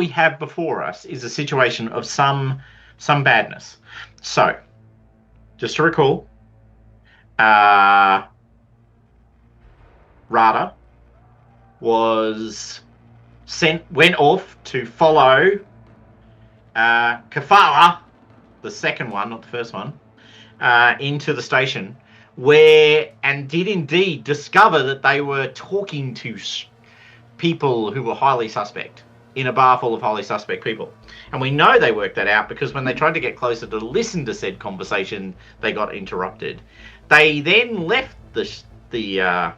we have before us is a situation of some badness. So, just to recall, Rada went off to follow Kerfala, the second one, not the first one, into the station, and did indeed discover that they were talking to people who were highly suspect in a bar full of highly suspect people. And we know they worked that out because when they tried to get closer to listen to said conversation, they got interrupted. They then left the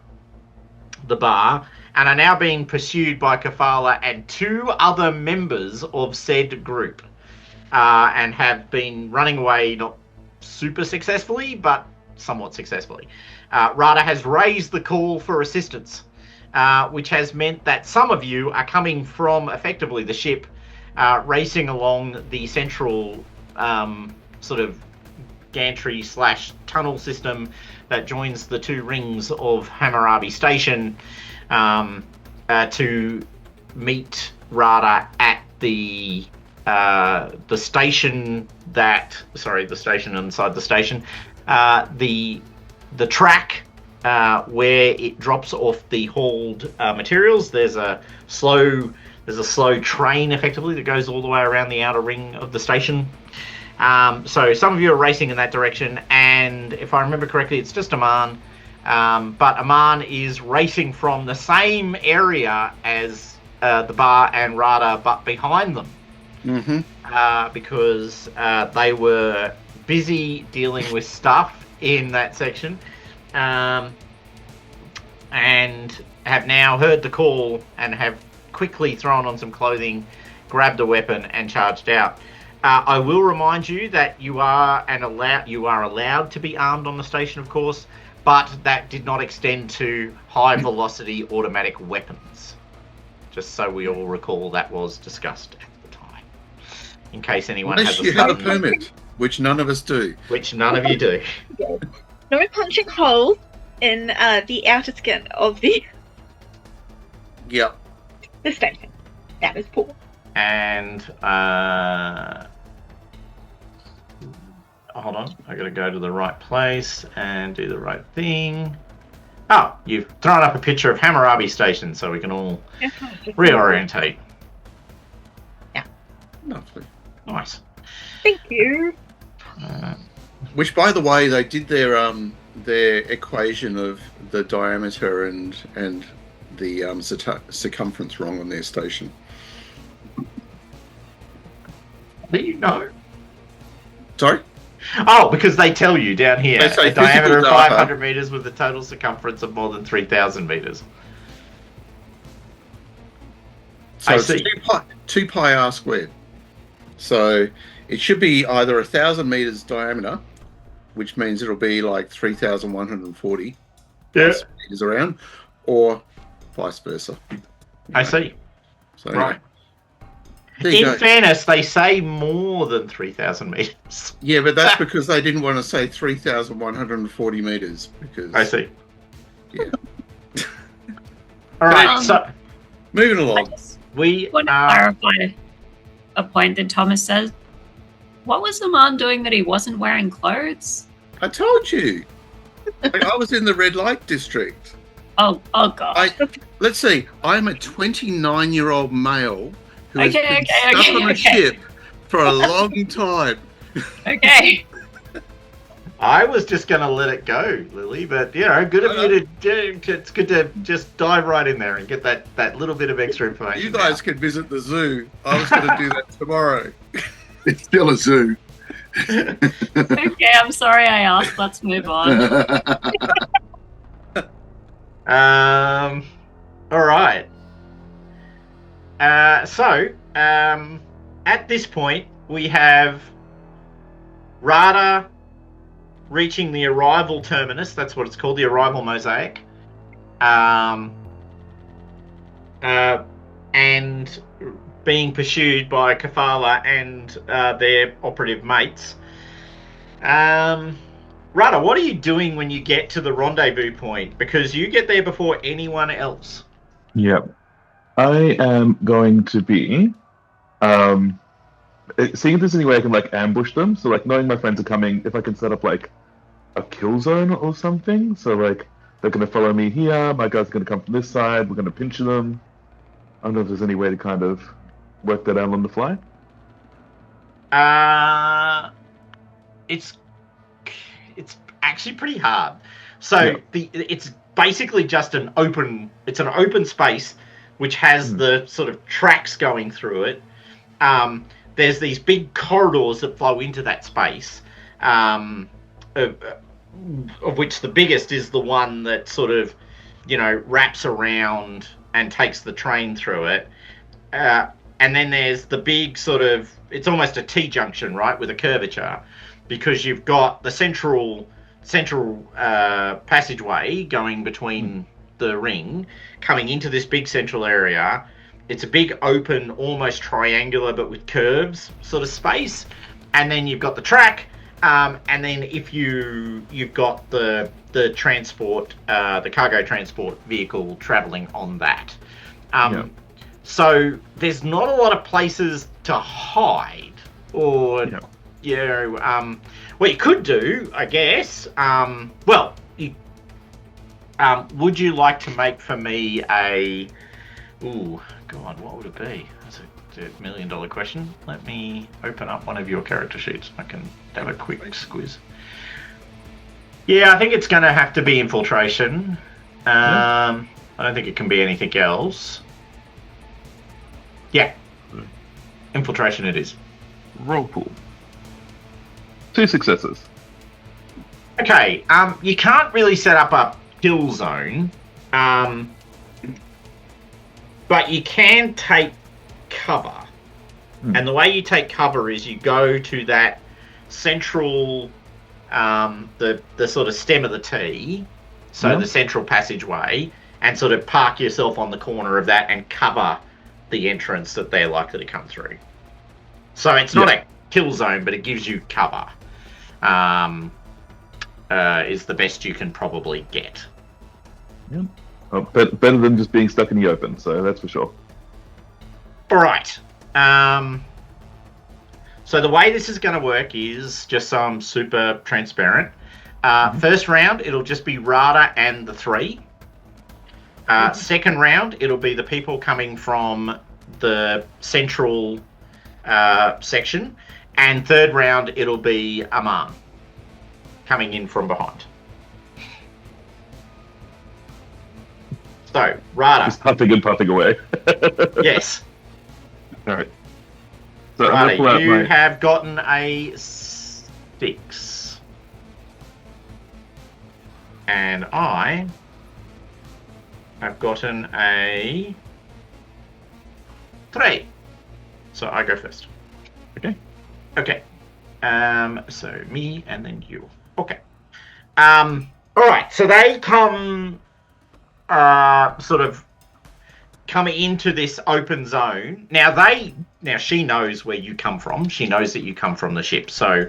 bar and are now being pursued by Kerfala and two other members of said group, and have been running away, not super successfully, but somewhat successfully. Rada has raised the call for assistance, which has meant that some of you are coming from effectively the ship, racing along the central sort of gantry / tunnel system that joins the two rings of Hammurabi Station, to meet Rada at the station the station inside the station, the track where it drops off the hauled materials. There's a slow train effectively that goes all the way around the outer ring of the station. So some of you are racing in that direction, and if I remember correctly, it's just Aman. But Aman is racing from the same area as the bar and Rada, but behind them. Mm-hmm. Because they were busy dealing with stuff in that section, and have now heard the call and have quickly thrown on some clothing, grabbed a weapon, and charged out. I will remind you that you are allowed to be armed on the station, of course, but that did not extend to high velocity automatic weapons. Just so we all recall, that was discussed at the time. In case anyone Unless you have a permit, which none of us do. Which none of you do. No punching holes in the outer skin of the station. That is poor. And hold on, I gotta go to the right place and do the right thing. Oh, you've thrown up a picture of Hammurabi Station so we can all reorientate. Yeah. Lovely. Nice. Thank you. Which, by the way, they did their equation of the diameter and the circumference wrong on their station. Do you know? Sorry? Oh, because they tell you down here, a diameter of 500 meters with a total circumference of more than 3,000 meters. So it's 2 pi r squared. So it should be either 1,000 meters diameter, which means it'll be like 3,140 meters around, or vice versa. I see. So anyway. Right. In fairness, they say more than 3,000 meters. Yeah, but that's because they didn't want to say 3,140 meters. Because I see. Yeah. All right. So moving along. We want to clarify a point that Thomas says. What was the man doing that he wasn't wearing clothes? I told you. I was in the red light district. Oh God. Let's see. I'm a 29-year-old male who has been stuck on a ship for a long time. Okay. I was just going to let it go, Lily, but, good of you to do. It's good to just dive right in there and get that little bit of extra information. You guys can visit the zoo. I was going to do that tomorrow. It's still a zoo. Okay, I'm sorry I asked. Let's move on. All right. So, at this point, we have Rada reaching the arrival terminus. That's what it's called, the arrival mosaic. And being pursued by Kerfala and their operative mates. Rada, what are you doing when you get to the rendezvous point? Because you get there before anyone else. Yep. I am going to be Seeing if there's any way I can like ambush them. So like knowing my friends are coming, if I can set up like a kill zone or something. So like they're gonna follow me here. My guys are gonna come from this side. We're gonna pinch them. I don't know if there's any way to kind of work that out on the fly. It's actually pretty hard. So it's basically just an open space which has the sort of tracks going through it. There's these big corridors that flow into that space, of which the biggest is the one that sort of, wraps around and takes the train through it. And then there's the big sort of, it's almost a T-junction, right, with a curvature, because you've got the central passageway going between the ring, coming into this big central area. It's a big open, almost triangular, but with curves sort of space. And then you've got the track, and then if you've got the transport, the cargo transport vehicle traveling on that. So there's not a lot of places to hide, or what you could do, I guess. Would you like to make for me a? Ooh, God, what would it be? That's a $1 million question. Let me open up one of your character sheets. I can have a quick squiz. Yeah, I think it's going to have to be infiltration. I don't think it can be anything else. Yeah, infiltration it is. Roll pool. 2 successes. Okay, you can't really set up a kill zone, but you can take cover. And the way you take cover is you go to that central, the sort of stem of the T, so the central passageway, and sort of park yourself on the corner of that and cover the entrance that they're likely to come through. So it's not a kill zone, but it gives you cover. Is the best you can probably get. Yeah. Oh, better than just being stuck in the open, so that's for sure. All right. So the way this is going to work is, just so I'm super transparent, first round, it'll just be Rada and the 3. Second round, it'll be the people coming from the central section. And third round, it'll be Aman coming in from behind. So, Rada. Just puffing away. Yes. All right. So Rada, you have gotten a 6. And I have gotten a 3. So I go first. Okay. So me and then you. Okay. All right. So they come, sort of come into this open zone. Now she knows where you come from. She knows that you come from the ship. So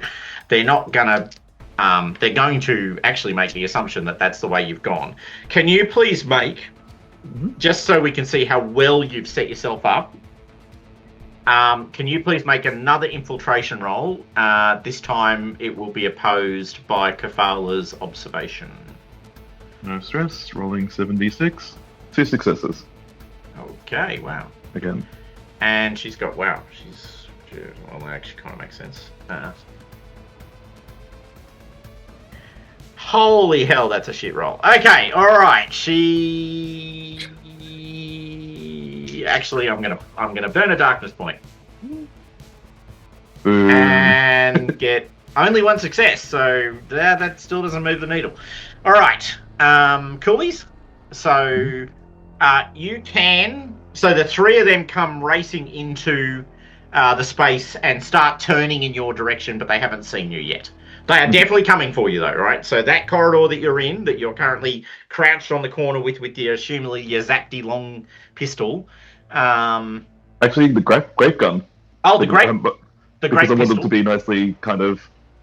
they're not gonna. They're going to actually make the assumption that that's the way you've gone. Can you please make, just so we can see how well you've set yourself up, can you please make another infiltration roll? This time it will be opposed by Kerfala's observation. No stress. Rolling 7d6. 2 successes. Okay, wow. Again. And she's got, well, that actually kind of makes sense. Holy hell, that's a shit roll. Okay, alright, actually, I'm gonna burn a darkness point. And get only 1 success, so that still doesn't move the needle. Alright, coolies. So you can, so the 3 of them come racing into the space and start turning in your direction, but they haven't seen you yet. They are definitely coming for you, though, right? So that corridor that you're in, that you're currently crouched on the corner with your, assumably, your Zapti long pistol. Actually, the grape gun. Oh, the grape because pistol. I want them to be nicely kind of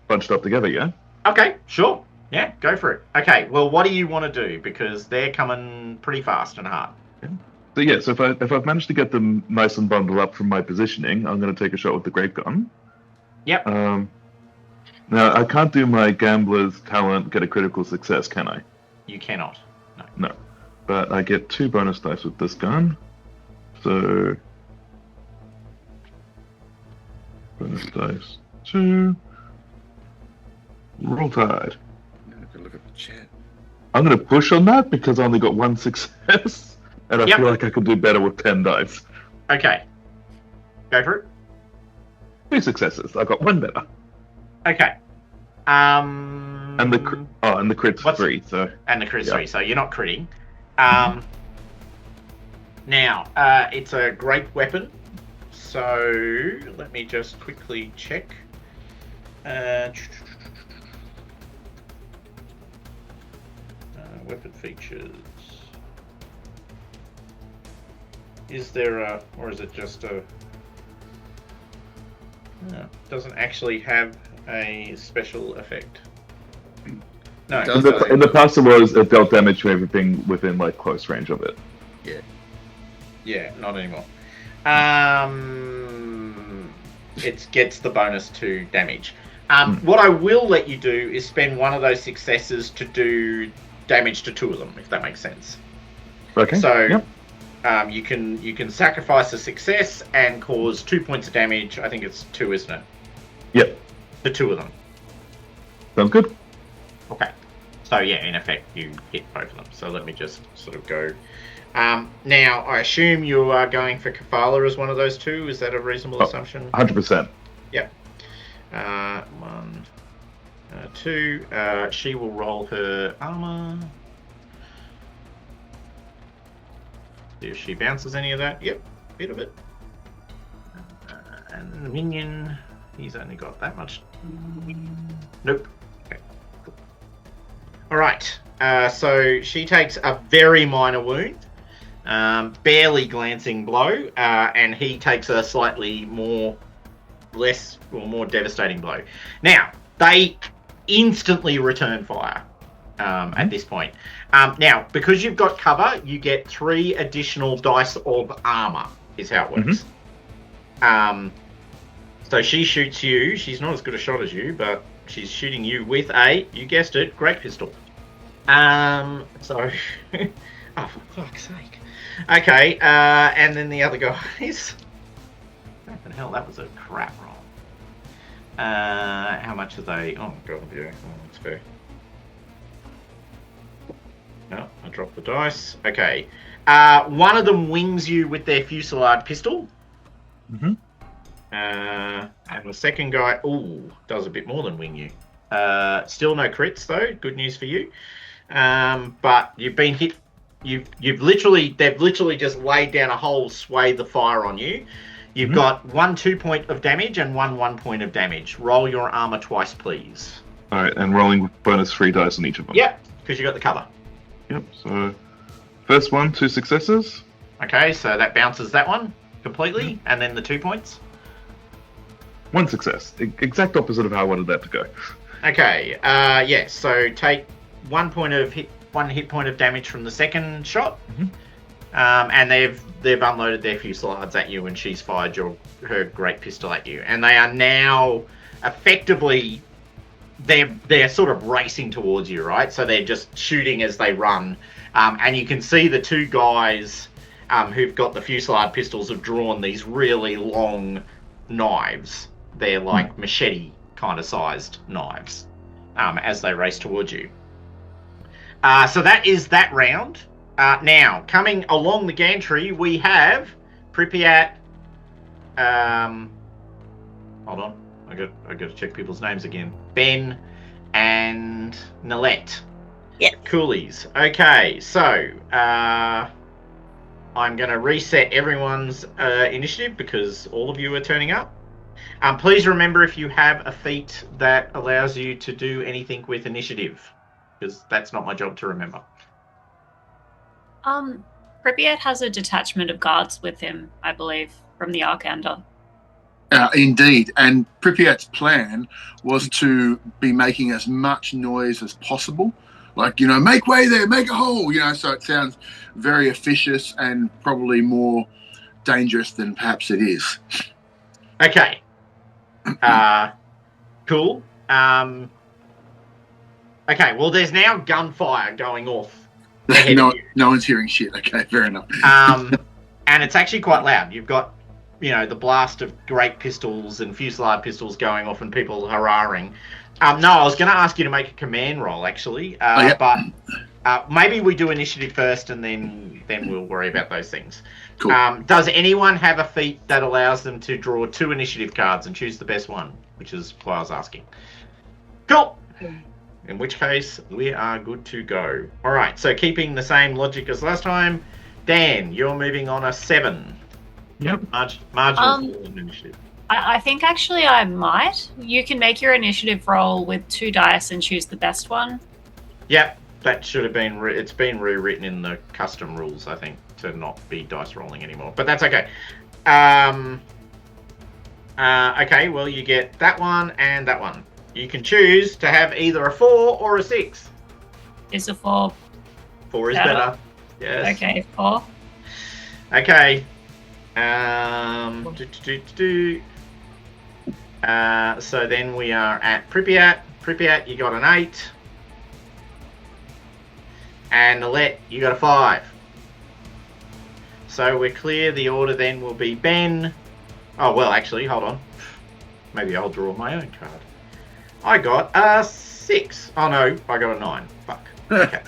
bunched up together, yeah? Okay, sure. Yeah, go for it. Okay, well, what do you want to do? Because they're coming pretty fast and hard. So yeah, so if I've managed to get them nice and bundled up from my positioning, I'm going to take a shot with the great gun. Yep. Now I can't do my gambler's talent get a critical success, can I? You cannot. No. But I get 2 bonus dice with this gun. So bonus dice 2. Roll Tide. Look at the chat. I'm going to push on that because I only got 1 success, and I feel like I could do better with 10 dice. Okay. Go for it. 2 successes. I got 1 better. Okay. And the crit's 3. So and the crit's 3. So you're not critting. Now it's a great weapon. So let me just quickly check. Weapon features. Is there a, or is it just a? No, doesn't actually have a special effect. No. In the past, it dealt damage to everything within like close range of it. Yeah. Yeah, not anymore. It gets the bonus to damage. What I will let you do is spend one of those successes to do damage to 2 of them, if that makes sense. Okay. So, you can sacrifice a success and cause 2 points of damage. I think it's 2, isn't it? Yep. The 2 of them. Sounds good. Okay. So yeah, in effect, you hit both of them. So let me just sort of go. Now, I assume you are going for Kerfala as one of those 2. Is that a reasonable assumption? 100%. Yep. 1, 2. She will roll her armor. See if she bounces any of that. Yep, bit of it. And the minion, he's only got that much. Nope. Okay, cool. All right. So she takes a very minor wound, barely glancing blow, and he takes a slightly more devastating blow. Now, they instantly return fire at this point. Now, because you've got cover, you get 3 additional dice of armor, is how it works. So she shoots you. She's not as good a shot as you, but she's shooting you with a, you guessed it, great pistol. Oh, for fuck's sake. Okay, and then the other guys. Fucking hell, that was a crap roll. How much are they? Oh, God, yeah. Oh, that's fair. No, I dropped the dice. Okay. One of them wings you with their fusillade pistol. And the second guy, does a bit more than wing you. Still no crits, though. Good news for you. But you've been hit. They've literally just laid down a whole swathe of fire on you. You've got 1 2-point of damage and 1 point of damage. Roll your armor twice, please. All right, and rolling bonus 3 dice on each of them. Yep, because you got the cover. Yep. So first one, 2 successes. Okay, so that bounces that one completely, and then the 2 points. 1 success. Exact opposite of how I wanted that to go. Okay. Yes. So take 1 hit point of damage from the second shot. And they've unloaded their fusillades at you, and she's fired her great pistol at you, and they are now effectively they're sort of racing towards you, right? So they're just shooting as they run, and you can see the 2 guys who've got the fusillade pistols have drawn these really long knives. They're like machete kind of sized knives as they race towards you. So that is that round. Now, coming along the gantry, we have Pripyat. Hold on, I got to check people's names again. Ben and Nalette. Yeah. Coolies. Okay, so I'm going to reset everyone's initiative because all of you are turning up. Please remember if you have a feat that allows you to do anything with initiative, because that's not my job to remember. Pripyat has a detachment of guards with him, I believe, from the Arkhander. Indeed, and Pripyat's plan was to be making as much noise as possible like, make way there, make a hole, so it sounds very officious and probably more dangerous than perhaps it is. Okay. Cool. Okay, well, there's now gunfire going off ahead of you. No one's hearing shit. Okay, fair enough. And it's actually quite loud. You've got, the blast of great pistols and fusillade pistols going off and people hurrahing. No, I was going to ask you to make a command roll, actually. But maybe we do initiative first and then we'll worry about those things. Cool. Does anyone have a feat that allows them to draw 2 initiative cards and choose the best one? Which is why I was asking. Cool. In which case, we are good to go. All right, so keeping the same logic as last time, Dan, you're moving on a 7. Yep. Marginal initiative. I think actually I might. You can make your initiative roll with 2 dice and choose the best one. Yep, that should have been... it's been rewritten in the custom rules, I think, to not be dice rolling anymore. But that's okay. Okay, well, you get that one and that one. You can choose to have either a 4 or a 6. Is a 4 4 is better. Yes. Okay, 4. Okay. So then we are at Pripyat. Pripyat, you got an 8. And Nalette, you got a 5. So we're clear. The order then will be Ben. Oh, well, actually, hold on. Maybe I'll draw my own card. I got a 6. Oh, no, I got a 9. Fuck. Okay.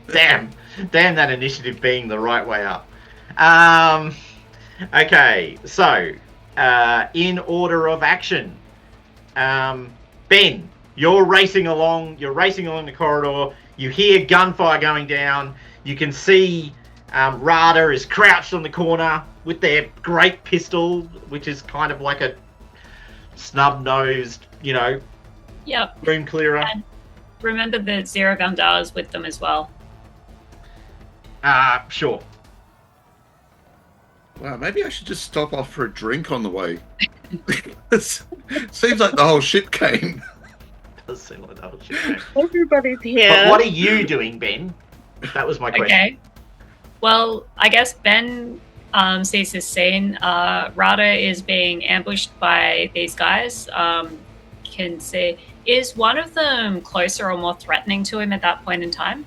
Damn. Damn that initiative being the right way up. Okay, so, in order of action. Ben, you're racing along the corridor. You hear gunfire going down. You can see Rada is crouched on the corner with their great pistol, which is kind of like a snub-nosed, Yep. room clearer. And remember that Zera Vandao is with them as well. Sure. Wow, maybe I should just stop off for a drink on the way. Seems like the whole ship came. Does seem like the whole shit came. Everybody's here. But what are you doing, Ben? That was my question. Okay. Well, I guess Ben sees this scene. Rada is being ambushed by these guys. Can see, is one of them closer or more threatening to him at that point in time?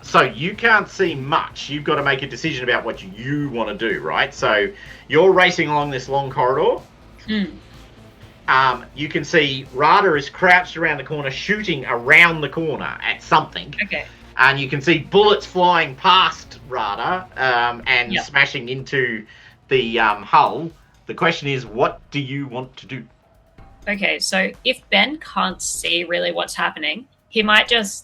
So you can't see much. You've got to make a decision about what you want to do, right? So you're racing along this long corridor. You can see Rada is crouched around the corner, shooting around the corner at something. Okay. And you can see bullets flying past Rada and Yep. smashing into the hull. The question is, what do you want to do? Okay, so if Ben can't see really what's happening, he might just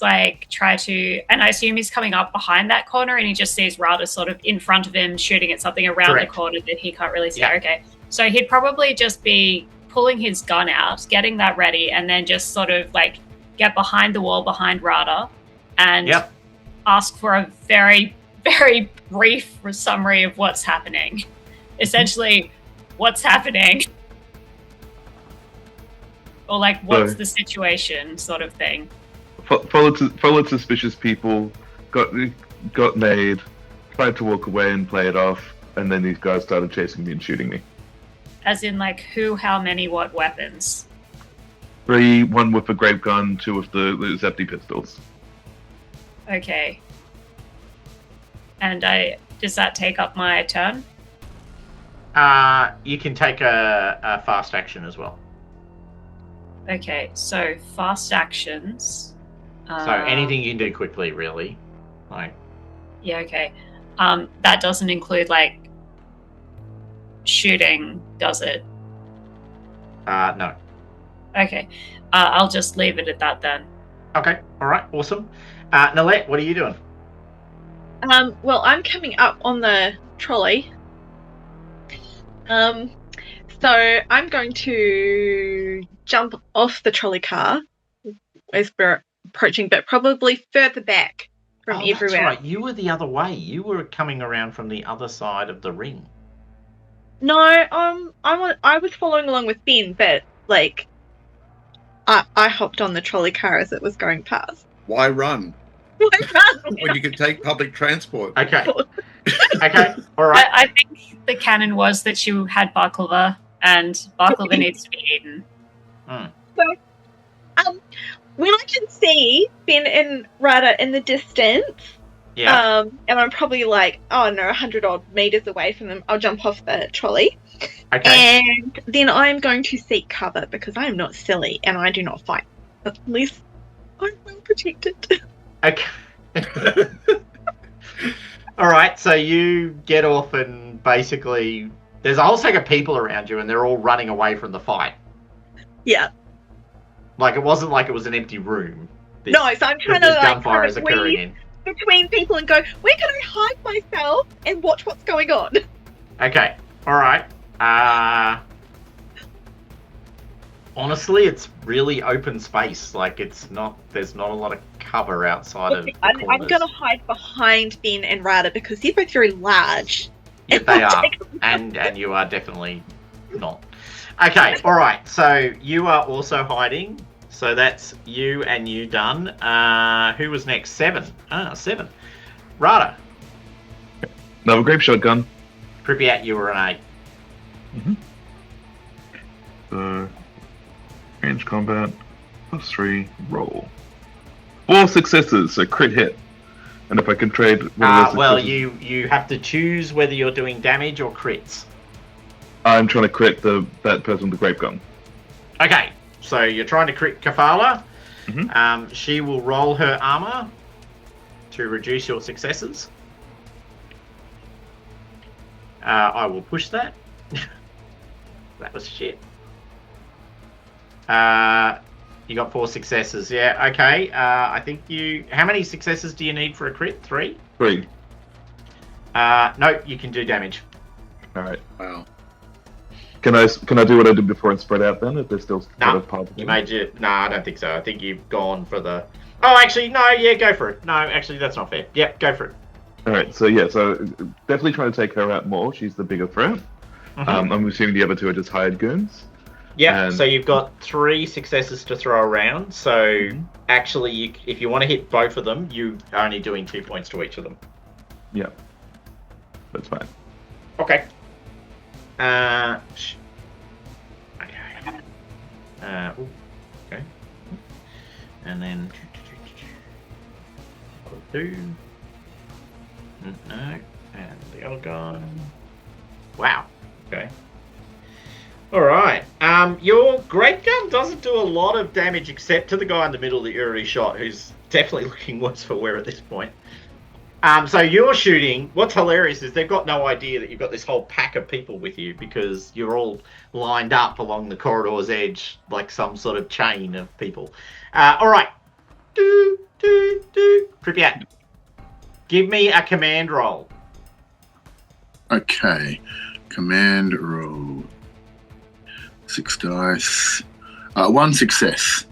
try to, and I assume he's coming up behind that corner and he just sees Rada sort of in front of him shooting at something around Correct. the corner that he can't really see. Yeah. Okay, so he'd probably just be pulling his gun out, getting that ready, and then just sort of get behind the wall behind Rada and ask for a very, very brief summary of what's happening. Essentially, what's happening? Or what's the situation, sort of thing. Followed suspicious people, got made, tried to walk away and play it off, and then these guys started chasing me and shooting me. As in, who, how many, what weapons? 3, 1 with a grape gun, 2 with the Zepti pistols. Okay. And does that take up my turn? You can take a fast action as well. Okay, so fast actions. So anything you can do quickly, really. Yeah, okay. That doesn't include shooting, does it? No. Okay. I'll just leave it at that then. Okay, all right, awesome. Nalette, what are you doing? Well, I'm coming up on the trolley. So I'm going to jump off the trolley car as we're approaching, but probably further back from everywhere. That's right. You were the other way. You were coming around from the other side of the ring. No, I was following along with Ben, but I hopped on the trolley car as it was going past. Why run Why run? when you can take public transport? Okay. Okay. All right. I think the canon was that she had baklava, and baklava needs to be eaten. So, when I can see Ben and Rada in the distance, Yeah. and I'm probably 100 odd meters away from them, I'll jump off the trolley. Okay. And then I'm going to seek cover because I am not silly and I do not fight. At least I'm well protected. Okay. All right. So you get off, and basically, there's a whole stack of people around you, and they're all running away from the fight. Yeah. Like it wasn't like it was an empty room. No, so I'm trying to gunfire is occurring in. Between people and go, where can I hide myself and watch what's going on? Okay. All right. Honestly, it's really open space. Like there's not a lot of cover outside of the I'm corners. going to hide behind Ben and Rada because they're both very large. Yeah, they are, and you are definitely not. Okay. All right. So you are also hiding. So that's you and you done. Who was next? 7. 7. Rada. Another grape shotgun. Pripyat, you were an 8. Range combat, +3, roll. 4 successes, so crit hit. And if I can trade... Well, you have to choose whether you're doing damage or crits. I'm trying to crit that person with the grape gun. Okay, so you're trying to crit Kerfala. Mm-hmm. She will roll her armor to reduce your successes. I will push that. That was shit. You got 4 successes. Yeah, okay. I think you... How many successes do you need for a crit? 3? 3. No, you can do damage. Alright. Wow. Can I do what I did before and spread out then, if there's still No, sort of part of you it? made your... No, I don't think so. I think you've gone for the... Oh, actually, no, yeah, go for it. No, actually, that's not fair. Yep, go for it. Alright, so definitely trying to take her out more. She's the bigger threat. Mm-hmm. I'm assuming the other 2 are just hired goons. Yeah, And- so you've got 3 successes to throw around. So actually, if you want to hit both of them, you are only doing 2 points to each of them. Yeah. That's fine. Okay. Okay. Okay. And then 2. No, and the other guy. Wow. Okay. All right. Your great gun doesn't do a lot of damage except to the guy in the middle that you already shot, who's definitely looking worse for wear at this point. So you're shooting. What's hilarious is they've got no idea that you've got this whole pack of people with you because you're all lined up along the corridor's edge like some sort of chain of people. All right. Pripyat. Give me a command roll. Okay. Command roll. 6 dice. 1 success.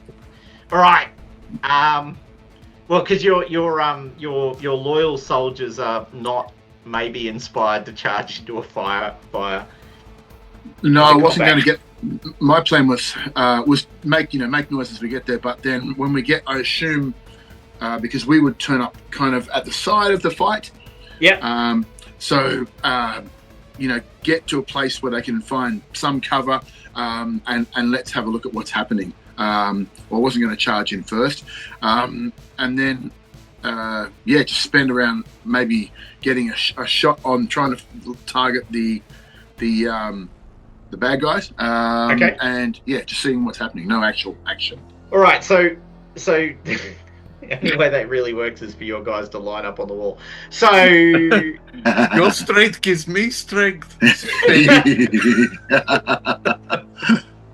All right. Well, because your loyal soldiers are not maybe inspired to charge into a fire. No, I wasn't going to get. My plan was make noise as we get there, but then when we get, I assume because we would turn up kind of at the side of the fight. Yeah. So get to a place where they can find some cover, and let's have a look at what's happening. Well, I wasn't going to charge in first, and then just spend around maybe getting a shot on trying to target the bad guys. Okay. And just seeing what's happening. No actual action. All right. So the only way that really works is for your guys to line up on the wall. So Your strength gives me strength.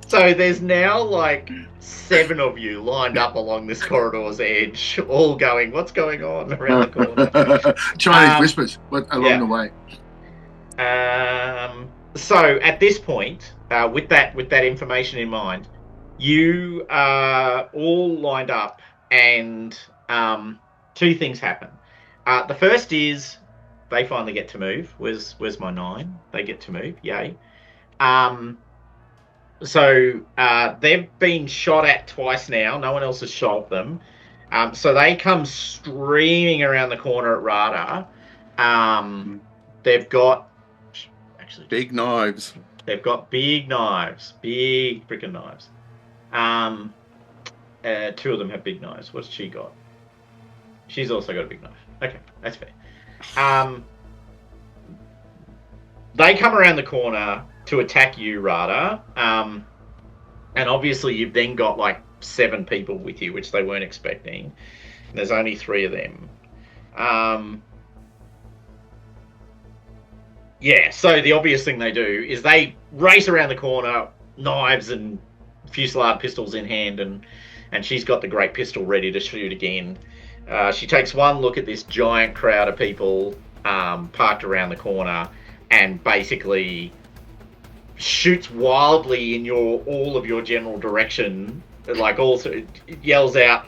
So there's now like 7 of you lined up along this corridor's edge, all going, what's going on around the corner? Chinese whispers along the way. So at this point, with that information in mind, you are all lined up, and 2 things happen. The first is they finally get to move. Where's my 9? They get to move. Yay. they've been shot at twice now. No one else has shot them. So they come streaming around the corner at Rada. They've got big knives. They've got big knives, big freaking knives. Two of them have big knives. What's she got? She's also got a big knife. Okay, that's fair. They come around the corner to attack you, Rada. And obviously you've then got like 7 people with you, which they weren't expecting. And there's only 3 of them. So the obvious thing they do is they race around the corner, knives and fusillade pistols in hand, and she's got the great pistol ready to shoot again. She takes one look at this giant crowd of people parked around the corner and basically shoots wildly in all of your general direction. Like also yells out,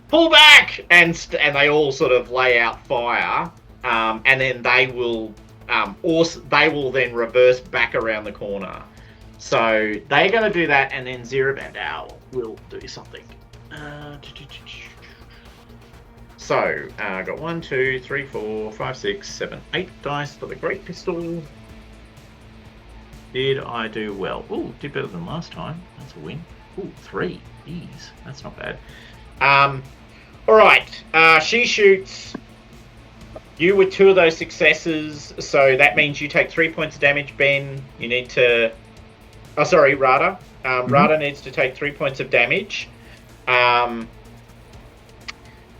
"Pull back!" and they all sort of lay out fire, and then they will then reverse back around the corner. So they're going to do that, and then Zera Vandao will do something. So I got 1, 2, 3, 4, 5, 6, 7, 8 dice for the great pistol. Did I do well? Ooh, did better than last time. That's a win. Ooh, 3. Jeez, that's not bad. All right. She shoots you with 2 of those successes, so that means you take 3 points of damage. Ben, you need to... Oh, sorry, Rada. Rada needs to take 3 points of damage.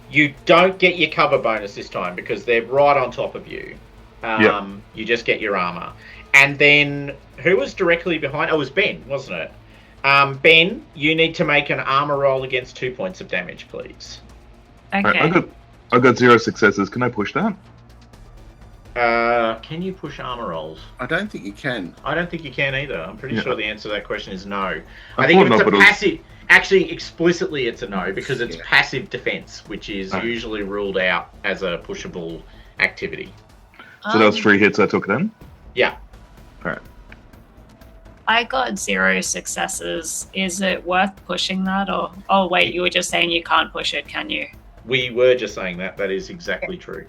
You don't get your cover bonus this time because they're right on top of you. You just get your armor. And then, who was directly behind? Oh, it was Ben, wasn't it? Ben, you need to make an armor roll against 2 points of damage, please. Okay. Right, I've got 0 successes. Can I push that? Can you push armor rolls? I don't think you can. I don't think you can either. I'm pretty sure the answer to that question is no. I think if it's a passive... Actually, explicitly it's a no, because it's passive defense, which is usually ruled out as a pushable activity. So that was 3 hits I took then? Yeah. Alright. I got 0 successes. Is it worth pushing that? Or oh wait, you were just saying you can't push it, can you? We were just saying that. That is exactly true.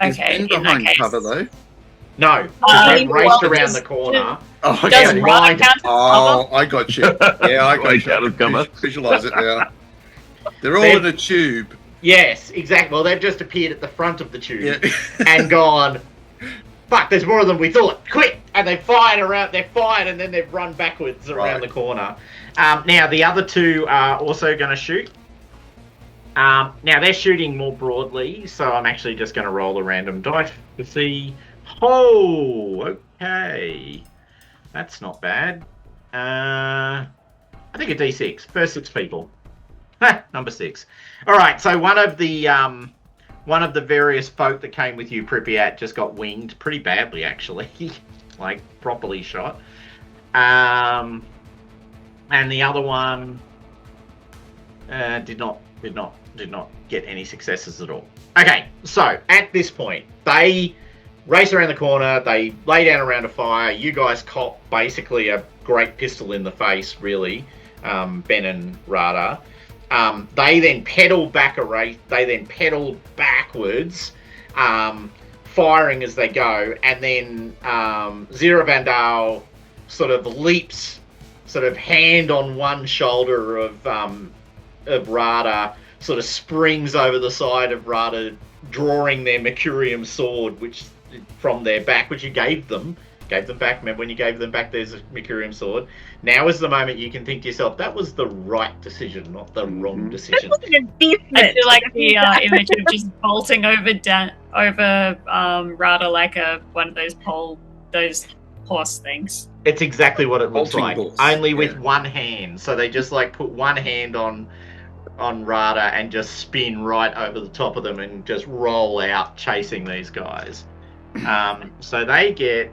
Okay. Is Ben behind cover though? No, they raced around the corner. Oh, Does Rada count as cover? I got you. Yeah, I got you. Visualize it now. They're all in a tube. Yes, exactly. Well, they've just appeared at the front of the tube and gone, fuck, there's more than we thought. Quick! And they fired around, and then they've run backwards around the corner. Now, the other 2 are also going to shoot. Now, they're shooting more broadly, so I'm actually just going to roll a random dice to see... Oh, okay. That's not bad. I think a D6. First 6 people. Number 6. All right, so one of the various folk that came with you, Pripyat, just got winged pretty badly, actually. Like, properly shot. And the other one did not get any successes at all. Okay, so at this point, they race around the corner, they lay down around a fire, you guys cop basically a great pistol in the face, really, Ben and Rada. They then pedal backwards, firing as they go, and then Zera Vandao sort of leaps, sort of hand on one shoulder of Rada, sort of springs over the side of Rada, drawing their mercurium sword, which from their back, which you gave them back. Remember when you gave them back there's a mercurium sword? Now is the moment you can think to yourself, that was the right decision, not the wrong decision. I feel like the image of just bolting over Rada like one of those horse things. It's exactly what it looks like, horse. only with one hand. So they just like put one hand on Rada and just spin right over the top of them and just roll out chasing these guys. So they get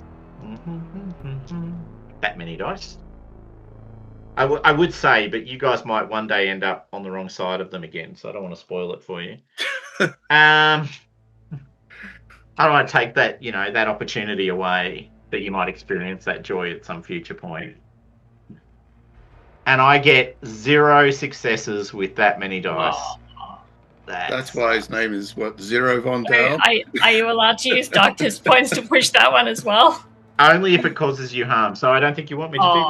that many dice. I would say, but you guys might one day end up on the wrong side of them again, so I don't want to spoil it for you. I don't want to take that, that opportunity away that you might experience that joy at some future point. And I get 0 successes with that many dice. Oh. That's why his name is what, Zera Vandao? Are you allowed to use darkness points to push that one as well? Only if it causes you harm. So I don't think you want me to do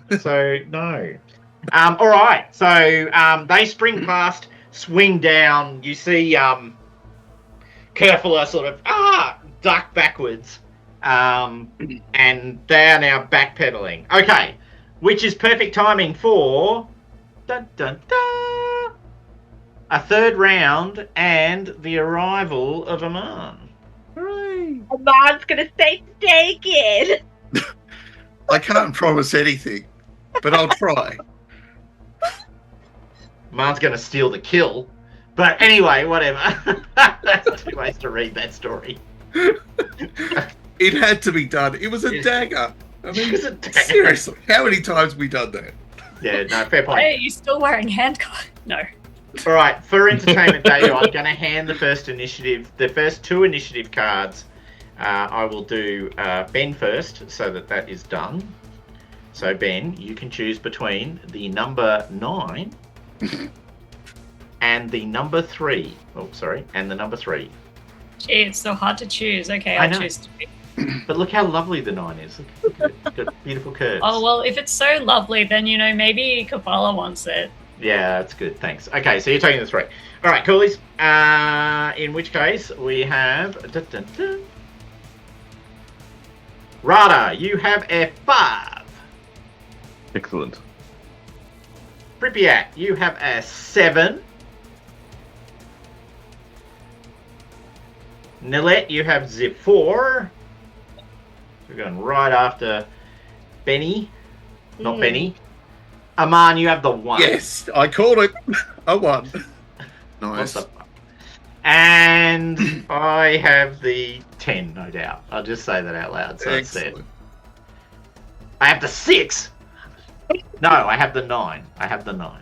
that. So no. All right. So they spring past, swing down. You see Kerfala sort of duck backwards, and they are now backpedaling. Okay, which is perfect timing for dun, dun, dun, a third round and the arrival of Aman. Hooray! Aman's gonna stay naked. I can't promise anything, but I'll try. Aman's going to steal the kill. But anyway, whatever. That's 2 ways to read that story. It had to be done. It was a dagger. I mean, seriously, how many times have we done that? Yeah, no, fair point. Why are you still wearing handcuffs? No. All right, for entertainment value, I'm going to hand the first two initiative cards. I will do Ben first, so that is done. So Ben, you can choose between the number 9 and the number 3. Oh, sorry, and the number 3. Gee, it's so hard to choose. Okay, I'll choose 2. But look how lovely the 9 is. Look at it. It's got beautiful curves. Oh, well, if it's so lovely, then, maybe Kerfala wants it. Yeah, that's good. Thanks. Okay, so you're taking the 3. All right, coolies. In which case, we have... Rada, you have a 5. Excellent. Pripyat, you have a 7. Nilette, you have the 4. We're going right after Benny. Not Benny. Aman, you have the 1. Yes, I called it. A 1. Nice. And I have the 10, no doubt. I'll just say that out loud. So it's said. I have the 6. No, I have the 9. I have the 9,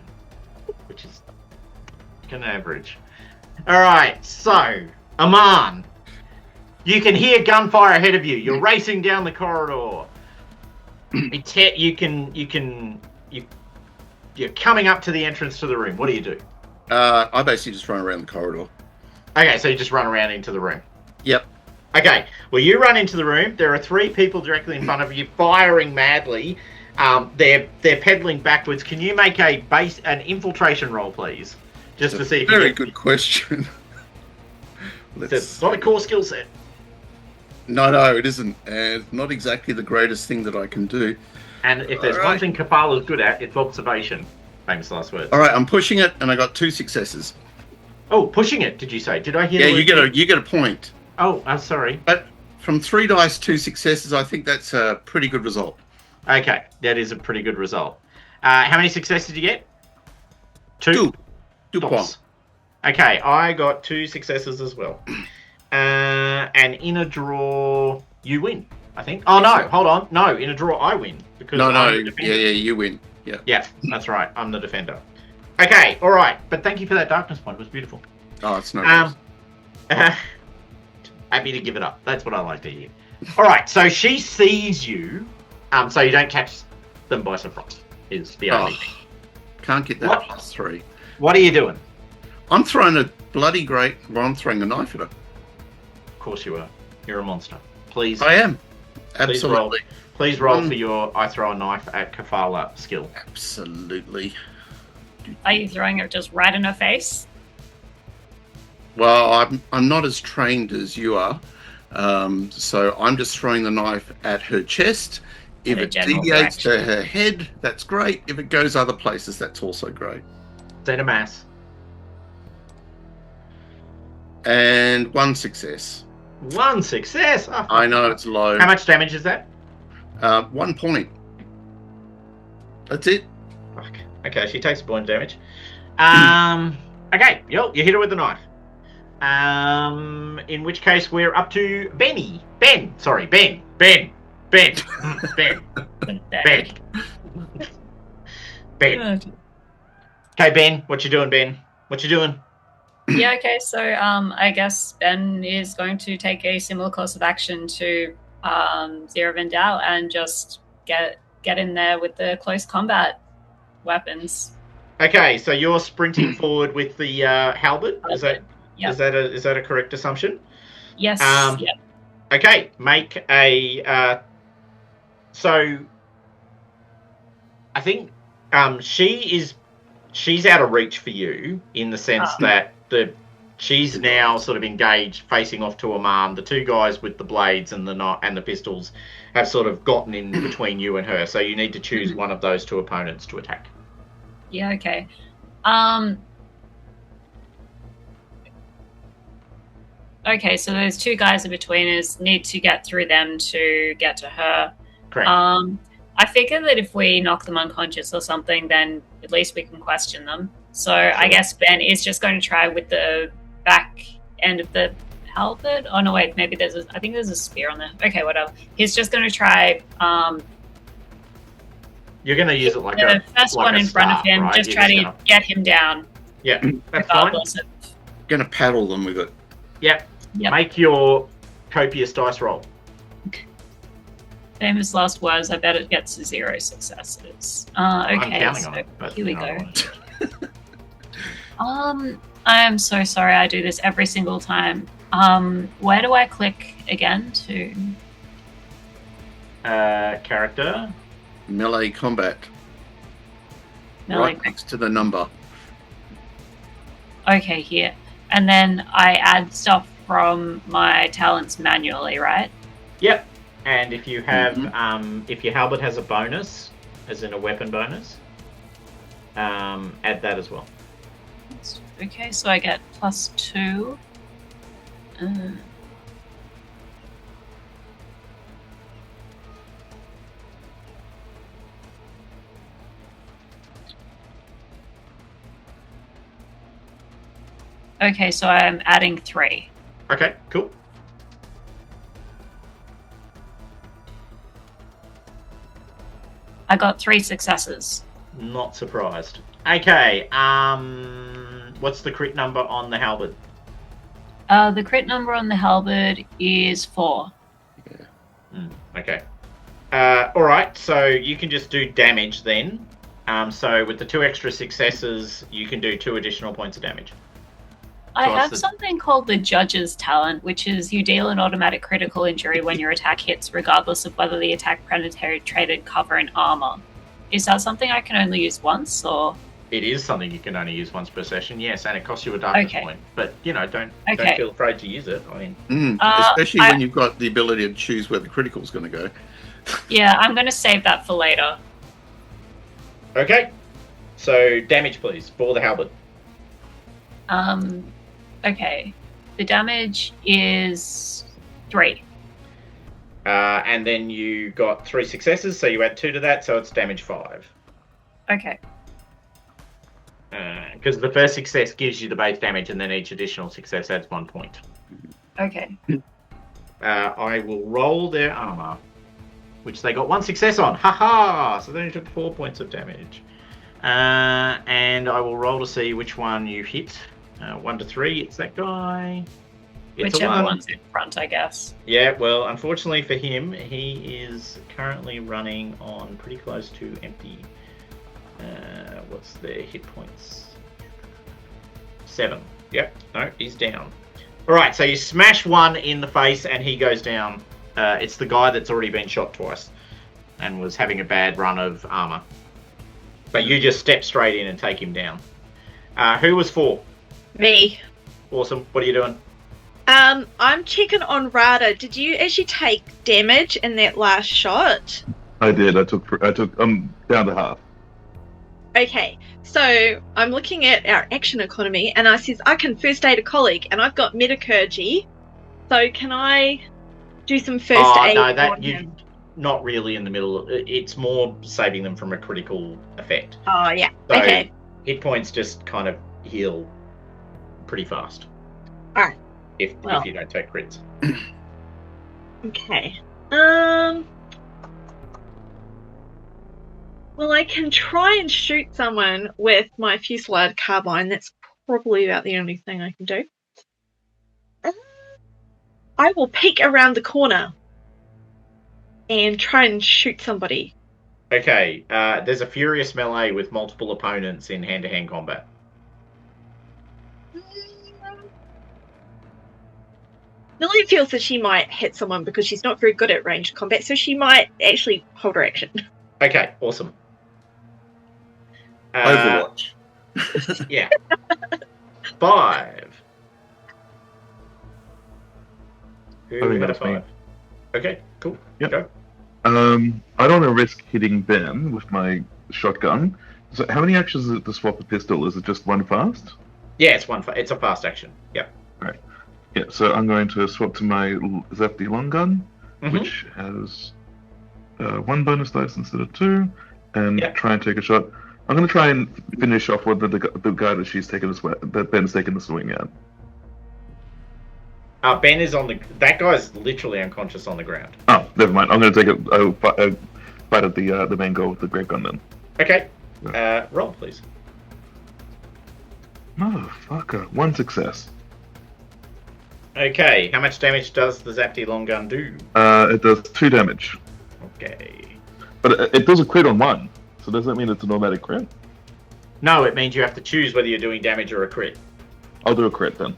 which is an average. All right, so Aman, you can hear gunfire ahead of you. You're racing down the corridor. You're coming up to the entrance to the room. What do you do? I basically just run around the corridor. Okay, so you just run around into the room. Yep. Okay, well, you run into the room. There are 3 people directly in front of you, firing madly. They're pedaling backwards. Can you make an infiltration roll, please? Just to see if very good question. It's not a core skill set. No, it isn't. And it's not exactly the greatest thing that I can do. And if there's one thing Kerfala's good at, it's observation. Famous last words. All right, I'm pushing it, and I got 2 successes. Oh, pushing it, did you say? Did I hear? Yeah, you get a point. Oh, I'm sorry. But from 3 dice, 2 successes, I think that's a pretty good result. Okay, that is a pretty good result. How many successes did you get? 2? 2 points. Okay, I got 2 successes as well. And in a draw, you win, I think. Oh, no, hold on. No, in a draw, I win. Because you win. Yeah, that's right. I'm the defender. Okay, all right. But thank you for that darkness point. It was beautiful. Oh, it's no worries. Happy to give it up. That's what I like to hear. All right, so she sees you, so you don't catch them by surprise, is the only thing. Can't get that +3. What are you doing? I'm throwing a bloody great... Well, I'm throwing a knife at her. Of course you are. You're a monster. Please. I am. Absolutely. Please roll for your I throw a knife at Kerfala skill. Absolutely. Are you throwing it just right in her face? Well, I'm not as trained as you are, so I'm just throwing the knife at her chest. If it deviates to her head, that's great. If it goes other places, that's also great. Set a mass. And 1 success. 1 success? Oh, I know, it's low. How much damage is that? 1 point. That's it. Fuck. Okay, she takes a point of damage. Okay, you hit her with the knife. In which case we're up to Benny. Ben. Ben. Okay, Ben. What you doing, Ben? What you doing? Yeah, okay, so I guess Ben is going to take a similar course of action to Zera Vandao and just get in there with the close combat weapons. Okay, so you're sprinting forward with the halberd. Is that Yep. is that a correct assumption? Yes. Yep. Okay, make a. So, I think she's out of reach for you in the sense that she's now sort of engaged, facing off to Amam. The two guys with the blades and the pistols have sort of gotten in between you and her. So you need to choose one of those two opponents to attack. Yeah. Okay. Okay, so those two guys in between us, need to get through them to get to her. Correct. I figure that if we knock them unconscious or something, then at least we can question them. So I guess Ben is just going to try with the back end of the halberd. Oh no, wait, maybe I think there's a spear on there. Okay, whatever. He's just going to try. You're going to use it like the first one in front of him. Right? Just try to get him down. Yeah, that's fine. Going to paddle them with it. Yep. Make your copious dice roll. Famous last words. I bet it gets 0 successes. Okay, so here we go. I'm so sorry. I do this every single time. Where do I click again to? Character. Melee combat. Melee next to the number. Okay, here. And then I add stuff from my talents manually, right? Yep. And if you have, if your halberd has a bonus, as in a weapon bonus, add that as well. Okay, so I get +2. Okay, so I'm adding 3. Okay, cool. I got 3 successes. Not surprised. Okay, what's the crit number on the halberd? The crit number on the halberd is 4. Yeah. Okay. Alright, so you can just do damage then. So with the 2 extra successes, you can do 2 additional points of damage. I have something called the Judge's Talent, which is you deal an automatic critical injury when your attack hits, regardless of whether the attack penetrated cover and armor. Is that something I can only use once, or...? It is something you can only use once per session, yes, and it costs you a darkness point. But, don't feel afraid to use it. I mean, especially when you've got the ability to choose where the critical's going to go. Yeah, I'm going to save that for later. Okay. So, damage, please, for the halberd. Okay. The damage is 3. And then you got 3 successes, so you add 2 to that, so it's damage 5. Okay. Because the first success gives you the base damage, and then each additional success adds 1 point. Okay. I will roll their armor, which they got 1 success on. Ha! So they only took 4 points of damage. And I will roll to see which one you hit. 1 to 3, it's that guy. It's whichever one's in front, I guess. Yeah, well, unfortunately for him, he is currently running on pretty close to empty. What's their hit points? 7. Yep, no, he's down. Alright, so you smash one in the face and he goes down. It's the guy that's already been shot twice and was having a bad run of armor. But you just step straight in and take him down. Who was 4? Me. Awesome. What are you doing? I'm checking on Rada. Did you actually take damage in that last shot? I did. I took down to half. Okay, so I'm looking at our action economy, and I says I can first aid a colleague, and I've got metacurgy. So can I do some first aid? No, that you not really in the middle. It's more saving them from a critical effect. Oh yeah. So okay. Hit points just kind of heal pretty fast. All right. If you don't take crits. Okay. Well, I can try and shoot someone with my fusillade carbine. That's probably about the only thing I can do. I will peek around the corner and try and shoot somebody. Okay, there's a furious melee with multiple opponents in hand-to-hand combat. Lily feels that she might hit someone because she's not very good at ranged combat, so she might actually hold her action. Okay, awesome. Overwatch. Yeah. 5. Who I think had a that's me. 5? Okay, cool. Yep. Go. I don't want to risk hitting Ben with my shotgun. So how many actions is it to swap a pistol? Is it just one fast? Yeah, it's a fast action. Yep. Yeah, so I'm going to swap to my Zepti long gun, Mhm. which has 1 bonus dice instead of 2, and Yep. try and take a shot. I'm going to try and finish off with the guy that she's taken that Ben's taken the swing at. Ben is on the. That guy's literally unconscious on the ground. Oh, never mind. I'm going to take a fight at the main goal with the great gun then. Okay. Roll, please. Motherfucker. 1 success. Okay, how much damage does the Zapti long gun do? It does 2 damage. Okay. But it does a crit on 1, so does that mean it's an automatic crit? No, it means you have to choose whether you're doing damage or a crit. I'll do a crit then.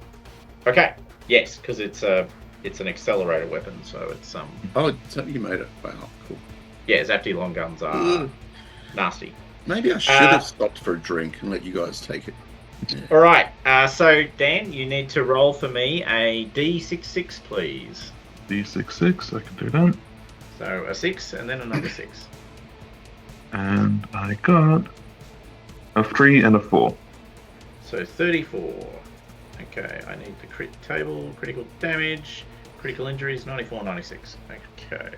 Okay. Yes, because it's an accelerator weapon, so it's Oh, so you made it. Wow, cool. yeah, Zapti long guns are Ugh. nasty. Maybe I should have stopped for a drink and let you guys take it. Yeah. All right. So Dan, you need to roll for me a D66, please. D66, I can do that. So a 6 and then another 6. And I got a 3 and a 4. So 34. Okay, I need the crit table, critical damage, critical injuries, 94, 96. Okay.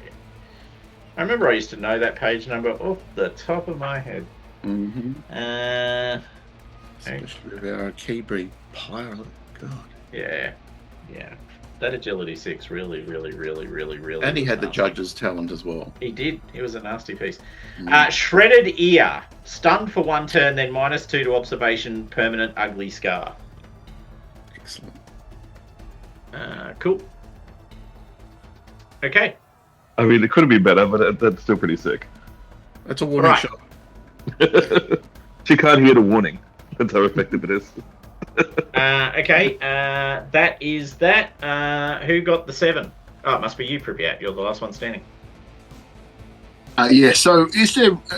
I remember I used to know that page number off the top of my head. Mm-hmm. Especially with our Keyblade pilot. God. Yeah. That agility 6 really. And he had the nasty. judge's talent as well. He did. It was a nasty piece. Mm. Shredded ear. Stunned for 1 turn, then -2 to observation, permanent ugly scar. Excellent. Cool. Okay. I mean, it could have been better, but that's still pretty sick. That's a warning Right. shot. She can't hear the warning. That's how effective it is. Okay. That is that. Who got the 7? Oh, it must be you, Pripyat. You're the last one standing. Yeah. So,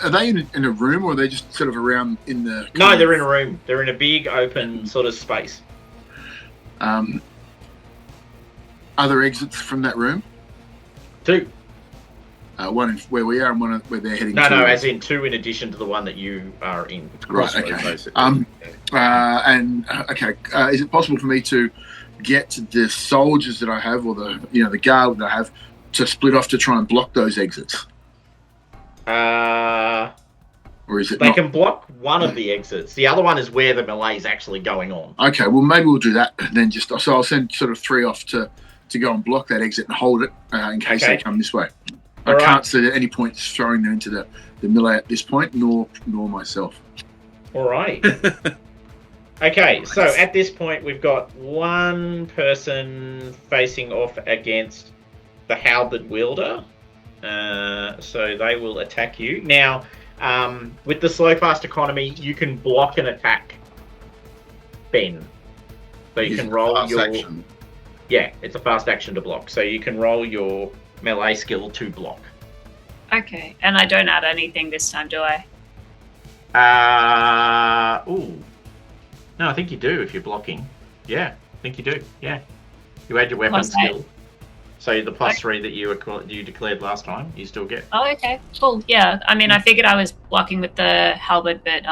are they in a room, or are they just sort of around in the? No, they're in a room. They're in a big open sort of space. Other exits from that room? 2. One where we are, and one where they're heading. No, to. as in 2 in addition to the one that you are in. Right. Crossroads, Okay. basically. Is it possible for me to get the soldiers that I have, or the guard that I have, to split off to try and block those exits? Or is it They not? can block one of the exits. The other one is where the melee is actually going on. Okay, well maybe we'll do that then. So I'll send sort of 3 off to go and block that exit and hold it in case Okay. they come this way. All I right. can't see at any point throwing them into the melee at this point, nor myself. Alrighty. Okay, so at this point we've got one person facing off against the halberd wielder. So they will attack you. Now, with the slow fast economy, you can block an attack, Ben. So you can roll Fast your action. Yeah, it's a fast action to block. So you can roll your melee skill to block. Okay, and I don't add anything this time, do I? No, I think you do if you're blocking. Yeah, I think you do. Yeah, you add your weapon Plus eight. skill. So the +3 that you declared last time, you still get. Oh, okay, cool. Yeah, I mean, I figured I was blocking with the halberd, but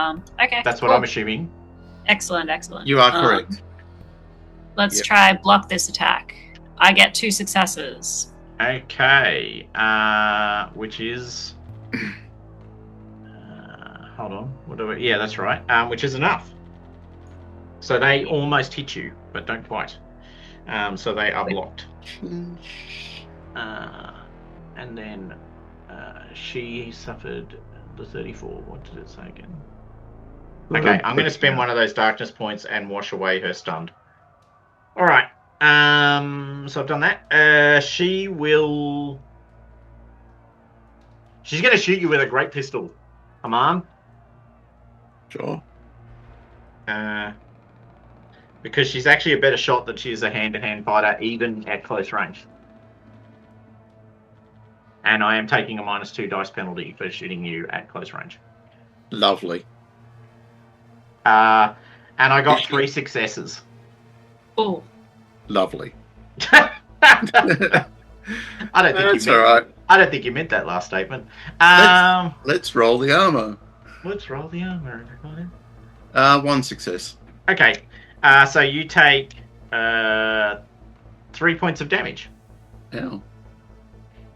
okay. That's what cool. I'm assuming. Excellent. You are correct. Let's Yep. try block this attack. I get 2 successes. Okay, which is. Hold on. What do we? Yeah, that's right. Which is enough. So they almost hit you, but don't quite. So they are blocked. And then she suffered the 34. What did it say again? Okay, I'm going to spend one of those darkness points and wash away her stunned. All right. So I've done that. She will She's going to shoot you with a great pistol, Aman. Sure. Because she's actually a better shot than she is a hand-to-hand fighter, even at close range. And I am taking a -2 dice penalty for shooting you at close range. Lovely. And I got 3 successes. Oh. Lovely. I don't think That's all right. I don't think you meant that last statement. Let's roll the armor. Let's roll the armor, everybody. 1 success. Okay. So you take 3 points of damage Ow.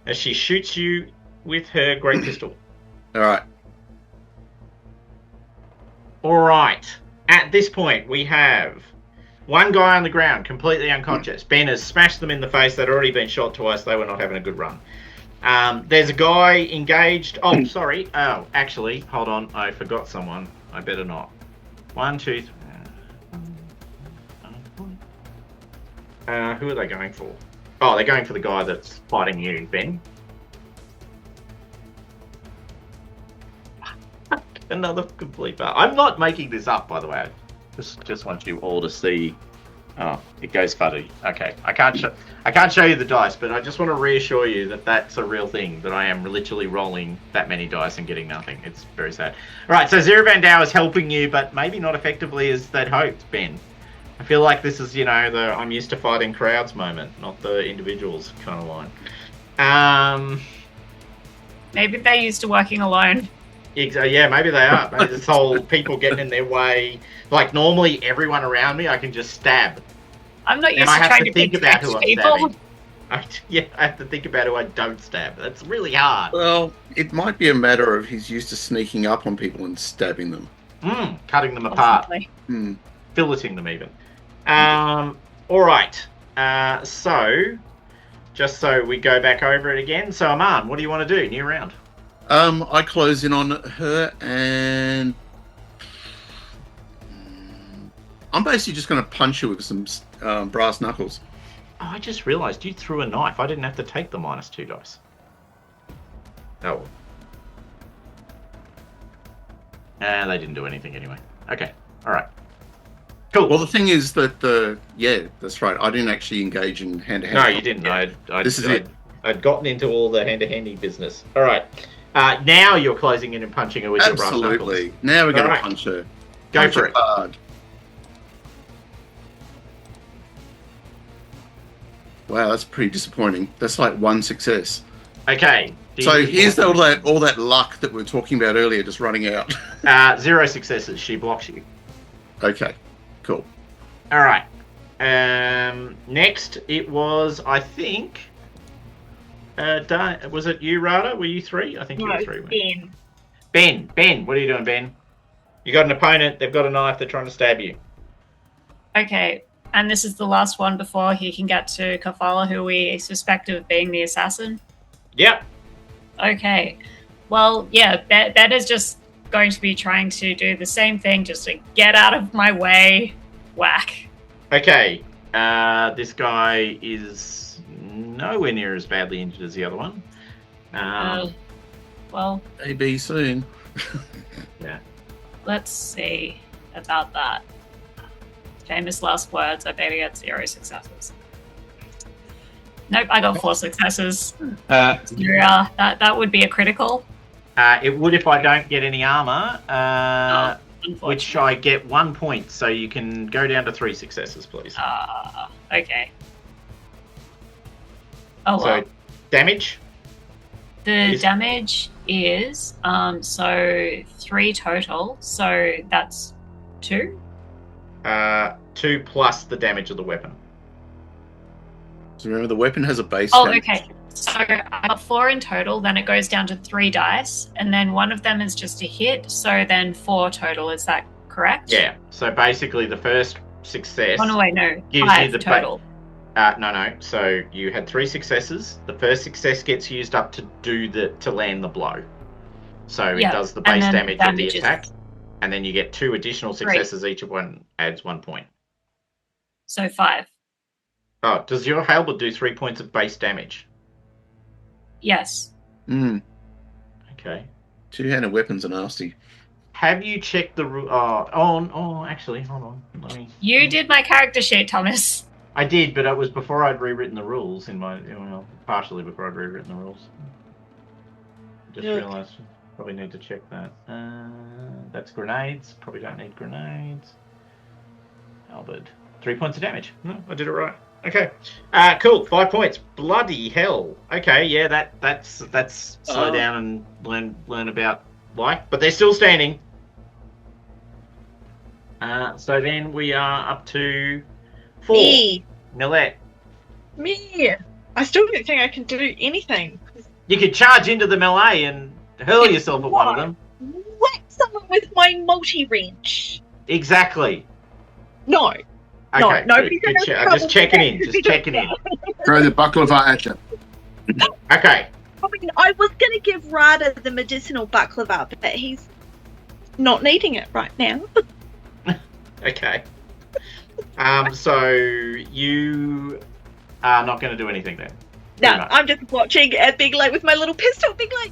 as she shoots you with her great pistol. All right. All right. At this point, we have one guy on the ground, completely unconscious. Ben has smashed them in the face. They'd already been shot twice. They were not having a good run. There's a guy engaged. Oh, sorry. Oh, actually, hold on. I forgot someone. I better not. 1, 2, 3. Who are they going for? Oh, they're going for the guy that's fighting you, Ben. Another complete bar. I'm not making this up, by the way. Just want you all to see. Oh, it goes fuddy. Okay, I can't show you the dice, but I just want to reassure you that that's a real thing. That I am literally rolling that many dice and getting nothing. It's very sad. All right, so Zera Vandao is helping you, but maybe not effectively as they'd hoped, Ben. I feel like this is, the I'm used to fighting crowds moment, not the individuals kind of line. Maybe they're used to working alone. Yeah, maybe they are. Maybe this whole people getting in their way. Like, normally everyone around me I can just stab. I'm not used to trying to think about who I'm people. stabbing. I have to think about who I don't stab. That's really hard. Well, it might be a matter of he's used to sneaking up on people and stabbing them. Cutting them apart. Filleting them even. All right. So, just so we go back over it again. So, Aman, what do you want to do? New round. I close in on her and I'm basically just going to punch her with some brass knuckles. Oh, I just realised you threw a knife. I didn't have to take the -2 dice. Oh. They didn't do anything anyway. Okay. All right. Cool. Well, the thing is that that's right. I didn't actually engage in hand-to-hand. No, you didn't. I'd gotten into all the hand-to-handy business. All right. Now you're closing in and punching her with your brass knuckles. Absolutely. Now we're going to punch her. Go for it. Hard. Wow, that's pretty disappointing. That's like 1 success. Okay. So here's all that luck that we were talking about earlier, just running out. 0 successes. She blocks you. Okay. Cool. All right. Next, it was, I think. Was it you, Rada? Were you 3? I think you were 3. Ben, what are you doing, Ben? You got an opponent. They've got a knife. They're trying to stab you. Okay, and this is the last one before he can get to Kerfala, who we suspect of being the assassin. Yep. Okay. Well, yeah, Ben is just going to be trying to do the same thing, just to get out of my way. Whack. Okay. This guy is nowhere near as badly injured as the other one. Well, maybe soon. Yeah. Let's see about that. Famous last words. I bet he got 0 successes. Nope, I got 4 successes. Yeah, that would be a critical. It would if I don't get any armor, which I get 1 point, so you can go down to 3 successes, please. Okay. Oh, well. So, damage? The damage is, 3 total, so that's 2? 2 plus the damage of the weapon. So remember, the weapon has a base damage. Okay. So I got 4 in total, then it goes down to 3 dice, and then one of them is just a hit, so then 4 total, is that correct? Yeah, so basically the first success... Oh, no, wait, no. Gives 5 you the total. No. So you had 3 successes. The first success gets used up to land the blow. So it does the base damage of the attack, and then you get 2 additional successes. 3. Each of one adds 1 point. So 5. Oh, does your halberd do 3 points of base damage? Yes. Mm. Okay. Two-handed weapons are nasty. Have you checked the actually, hold on. Let me. You did my character sheet, Thomas. I did, but it was before I'd rewritten the rules partially before I'd rewritten the rules. Just realised probably need to check that. That's grenades. Probably don't need grenades. Albert. 3 points of damage. No, I did it right. Okay. Cool. 5 points. Bloody hell. Okay, yeah, that's slow down and learn about life. But they're still standing. So then we are up to 4. Me. Nillette. Me. I still don't think I can do anything. You could charge into the melee and hurl yourself at one of them. Whack someone with my multi-wrench. Exactly. No. Okay, no, nobody's good. Just checking in. Throw the baklava at them. Okay. I mean, I was going to give Rada the medicinal baklava, but he's not needing it right now. Okay. So you are not going to do anything then? No, I'm just watching and being like, with my little pistol, being like,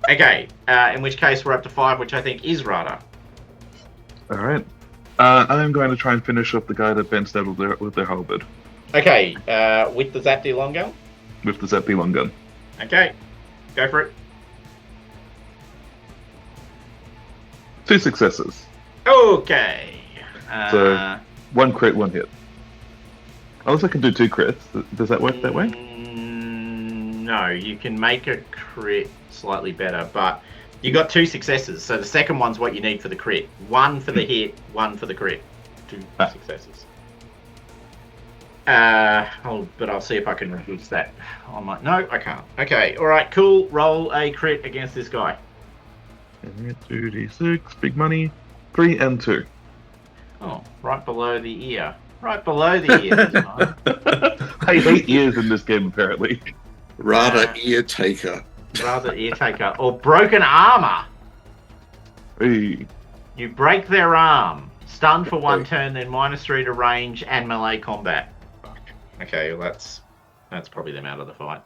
Okay, in which case we're up to 5, which I think is Rada. Alright. I'm going to try and finish up the guy that bent down with their halberd. Okay, with the Zapdi long gun? With the Zapdi long gun. Okay, go for it. 2 successes. Okay. So, 1 crit, 1 hit. Unless I can do 2 crits. Does that work that way? No, you can make a crit slightly better, but you got 2 successes, so the second one's what you need for the crit. 1 for the hit, 1 for the crit. 2 successes. But I'll see if I can reduce that. No, I can't. Okay, alright, cool. Roll a crit against this guy. 2d6, big money. 3 and 2. Oh, right below the ear. Right below the ear. I hate ears in this game, apparently. Rada ear taker. Rada ear taker. Or broken armor. Hey. You break their arm. Stun for 1 turn, then -3 to range and melee combat. Okay, well that's probably them out of the fight.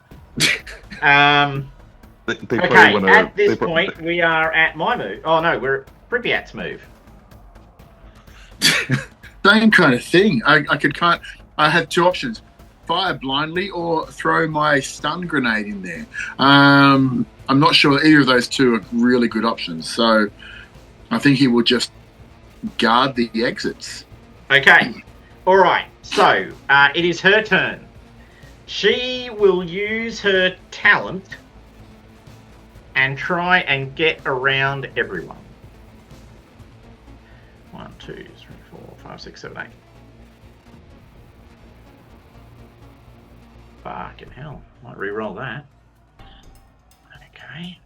Okay, at this point we are at my move. Oh no, we're at Pripyat's move. Same kind of thing. I had 2 options: fire blindly or throw my stun grenade in there. I'm not sure either of those 2 are really good options, so I think he will just guard the exits. Okay, all right. So it is her turn. She will use her talent and try and get around everyone. 1, 2, 3, 4, 5, 6, 7, 8. Fucking hell. Might re-roll that. Okay.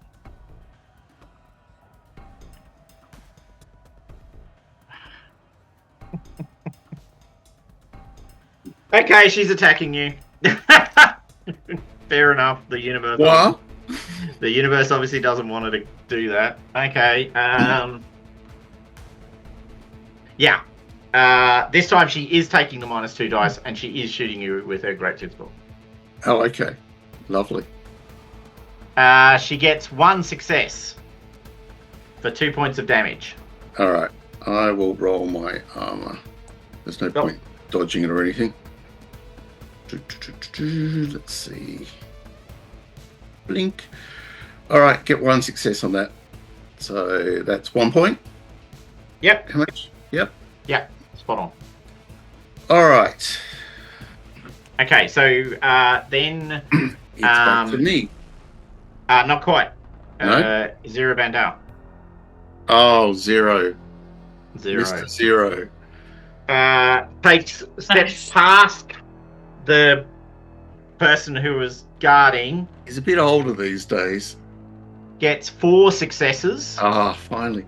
Okay, she's attacking you. Fair enough. The universe. What? The universe obviously doesn't want her to do that. Okay. Yeah. This time she is taking the -2 dice, and she is shooting you with her great pistol. Oh, okay. Lovely. She gets 1 success for 2 points of damage. All right. I will roll my armor. There's no point dodging it or anything. Let's see. Blink. All right, get 1 success on that. So that's 1 point. Yep. How much? Yep. Yep. Spot on. All right. Okay, so then It's back to me. not quite. No? Zera Vandao. Oh, 0. 0. Mr. 0. Takes steps past the person who was guarding. He's a bit older these days. Gets 4 successes. Ah, finally.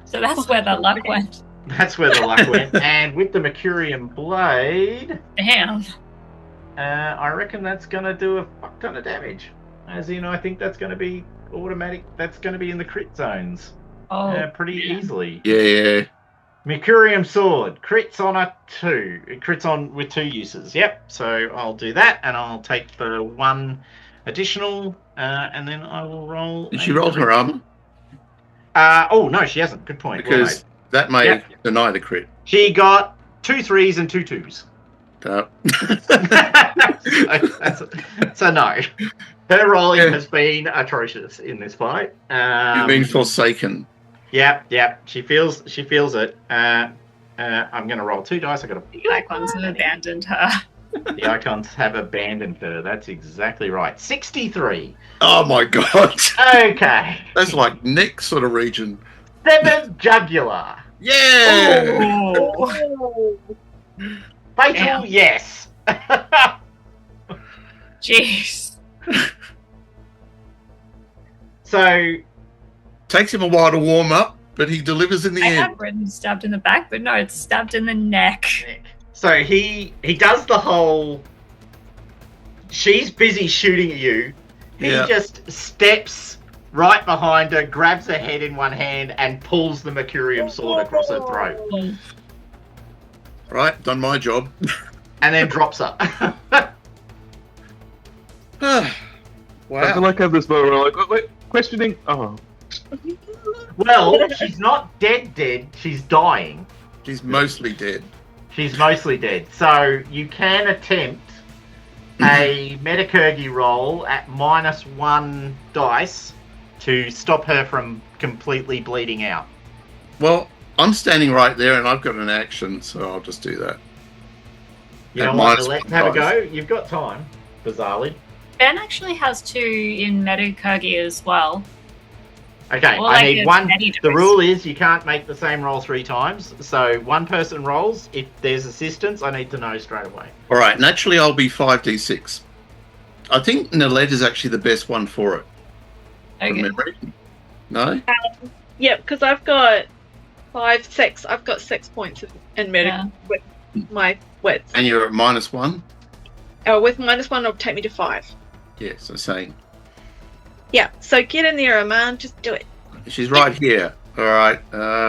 So that's where the luck went. That's where the luck went. And with the mercurium blade, Damn. I reckon that's going to do a fuck ton of damage. As in, I think that's going to be automatic. That's going to be in the crit zones. Oh, Pretty easily. Yeah. Mercurium sword. Crits on a 2. It crits on with 2 uses. Yep. So I'll do that, and I'll take the 1 additional, and then I will roll. Did she roll her armor? Oh no, she hasn't. Good point. Because that may deny the crit. She got 2 3s and 2 2s. So no. Her rolling has been atrocious in this fight. You've been forsaken. Yeah. She feels it. I'm going to roll 2 dice. I got The icons have abandoned her. The icons have abandoned her. That's exactly right. 63. Oh my god. Okay. That's like neck sort of region. 7 jugular. Yeah. Oh. Fatal, yes. Jeez. So takes him a while to warm up, but he delivers in the I end. had written stabbed in the back, but no, it's stabbed in the neck. So he does the whole. She's busy shooting at you. He just steps right behind her, grabs her head in one hand, and pulls the mercurium sword across her throat. Right, done my job. And then drops her. Wow. I feel like I have this moment where I'm like, wait, questioning. Oh. Well, she's not dead. She's dying. She's mostly dead. She's mostly dead. So you can attempt a metacurgy roll at -1 dice to stop her from completely bleeding out. Well, I'm standing right there and I've got an action, so I'll just do that. You don't want to have a go? You've got time, bizarrely. Ben actually has 2 in metacurgy as well. Okay, Or I like need a one. medi-dice. The rule is you can't make the same roll 3 times. So one person rolls. If there's assistance, I need to know straight away. All right, naturally I'll be 5d6. I think Nilette is actually the best one for it. Okay. From memory. No? Yeah, because I've got 5, 6. I've got 6 points in medic with my width. And you're at -1? Oh, with -1, it'll take me to 5. Yeah, so saying. Yeah, so get in there, man. Just do it. She's right here. All right,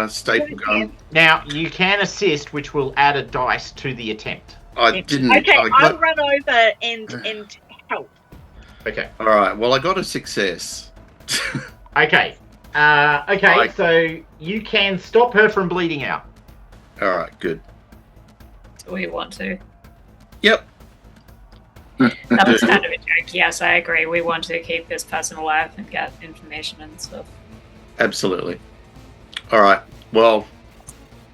staple gun. Now you can assist, which will add a dice to the attempt. I didn't. Okay, I I'll run over and help. Okay. All right. Well, I got a success. Okay. So you can stop her from bleeding out. All right. Good. Do we want to? Yep. That was kind of a joke. Yes, I agree. We want to keep this person alive and get information and stuff. Absolutely. All right. Well,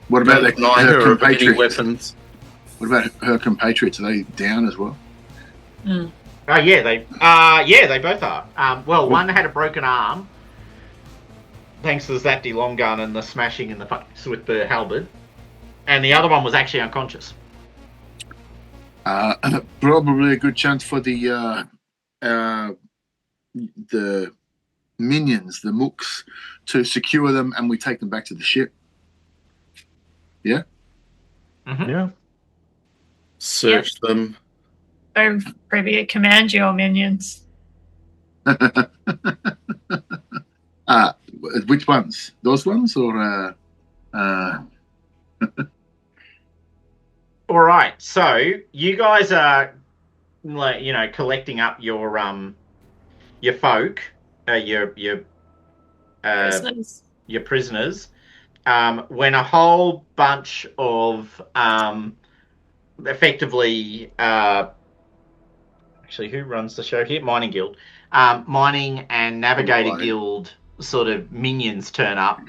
What about her neither of any compatriots? weapons. What about her compatriots? Are they down as well? Oh yeah, they both are. Well, one had a broken arm, thanks to the Zapdi long gun and the smashing in the face with the halberd, and the other one was actually unconscious. Probably a good chance for the minions, the mooks, to secure them, and we take them back to the ship. Yeah. Mm-hmm. Yeah. Search them. So, privy, command your minions. Which ones? Those ones, or? All right, so you guys are, collecting up your folk, Prisoners. your prisoners. When a whole bunch of effectively, actually, who runs the show here? Mining Guild, Mining and Navigator Guild sort of minions turn up.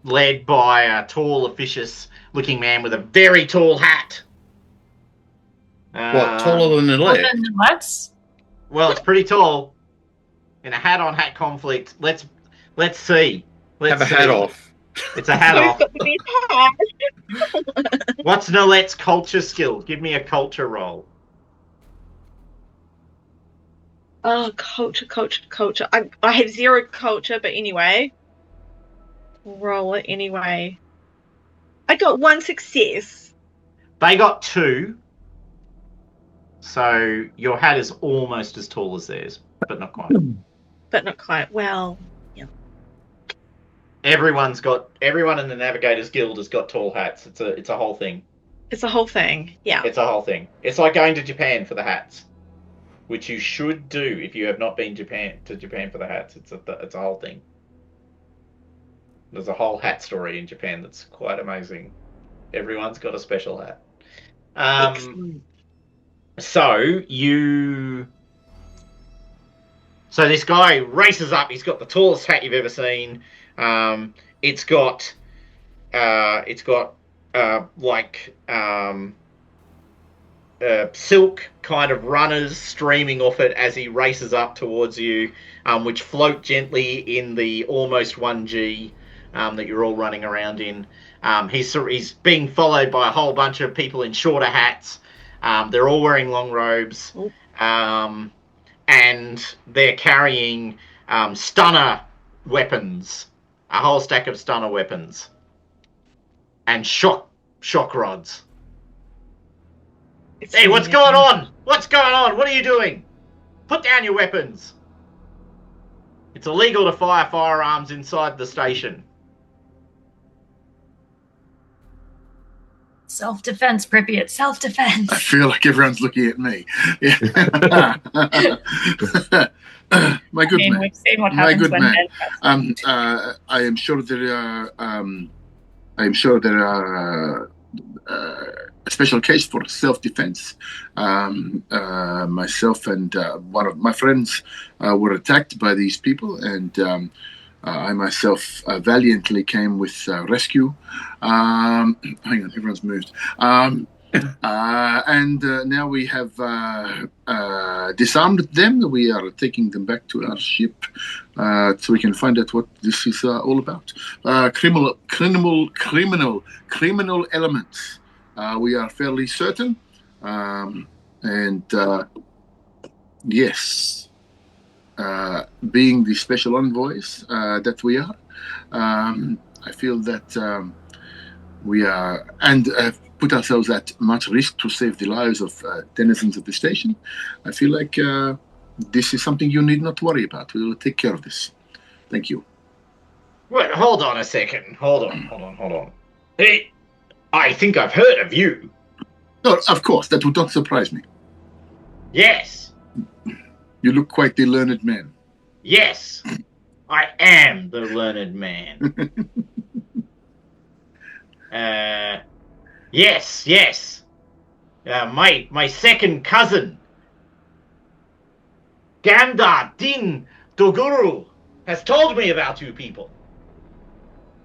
Led by a tall, officious-looking man with a very tall hat. What, taller than the More leg? than let's. Well, it's pretty tall. In a hat-on-hat conflict, let's see. Have a hat off. It's a hat off. Got the best hat. What's Nilette's culture skill? Give me a culture roll. Oh, culture. I have 0 culture, but anyway. Roll it anyway. I got 1 success. They got 2. So your hat is almost as tall as theirs, but not quite. But not quite. Well, yeah. Everyone in the Navigators Guild has got tall hats. It's a whole thing. It's a whole thing. Yeah. It's a whole thing. It's like going to Japan for the hats, which you should do if you have not been to Japan for the hats. It's a whole thing. There's a whole hat story in Japan that's quite amazing. Everyone's got a special hat. So this guy races up. He's got the tallest hat you've ever seen. It's got silk kind of runners streaming off it as he races up towards you, which float gently in the almost 1G that you're all running around in. He's being followed by a whole bunch of people in shorter hats. They're all wearing long robes, and they're carrying stunner weapons, a whole stack of stunner weapons, and shock rods. Hey, what's going on? What's going on? What are you doing? Put down your weapons. It's illegal to fire firearms inside the station. Self-defense, Pripyat, self-defense. I feel like everyone's looking at me. Yeah. My good man. We've seen what happens when man. I am sure there are a special case for self-defense. Myself and one of my friends were attacked by these people, and I myself valiantly came with rescue. Hang on, everyone's moved. And now we have disarmed them. We are taking them back to our ship so we can find out what this is all about. Criminal elements. We are fairly certain. Yes. Being the special envoys that we are, I feel that we are and have put ourselves at much risk to save the lives of denizens of the station. I feel like this is something you need not worry about. We will take care of this. Thank you. Wait, hold on a second. Hold on. Hey, I think I've heard of you. No, of course, that would not surprise me. Yes. You look quite the learned man. Yes, I am the learned man. Yes. My second cousin, Ganda Din Doguru, has told me about you people.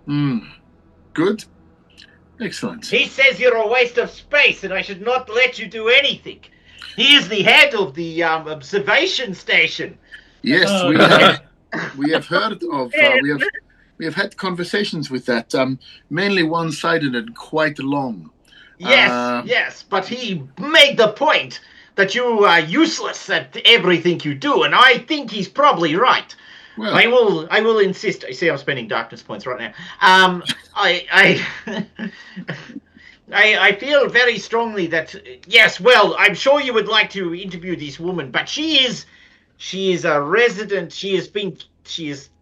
Good. Excellent. He says you're a waste of space and I should not let you do anything. He is the head of the observation station. Yes, we have heard of. We have had conversations with that. Mainly one-sided and quite long. Yes. But he made the point that you are useless at everything you do, and I think he's probably right. Well, I will insist. You see, I'm spending darkness points right now. I feel very strongly that, yes, well, I'm sure you would like to interview this woman, but she is a resident. She has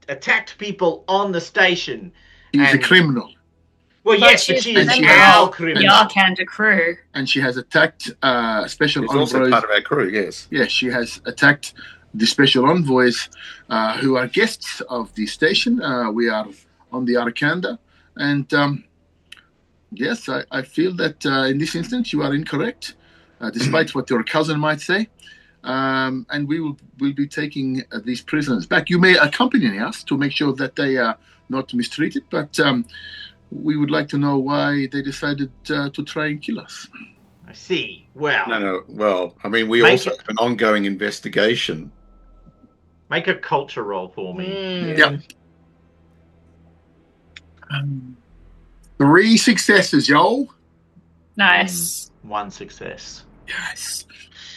attacked people on the station. She's a criminal. Well, yes, but she is our criminal. The Arkhander crew. And she has attacked special envoys. She's also part of our crew, yes. Yes, she has attacked the special envoys who are guests of the station. We are on the Arkhander, and yes, I feel that in this instance you are incorrect, despite what your cousin might say. And we'll be taking these prisoners back. You may accompany us to make sure that they are not mistreated, but we would like to know why they decided to try and kill us. I see. Well, no. Well, I mean, we also have an ongoing investigation. Make a culture roll for me. Yep. 3 successes, yo. Nice. 1 success. Yes.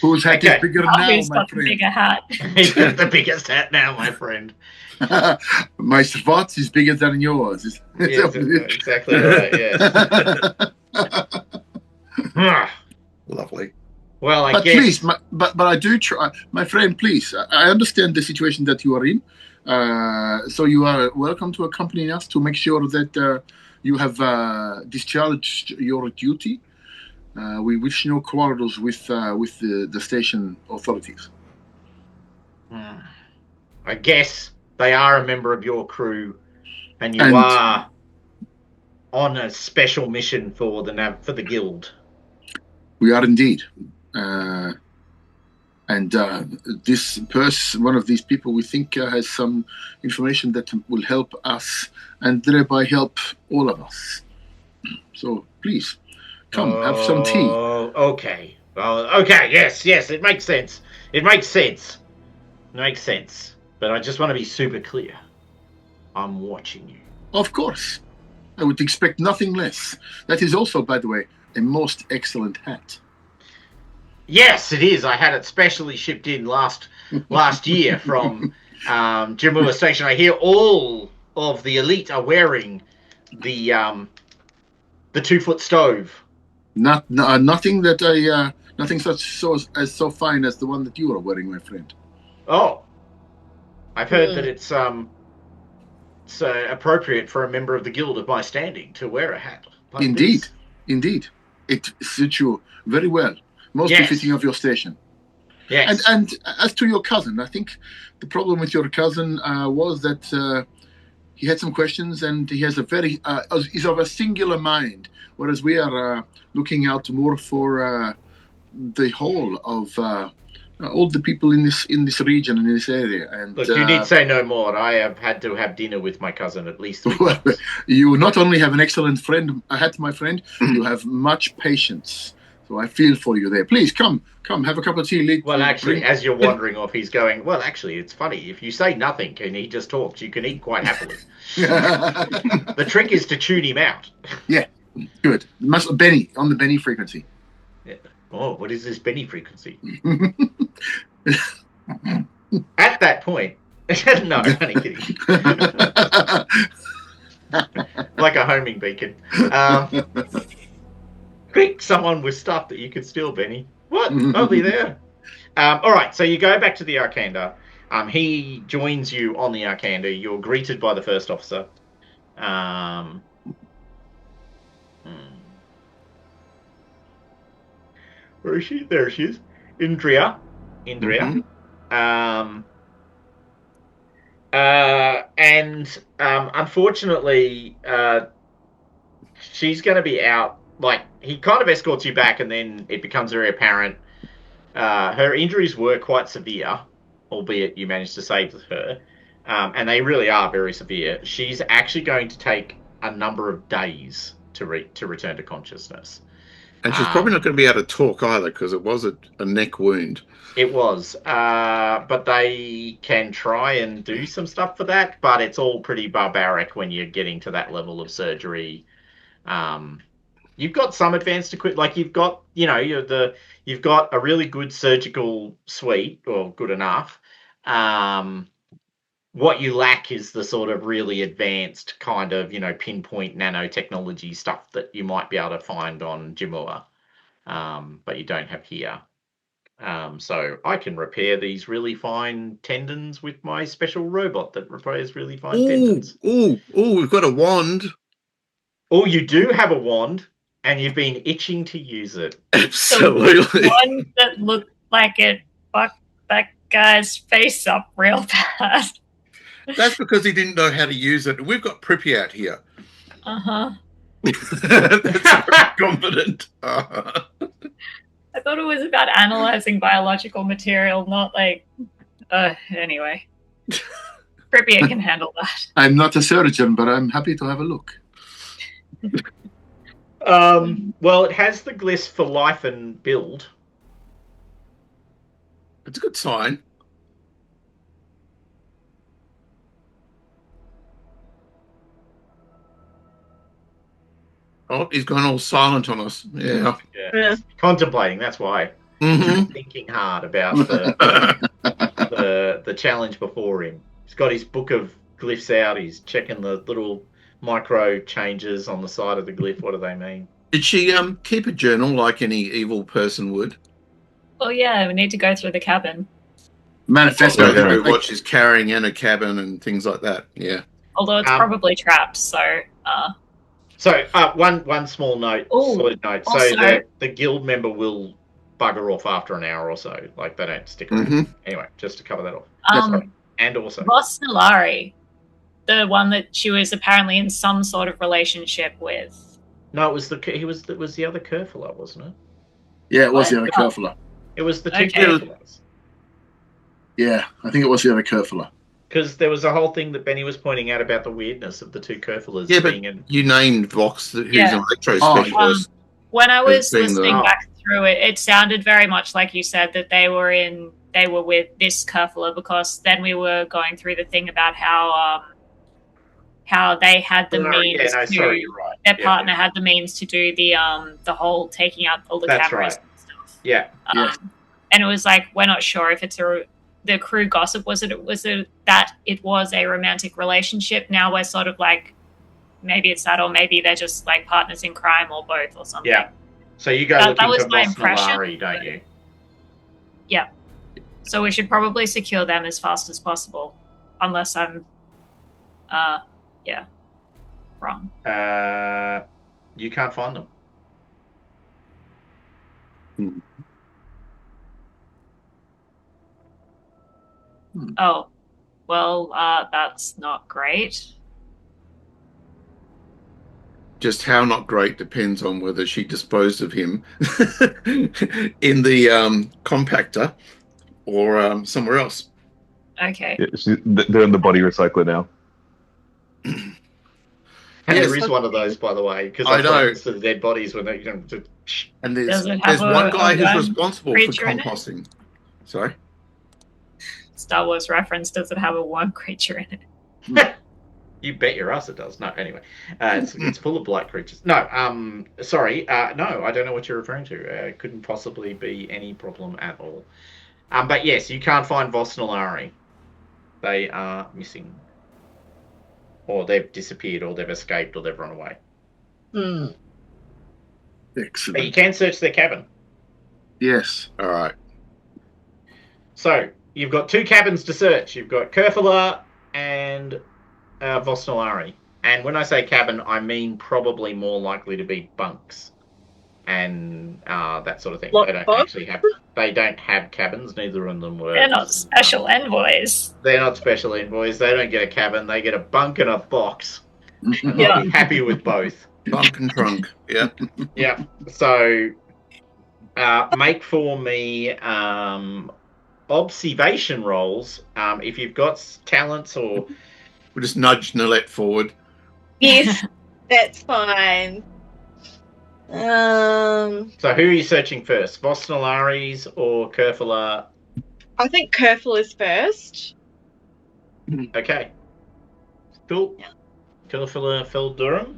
Whose hat is bigger now, Who's my got the friend? bigger hat? He's got the biggest hat now, my friend. My spot is bigger than yours. Yes, exactly right, yes. Lovely. Well, I but guess... please, but I do try, my friend. Please, I understand the situation that you are in. So you are welcome to accompany us to make sure that you have discharged your duty. We wish no quarrels with the station authorities. I guess they are a member of your crew, and you are on a special mission for the guild. We are indeed. And this person, one of these people, we think has some information that will help us and thereby help all of us. So please, come, have some tea. Okay. Okay, yes, it makes sense. It makes sense. But I just want to be super clear. I'm watching you. Of course. I would expect nothing less. That is also, by the way, a most excellent hat. Yes, it is. I had it specially shipped in last year from Jamua Station. I hear all of the elite are wearing the 2-foot stove. Nothing that nothing so fine as the one that you are wearing, my friend. Oh, I've heard that it's appropriate for a member of the guild of my standing to wear a hat. Like Indeed, this. It suits you very well. Most befitting of your station. Yes. And as to your cousin, I think the problem with your cousin was that he had some questions, and he has he's of a singular mind, whereas we are looking out more for the whole of all the people in this region and in this area. And look, you need say no more. I have had to have dinner with my cousin at least 3 times. You not only have an excellent friend, my friend, you have much patience. So I feel for you there. Please come, have a cup of tea. Well, actually, as you're wandering off, he's going, well, actually, it's funny. If you say nothing and he just talks, you can eat quite happily. The trick is to tune him out. Yeah, good. Benny, on the Benny frequency. Yeah. Oh, what is this Benny frequency? At that point, no, I'm only kidding. Like a homing beacon. Quick, someone with stuff that you could steal, Benny. What? Only there. All right, so you go back to the Arkhander. He joins you on the Arkhander. You're greeted by the first officer. Where is she? There she is. Indria. And unfortunately, she's going to be out. Like, he kind of escorts you back, and then it becomes very apparent. Her injuries were quite severe, albeit you managed to save her. And they really are very severe. She's actually going to take a number of days to return to consciousness. And she's probably not going to be able to talk either, because it was a neck wound. It was. But they can try and do some stuff for that, but it's all pretty barbaric when you're getting to that level of surgery. You've got some advanced equipment, like you've got a really good surgical suite, or good enough. What you lack is the sort of really advanced kind of, pinpoint nanotechnology stuff that you might be able to find on Jamua, but you don't have here. So I can repair these really fine tendons with my special robot that repairs really fine tendons. We've got a wand. Oh, you do have a wand, and you've been itching to use it. Absolutely. The one that looked like it fucked that guy's face up real bad. That's because he didn't know how to use it. We've got Pripyat here. Uh-huh. That's very confident. I thought it was about analyzing biological material, not like... anyway. Pripyat can handle that. I'm not a surgeon, but I'm happy to have a look. Well, it has the glyphs for life and build. It's a good sign. Oh, he's gone all silent on us. Yeah. Contemplating, that's why. Mm-hmm. Thinking hard about the challenge before him. He's got his book of glyphs out. He's checking the little micro changes on the side of the glyph. What do they mean? Did she keep a journal like any evil person would? Well, yeah, we need to go through the cabin. Manifesto. What she's carrying in a cabin and things like that. Yeah. Although it's probably trapped, so... So one small note, sort of note. So also- the guild member will bugger off after an hour or so. Like they don't stick around. Anyway, just to cover that off. And also Vos Nilari, the one that she was apparently in some sort of relationship with. No, it was the other Kerfala, wasn't it? Yeah, it was the other Kerfala. It was the two Okay. Kerfalas. Yeah, I think it was the other Kerfala. Because there was a whole thing that Benny was pointing out about the weirdness of the two Kerfalas being in. You named Vox, who's Yeah. an electro specialist. When I was being listening the- back through it, it sounded very much like you said that they were with this Kerfala, because then we were going through the thing about how they had the means sorry, you're right. their partner had the means to do the whole taking out all the That's cameras right. and stuff. Yeah. And it was like, we're not sure if it's the crew gossip was it that it was a romantic relationship. Now we're sort of like, maybe it's that, or maybe they're just like partners in crime, or both, or something. Yeah. So you go That looking was for my Vos impression, Nilari, don't you? Yeah. So we should probably secure them as fast as possible, unless I'm, wrong. You can't find them. Oh, well, that's not great. Just how not great depends on whether she disposed of him in the compactor or somewhere else. Okay. Yeah, they're in the body recycler now. And Yes. there is one of those, by the way, because I know. to the dead bodies when they And Does there's it have one a guy who's gun responsible for creature in it? composting. Sorry? Star Wars reference, does it have a worm creature in it? You bet your ass it does. No, anyway, it's full of blight creatures. No, sorry, no, I don't know what you're referring to. Couldn't possibly be any problem at all. But yes, you can't find Vos Nilari. They are missing, or they've disappeared, or they've escaped, or they've run away. But you Excellent. can search their cabin. Yes. All right. So you've got two cabins to search. You've got Kerfala and Vos Nilari. And when I say cabin, I mean probably more likely to be bunks and that sort of thing. They don't have cabins. Neither of them were. They're not special envoys. They're not special envoys. They don't get a cabin. They get a bunk and a box. Yeah. I'll be happy with both. Bunk and trunk. Yeah. Yeah. So make for me observation rolls. If you've got talents or... We'll just nudge Nilette forward. Yes, that's fine. So who are you searching first? Vos Nilari's or Kerfala? I think Kerfala is first. Okay. Cool. Yeah. Kerfala Feldurum.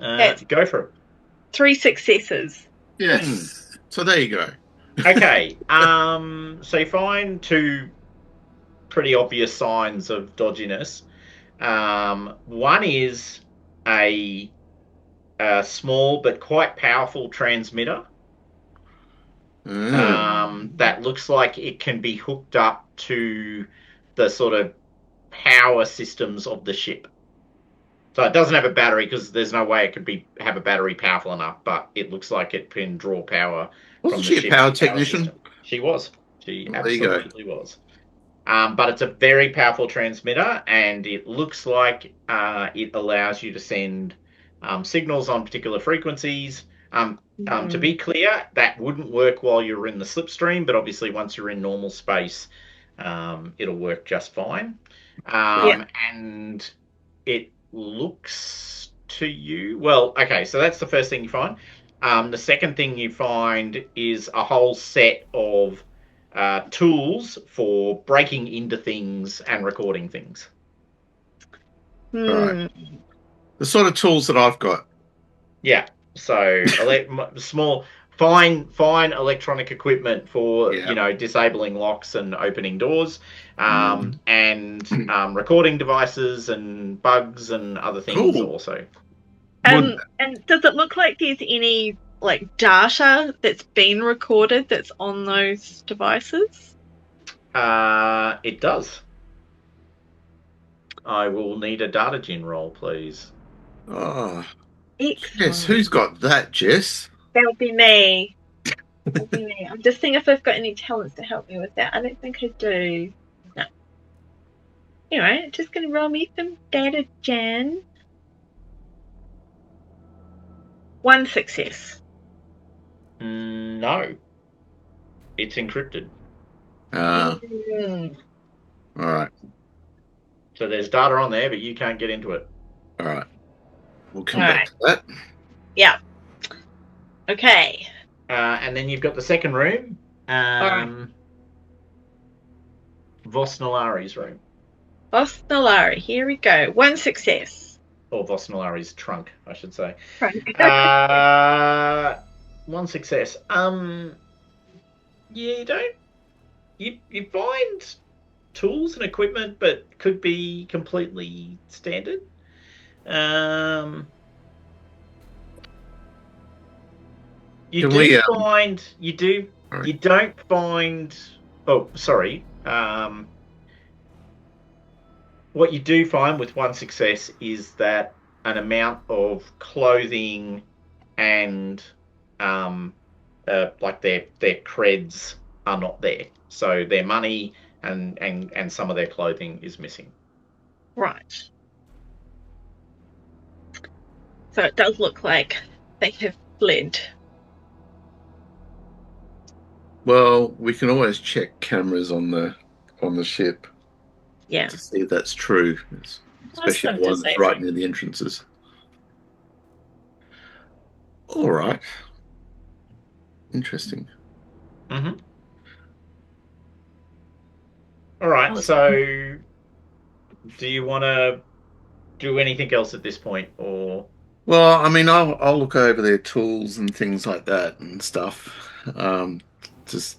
That's- Go for it. 3 successes. Yes. So there you go. Okay. So you find two pretty obvious signs of dodginess. One is a small but quite powerful transmitter that looks like it can be hooked up to the sort of power systems of the ship. So it doesn't have a battery because there's no way it could have a battery powerful enough, but it looks like it can draw power. Wasn't she a power technician? System. She was. She There you go. absolutely was. But it's a very powerful transmitter, and it looks like it allows you to send signals on particular frequencies. To be clear, that wouldn't work while you're in the slipstream, but obviously once you're in normal space, it'll work just fine. And it looks to you... Well, okay, so that's the first thing you find. The second thing you find is a whole set of tools for breaking into things and recording things. Right. The sort of tools that I've got. Yeah. So small, fine electronic equipment for disabling locks and opening doors, and recording devices and bugs and other things also. And does it look like there's any data that's been recorded that's on those devices? It does. I will need a data gen roll, please. Oh, Excellent. Yes, who's got that, Jess? That'll be me. That'll be me. I'm just seeing if I've got any talents to help me with that. I don't think I do. No. Anyway, just going to roll me some data gen. 1 success. No. It's encrypted. All right. So there's data on there, but you can't get into it. All right. We'll come back to that. Yeah. Okay. And then you've got the second room. Vos Nilari's room. Vos Nilari. Here we go. 1 success. Or Vos Nilari's trunk, I should say. Trunk. 1 success. You don't. You find tools and equipment, but could be completely standard. You don't find. Oh, sorry. What you do find with 1 success is that an amount of clothing and like their creds are not there. So their money and some of their clothing is missing. Right. So it does look like they have fled. Well, we can always check cameras on the ship. Yeah. To see if that's true, especially the ones right near the entrances. All right. Interesting. Mm-hmm. All right. So, do you want to do anything else at this point, or? Well, I mean, I'll look over their tools and things like that and stuff. Just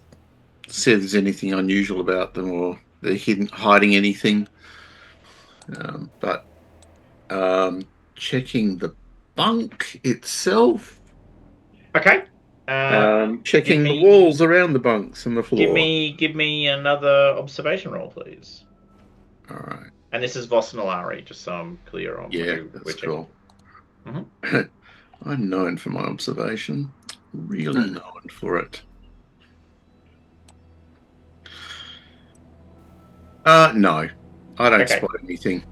see if there's anything unusual about them or they're hiding anything. But checking the bunk itself. Okay. Checking the walls around the bunks and the floor. Give me another observation roll, please. All right. And this is Vos Nilari, just so I'm clear on. Yeah, that's cool. Mm-hmm. I'm known for my observation. Really known for it. No, I don't spot anything.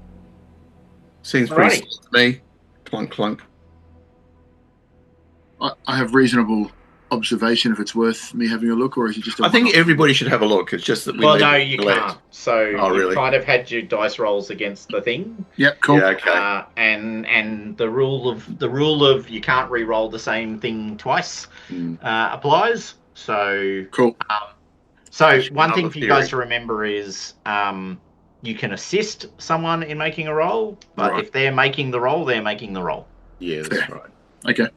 Seems pretty simple to me. Clunk, clunk. I have reasonable observation if it's worth me having a look, or is it just I think everybody should have a look. It's just that you can't. So you kind of had your dice rolls against the thing. Yep, cool. Yeah, okay. And the rule of you can't re-roll the same thing twice applies. So cool. So one thing for you guys to remember is you can assist someone in making a roll, but if they're making the roll, they're making the roll. Yeah, that's right. Okay.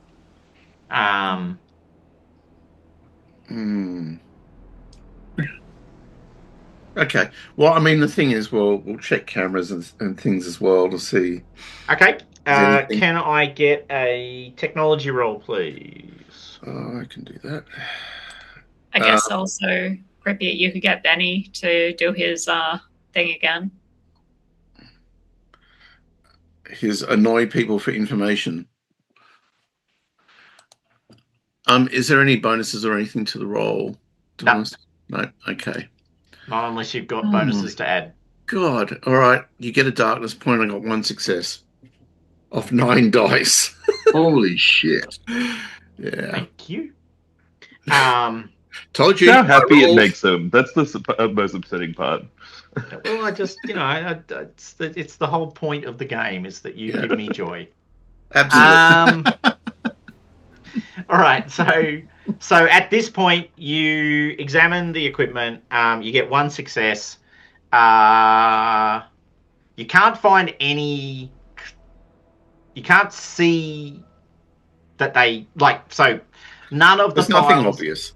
Okay. Well, I mean, the thing is, we'll check cameras and things as well to see. Okay. Can I get a technology roll, please? Oh, I can do that. I guess also, Grippy, you could get Benny to do his thing again. His annoy people for information. Is there any bonuses or anything to the roll? No. No. Okay. Not unless you've got bonuses to add. God. All right. You get a darkness point. I got 1 success off 9 dice. Holy shit. Yeah. Thank you. Told you. How happy it makes them. That's the most upsetting part. Well, I just, it's the whole point of the game is that you give me joy. Absolutely. All right, so at this point, you examine the equipment. You get 1 success. You can't find any. You can't see that they so. None of the There's nothing obvious.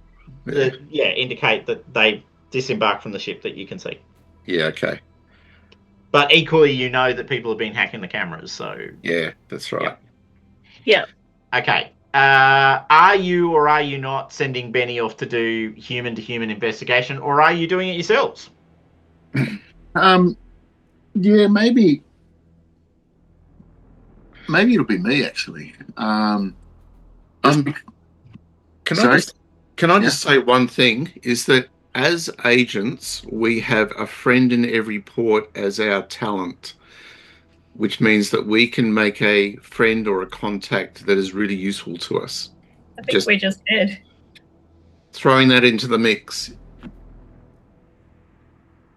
Indicate that they disembarked from the ship that you can see. Yeah. Okay. But equally, you know that people have been hacking the cameras. So yeah, that's right. Yeah. Okay. Are you or are you not sending Benny off to do human-to-human investigation, or are you doing it yourselves? Yeah, maybe maybe it'll be me actually. Can I just say one thing? Is that as agents, we have a friend in every port as our talent, which means that we can make a friend or a contact that is really useful to us. I think we just did. Throwing that into the mix.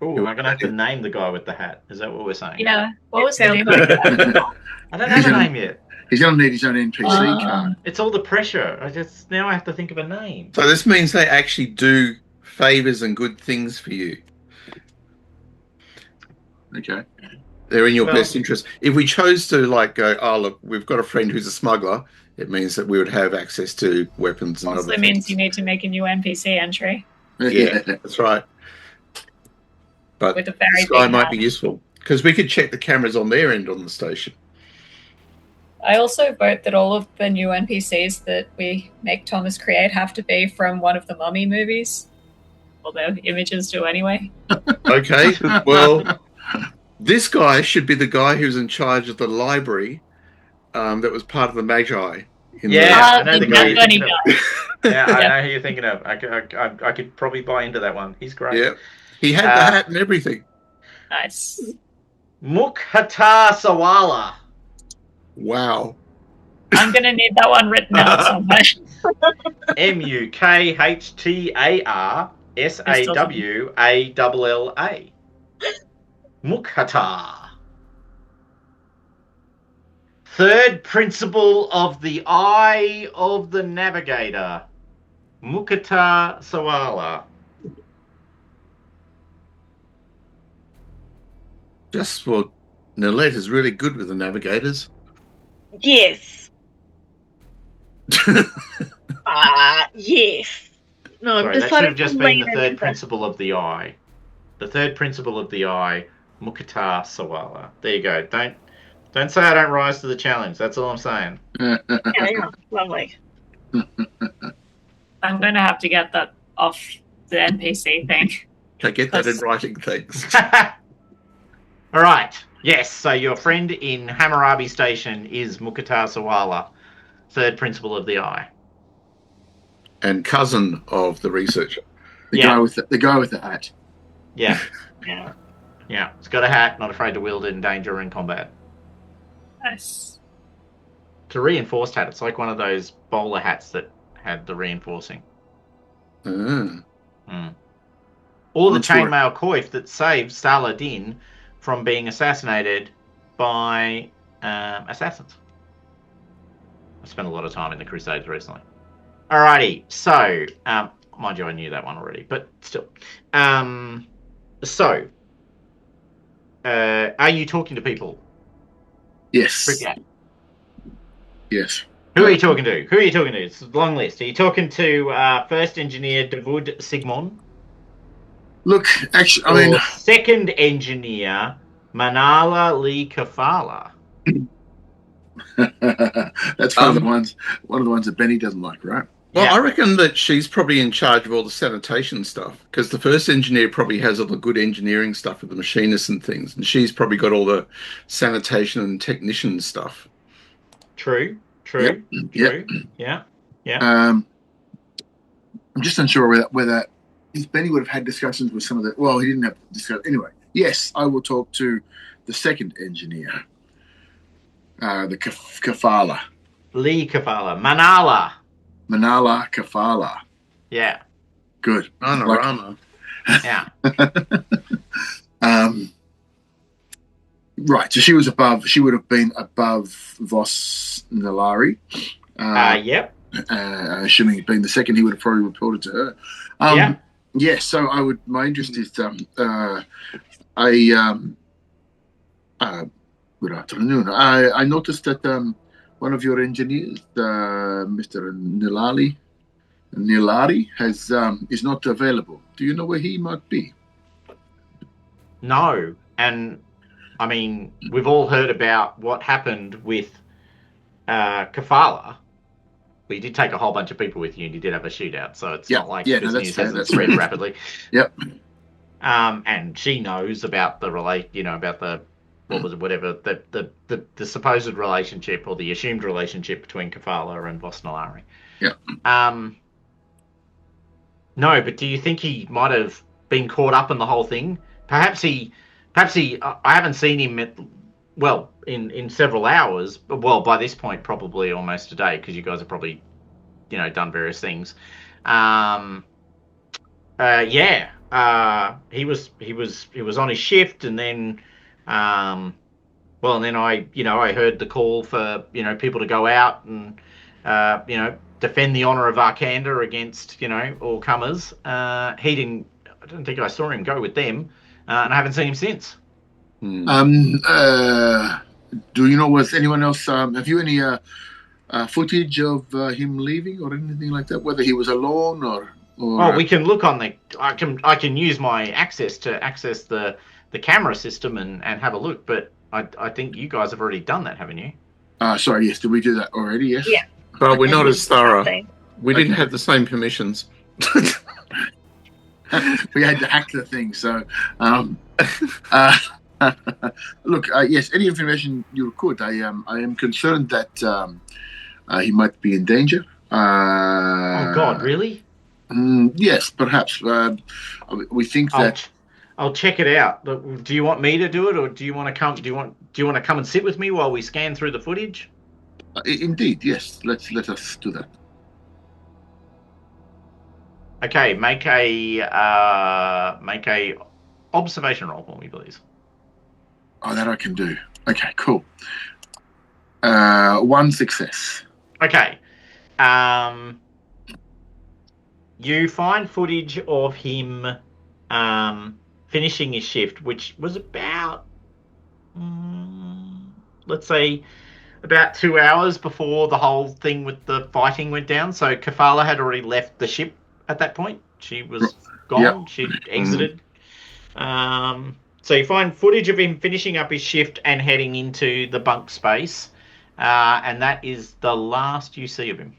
Oh, am I going to have to name the guy with the hat? Is that what we're saying? Yeah. What was the name of that? I don't have a name yet. He's going to need his own NPC card. It's all the pressure. Now I have to think of a name. So this means they actually do favors and good things for you. Okay. They're in your best interest. If we chose to go, oh look, we've got a friend who's a smuggler, it means that we would have access to weapons and other things. Also means you need to make a new NPC entry. Yeah, that's right. But with a very this guy might be useful because we could check the cameras on their end on the station. I also vote that all of the new NPCs that we make Thomas create have to be from one of the Mummy movies. Well, their images do anyway. Okay, well, this guy should be the guy who's in charge of the library that was part of the Magi. I know the guy. Yeah, I know who you're thinking of. I could probably buy into that one. He's great. Yeah, he had the hat and everything. Nice. Mukhtar Sawala. Wow. I'm going to need that one written out somewhere. Mukhtarsawalla. Mukhtar. Third principle of the eye of the navigator. Mukhtar Sawala. Just what Nilette is really good with the navigators. Yes. Yes. No, sorry, that should have just been the third principle of the eye. The third principle of the eye, Mukhtar Sawala. There you go. Don't say I don't rise to the challenge. That's all I'm saying. Yeah, lovely. I'm going to have to get that off the NPC thing. I get that in writing things. All right. Yes, so your friend in Hammurabi Station is Mukhtar Sawala, third principle of the eye. And cousin of the researcher. The guy with the hat. Yeah. Yeah. He's got a hat, not afraid to wield it in danger or in combat. Nice. It's a reinforced hat. It's like one of those bowler hats that had the reinforcing. Or the chainmail coif that saved Saladin from being assassinated by assassins. I spent a lot of time in the Crusades recently. Alrighty, so mind you, I knew that one already, but still. Are you talking to people? Yes. Brigade? Yes. Who are you talking to? It's a long list. Are you talking to first engineer Davud Sigmon? Look, actually, I mean, second engineer Manala Lee Kerfala. That's one of the ones that Benny doesn't like, right? Well, I reckon that she's probably in charge of all the sanitation stuff because the first engineer probably has all the good engineering stuff with the machinists and things, and she's probably got all the sanitation and technician stuff. True. Yep. Yeah. I'm just unsure whether Benny would have had discussions with some of the. Well, he didn't have discussions anyway. Yes, I will talk to the second engineer, the Kerfala. Lee Kerfala. Manala Kerfala. Yeah. Good. Panorama. Yeah. Right. So she would have been above Vos Nilari. Yep. Assuming he'd been the second, he would have probably reported to her. Yes. So my interest is good afternoon. I noticed that one of your engineers, Mr. Nilari, is not available. Do you know where he might be? No, and I mean we've all heard about what happened with Kerfala. We did take a whole bunch of people with you, and you did have a shootout, so it's not like this news hasn't spread rapidly. Yep. And she knows about the what was it, whatever, the supposed relationship or the assumed relationship between Kerfala and Vos Nilari. Yeah. No, but do you think he might have been caught up in the whole thing? Perhaps he. I haven't seen him in several hours. Well, by this point, probably almost a day, because you guys have probably, done various things. He was on his shift, and then, and then I heard the call for people to go out and defend the honor of Arkhander against all comers. I don't think I saw him go with them, and I haven't seen him since. Do you know, was anyone else? Have you any footage of him leaving or anything like that? Whether he was alone or we can look on the. I can use my access to access the camera system and have a look. But I think you guys have already done that, haven't you? Sorry, yes. Did we do that already? Yes. Yeah. But we're not as thorough. We didn't Okay. have the same permissions. We had to hack the thing. So, look, yes. Any information you could. I am concerned that he might be in danger. Oh God, really? Yes, perhaps. We think that. I'll check it out. Look, do you want me to do it, or do you want to come? Do you want to come and sit with me while we scan through the footage? Indeed, yes. Let us do that. Okay, make a observation roll for me, please. Oh, that I can do. Okay, cool. 1 success. Okay. You find footage of him finishing his shift, which was about, let's say, about 2 hours before the whole thing with the fighting went down. So Kerfala had already left the ship at that point. She was gone. Yep. She'd exited. So you find footage of him finishing up his shift and heading into the bunk space. And that is the last you see of him.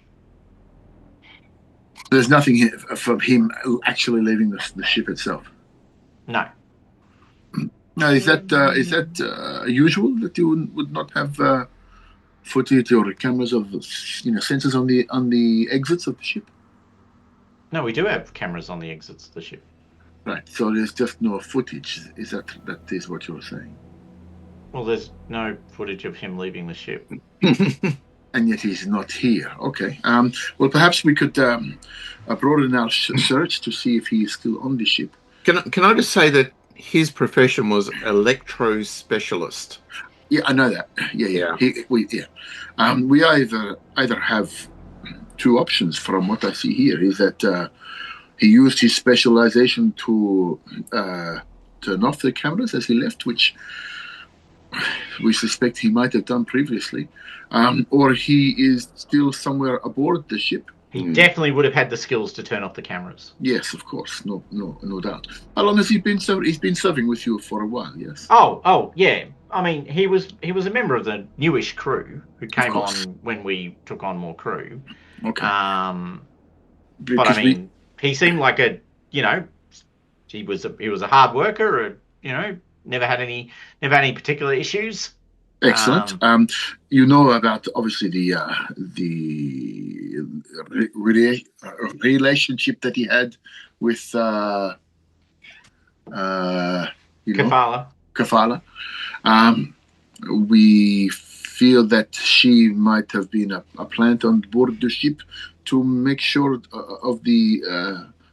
There's nothing here from him actually leaving the ship itself. No. Now, is that usual that you would not have footage or cameras of sensors on the exits of the ship? No, we do have cameras on the exits of the ship. Right. So there's just no footage. Is that is what you're saying? Well, there's no footage of him leaving the ship. And yet he's not here. Okay. Well, perhaps we could broaden our search to see if he is still on the ship. Can I just say that his profession was electro specialist? Yeah, I know that. Yeah. We either have two options from what I see here. Is that he used his specialization to turn off the cameras as he left, which we suspect he might have done previously, or he is still somewhere aboard the ship. He definitely would have had the skills to turn off the cameras. Yes, of course, no doubt. How long has he been serving? He's been serving with you for a while, yes. Oh, yeah. I mean, he was a member of the newish crew who came on when we took on more crew. Okay. But I mean, he seemed like he was a hard worker. Never had any particular issues. Excellent. You know about obviously the relationship that he had with Kerfala. We feel that she might have been a plant on board the ship to make sure of the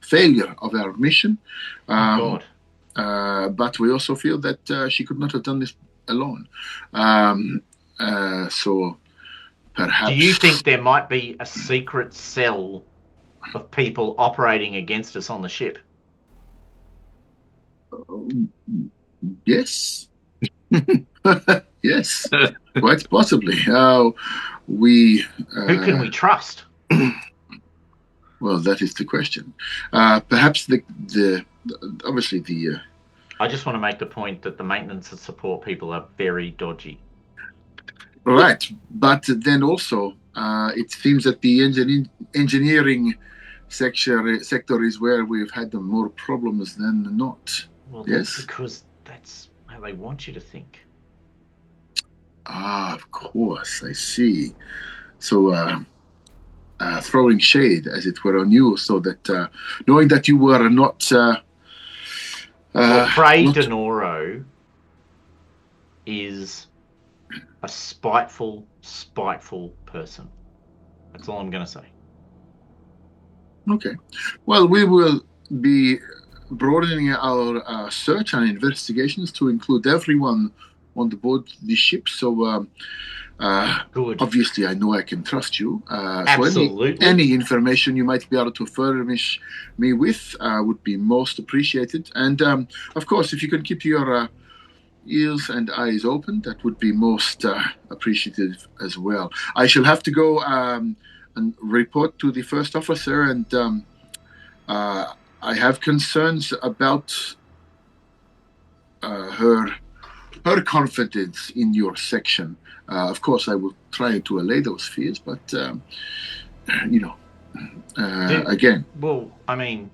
failure of our mission. God. But we also feel that she could not have done this alone. So perhaps. Do you think there might be a secret cell of people operating against us on the ship? Yes. Yes, quite possibly. Who can we trust? Well, that is the question. Perhaps obviously the. I just want to make the point that the maintenance and support people are very dodgy. Right, but then also it seems that the engineering sector is where we've had the more problems than not. Well, yes, because that's how they want you to think. Of course, I see. So throwing shade, as it were, on you, so that knowing that you were not. Well, Frey Denoro is a spiteful person. That's all I'm going to say. Okay. Well, we will be broadening our search and investigations to include everyone on the board the ship. So, Good. Obviously, I know I can trust you. Absolutely. So any information you might be able to furnish me with would be most appreciated. And of course, if you can keep your ears and eyes open, that would be most appreciative as well. I shall have to go and report to the first officer, and I have concerns about her confidence in your section. Of course, I will try to allay those fears, but again. Well, I mean,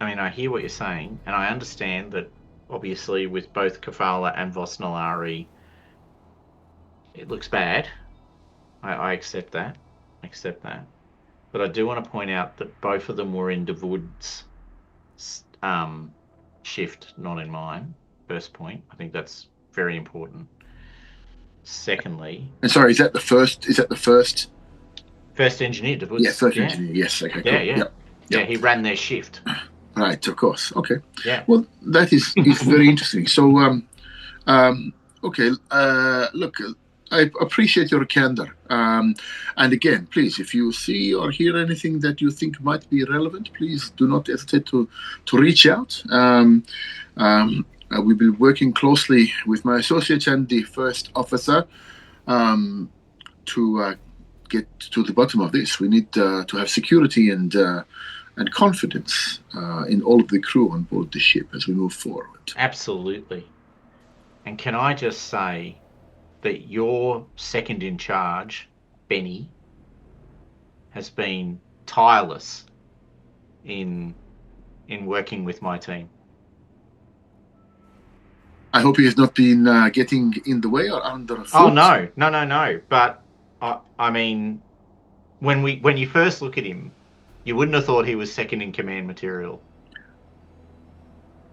I hear what you're saying, and I understand that. Obviously, with both Kerfala and Vos Nilari, it looks bad. I accept that. But I do want to point out that both of them were in Davud's shift, not in mine. First point. I think that's very important. Secondly, and sorry, is that the first? First engineer, Davud. Yeah, first engineer. Yes. Okay. Cool. Yeah. He ran their shift. Right, of course. Okay. Yeah. Well, that is very interesting. So, okay. Look, I appreciate your candor. And again, please, if you see or hear anything that you think might be relevant, please do not hesitate to reach out. We've been working closely with my associates and the first officer to get to the bottom of this. We need to have security and confidence in all of the crew on board the ship as we move forward. Absolutely. And can I just say that your second in charge, Benny, has been tireless in working with my team. I hope he has not been getting in the way or underfoot. Oh, no. But, I mean, when you first look at him, you wouldn't have thought he was second in command material.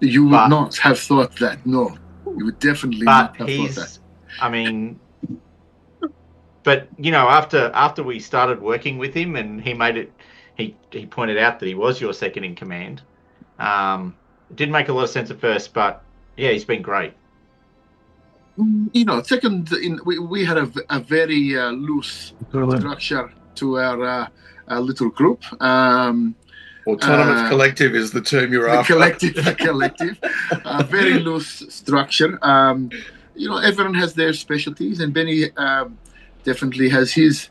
You would not have thought that, no. You would definitely not have thought that. I mean, but, after we started working with him and he made it, he pointed out that he was your second in command. It didn't make a lot of sense at first, but, yeah, he's been great. Second, we had a very loose structure to our little group. Autonomous collective is the term you're after. The collective. Very loose structure. Everyone has their specialties, and Benny definitely has his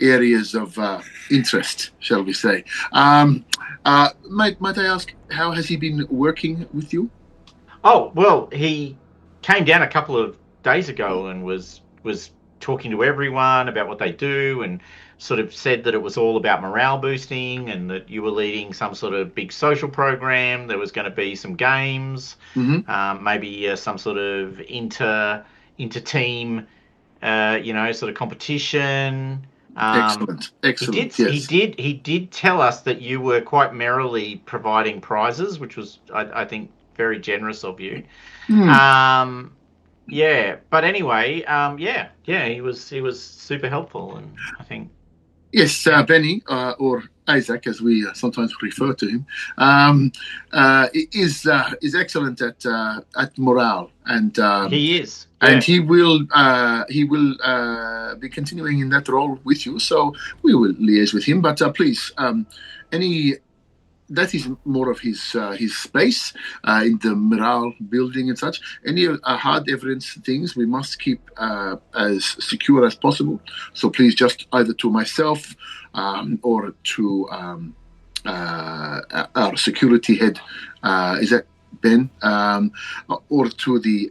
areas of interest, shall we say. Might I ask, how has he been working with you? Oh, well, he came down a couple of days ago and was talking to everyone about what they do and sort of said that it was all about morale boosting and that you were leading some sort of big social program. There was going to be some games, maybe some sort of inter-team, sort of competition. Excellent. He did tell us that you were quite merrily providing prizes, which was, I think, very generous of you. Yeah, but anyway, he was super helpful, and I think. Yes, Benny, or Isaac, as we sometimes refer to him, is excellent at morale, and he is, and he will be continuing in that role with you. So we will liaise with him. But please, that is more of his space in the morale building and such. Any hard evidence things we must keep as secure as possible. So please, just either to myself or to our security head, is that Ben, or to the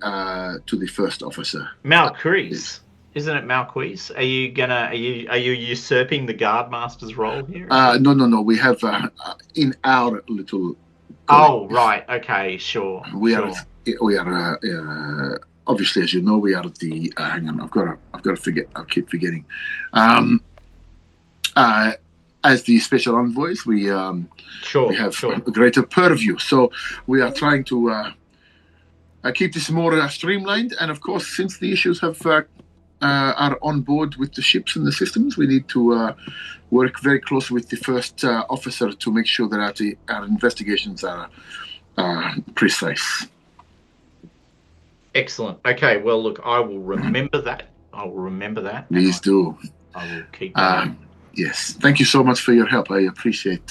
first officer, Malcrease. Isn't it Malquise? Are you usurping the guard master's role here? No. We have in our little. Oh right, okay, sure. We are obviously, as you know, we are at the. Hang on, I've got to forget. I keep forgetting. As the special envoys, we have a greater purview. So we are trying to keep this more streamlined. And of course, since the issues are on board with the ships and the systems, we need to work very closely with the first officer to make sure that our investigations are precise. Excellent. Okay. Well, look, I will remember that. Please do. I will keep going. Yes. Thank you so much for your help. I appreciate.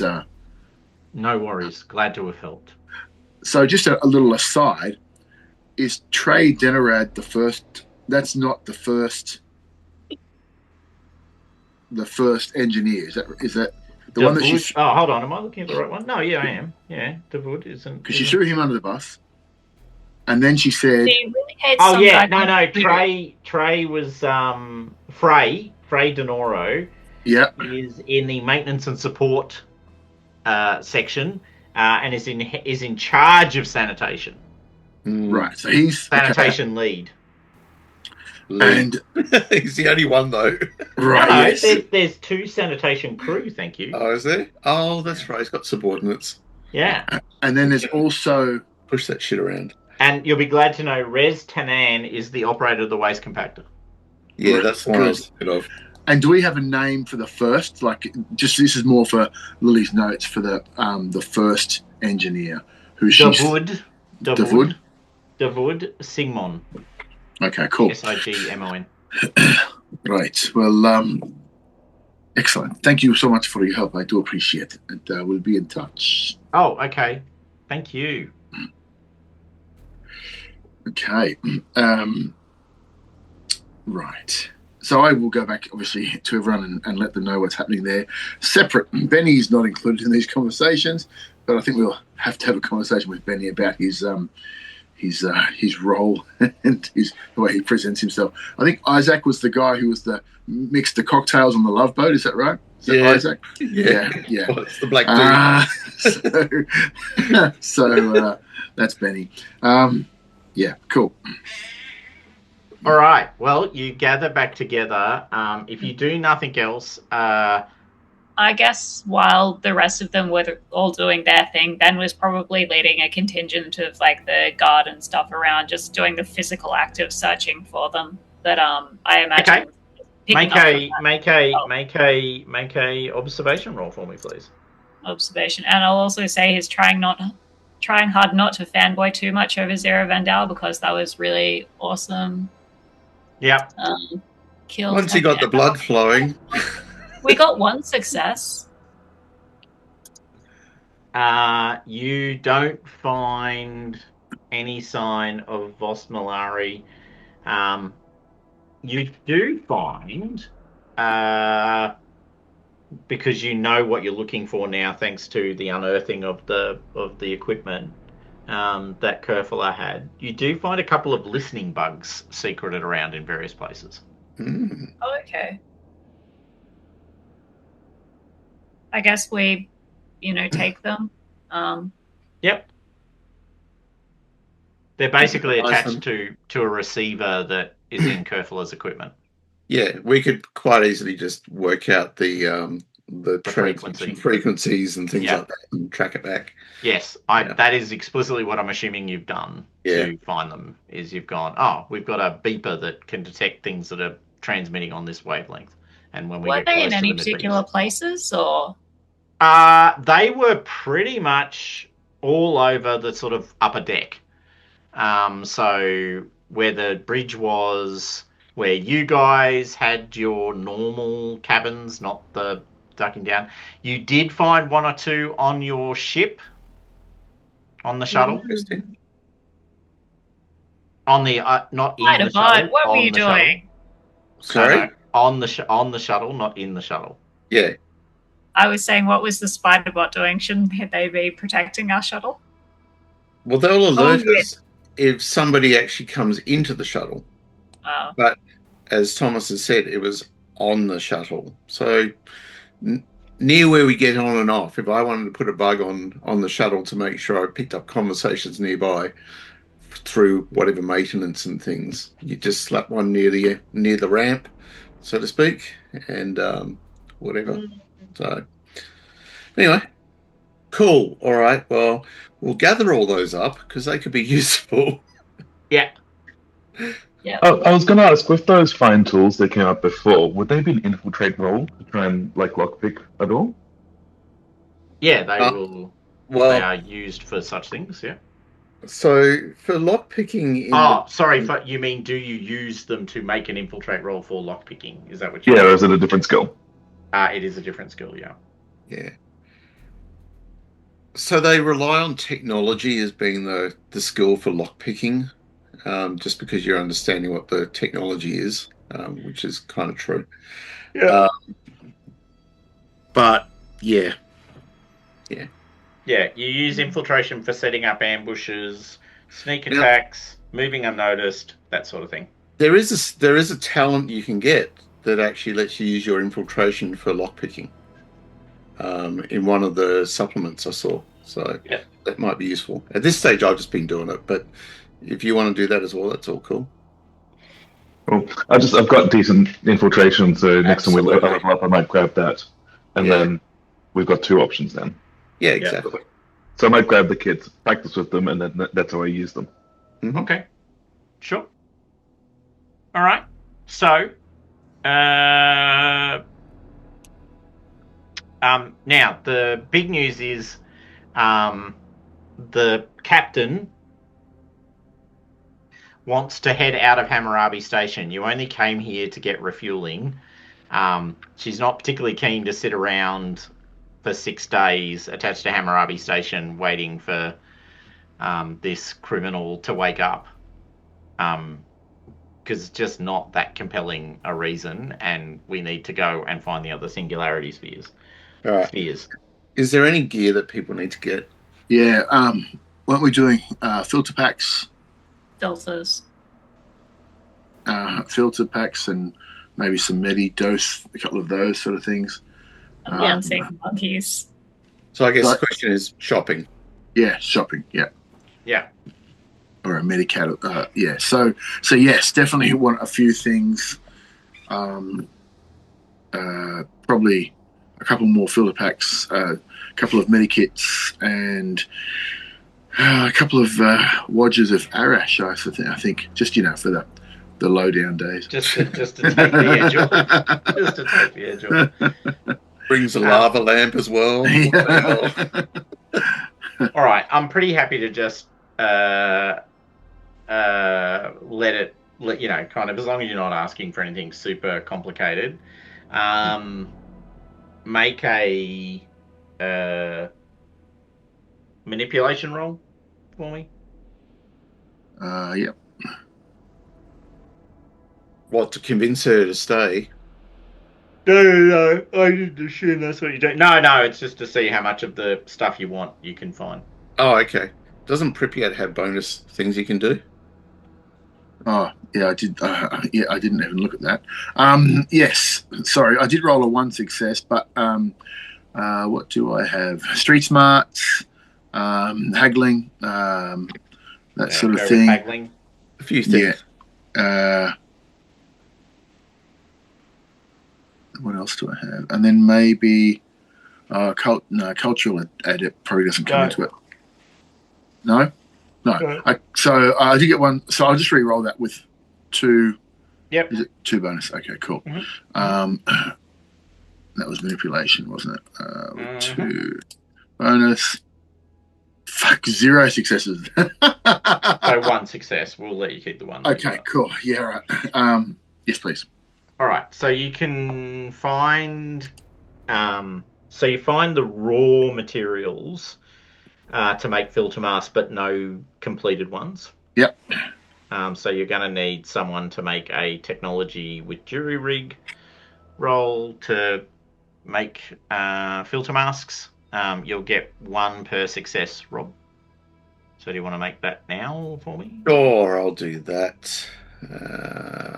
No worries. Glad to have helped. So, just a little aside: is Trey Denarad the first? That's not the first. The first engineer. Is that the one that she? Oh, hold on. Am I looking at the right one? No. Yeah, I am. Yeah, Davud isn't. Because she threw him under the bus, and then she said, She really hates "Oh some yeah, guy no. Trey was Frey Denoro. Yeah, is in the maintenance and support section, and is in charge of sanitation. Right. So he's sanitation lead. And he's the only one though. Right. No, Yes. There's 2 sanitation crew. Thank you. Oh, is there? Oh, that's right. He's got subordinates. Yeah. And then there's also push that shit around. And you'll be glad to know Rez Tanan is the operator of the waste compactor. Yeah, that's the one I was thinking of. And do we have a name for the first? Like, just this is more for Lily's notes for the first engineer who she's Davud Sigmon. Okay, cool. Sigmon. Right. Well, excellent. Thank you so much for your help. I do appreciate it. And we'll be in touch. Oh, okay. Thank you. Okay. Right. So I will go back, obviously, to everyone and let them know what's happening there. Separate. Benny's not included in these conversations, but I think we'll have to have a conversation with Benny about his role and the way he presents himself. I think Isaac was the guy who was mixed the cocktails on the Love Boat. Is that right? Is that Isaac? Yeah. Well, it's the black dude. So that's Benny. Yeah, cool. All right. Well, you gather back together. If you do nothing else, I guess while the rest of them were all doing their thing, Ben was probably leading a contingent of like the guard and stuff around, just doing the physical act of searching for them. That I imagine. Okay. Make a observation roll for me, please. Observation, and I'll also say he's trying hard not to fanboy too much over Zera Vandao because that was really awesome. Yeah. Once he got the blood flowing. We got 1 success. You don't find any sign of Vos Nilari. You do find, because you know what you're looking for now, thanks to the unearthing of the equipment that Kerfala had. You do find a couple of listening bugs secreted around in various places. Mm. Oh, okay. I guess we, take them. Yep. They're basically attached to a receiver that is in Kerfala's equipment. Yeah, we could quite easily just work out the frequencies and things like that and track it back. Yes, that is explicitly what I'm assuming you've done to find them. Is you've gone, we've got a beeper that can detect things that are transmitting on this wavelength, and when we were get they close in to any them, particular places or? They were pretty much all over the sort of upper deck. So where the bridge was, where you guys had your normal cabins, not the ducking down. You did find 1 or 2 on your ship, on the shuttle. On the not in the shuttle. What were you doing? Sorry, on the shuttle, not in the shuttle. Yeah. I was saying, what was the spider bot doing? Shouldn't they be protecting our shuttle? Well, they'll alert us if somebody actually comes into the shuttle. Oh. But as Thomas has said, it was on the shuttle. So near where we get on and off, if I wanted to put a bug on the shuttle to make sure I picked up conversations nearby through whatever maintenance and things. You just slap one near the ramp, so to speak, and whatever. So anyway, cool. All right. Well, we'll gather all those up because they could be useful. Yeah. Yeah. Oh, I was going to ask, with those fine tools that came up before, would they be an infiltrate roll to try and lockpick at all? Yeah, they will. Well, they are used for such things. Yeah. So for lockpicking, sorry. You mean do you use them to make an infiltrate roll for lockpicking? Is that what you? Yeah, or is it a different skill? It is a different skill. Yeah. Yeah. So they rely on technology as being the skill for lockpicking, just because you're understanding what the technology is, which is kind of true. Yeah. But yeah. Yeah, you use infiltration for setting up ambushes, sneak attacks, moving unnoticed, that sort of thing. There is a talent you can get that actually lets you use your infiltration for lockpicking. In one of the supplements I saw, so that might be useful. At this stage, I've just been doing it, but if you want to do that as well, that's all cool. Well, I've got decent infiltration, so next time we level up, I might grab that, and then we've got two options then. Yeah, exactly. So I might grab the kits, practice with them, and then that's how I use them. Mm-hmm. Okay, sure. All right. So, now the big news is, the captain wants to head out of Hammurabi Station. You only came here to get refueling. She's not particularly keen to sit around for 6 days attached to Hammurabi Station waiting for this criminal to wake up, because it's just not that compelling a reason, and we need to go and find the other singularity spheres. All right. Spheres. Is there any gear that people need to get? Yeah. Weren't we doing filter packs? Filters. Filter packs and maybe some medi dose, a couple of those sort of things. Bouncing monkeys. So I guess the question is shopping. Yeah, shopping. Yeah. Yeah. Or a medicat. Yeah. So yes, definitely want a few things. Probably a couple more filter packs, a couple of medikits, and a couple of wadges of Arash. I think just for the low down days. Just to take the edge off. Just to take the edge off. Brings a lava lamp as well. All right, I'm pretty happy to just let kind of, as long as you're not asking for anything super complicated. Make a manipulation roll for me. Yep. What, to convince her to stay? No. I didn't assume that's what you do. No, it's just to see how much of the stuff you want you can find. Oh, okay. Doesn't Pripyat have bonus things you can do? Oh, yeah, I did. I didn't even look at that. Yes, sorry, I did roll a 1 success, but what do I have? Street smarts, haggling, that sort of thing. Haggling. A few things. Yeah. What else do I have? And then maybe cultural adept probably doesn't come into it. No. So I did get 1. So I'll just re-roll that with 2. Yep. Is it 2 bonus? Okay, cool. Mm-hmm. That was manipulation, wasn't it? 2 bonus. Fuck, 0 successes. So 1 success. We'll let you keep the 1. Okay, cool. Yeah, right. Yes, please. All right. So you can find. So you find the raw materials to make filter masks, but no completed ones. Yep. So you're going to need someone to make a technology with jury rig roll to make filter masks. You'll get 1 per success, Rob. So do you want to make that now for me? Sure, I'll do that.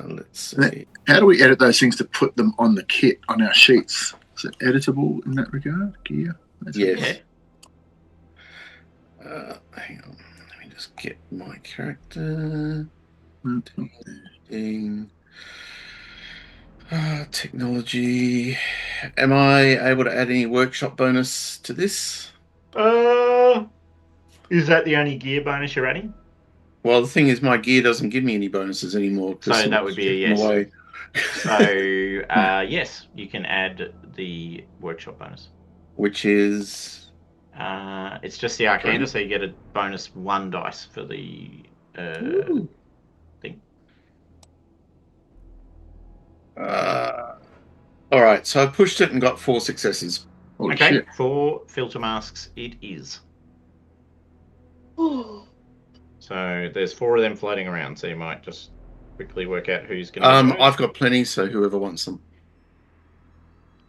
Let's see. How do we edit those things to put them on the kit, on our sheets? Is it editable in that regard? Gear? Yes. Yeah. Hang on. Let me just get my character. Technology. Am I able to add any workshop bonus to this? Is that the only gear bonus you're adding? Well, the thing is, my gear doesn't give me any bonuses anymore. So that would be a yes. Away. So, yes, you can add the workshop bonus. Which is? It's just the Arkhander, so you get a bonus 1 dice for the thing. All right, so I pushed it and got 4 successes. Holy Okay, shit. 4 filter masks it is. So there's 4 of them floating around, so you might just quickly work out who's going to go. I've got plenty, so whoever wants them.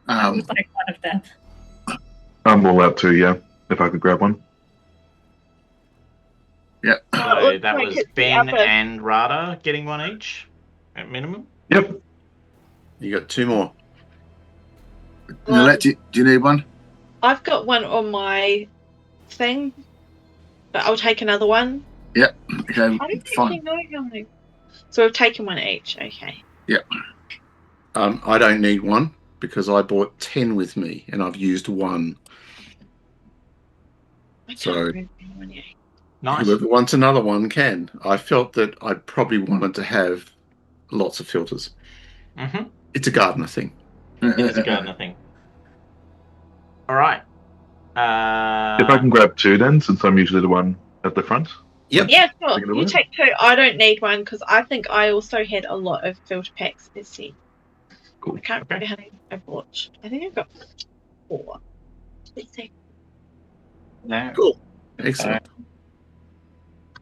I would like one of them. I'm all out too, yeah. If I could grab one. Yeah. So that was Ben and Rada getting 1 each at minimum. Yep. You got 2 more. Nilette, do you need one? I've got one on my thing, but I'll take another one. Yeah. Okay. I don't Fine. know how many. So we've taken 1 each. Okay. Yeah. I don't need one because I bought 10 with me and I've used 1. I So- can't remember one yet. Nice. Whoever wants another one can. I felt that I probably wanted to have lots of filters. Mm-hmm. It's a gardener thing. It's a gardener thing. All right. If I can grab 2 then, since I'm usually the one at the front. Yep. Yeah, Take it sure. You away. take 2. I don't need one because I think I also had a lot of filter packs. Let's see. Cool. I can't Okay. remember how many I bought. I think I've got 4. Let's see. No. Cool. Excellent.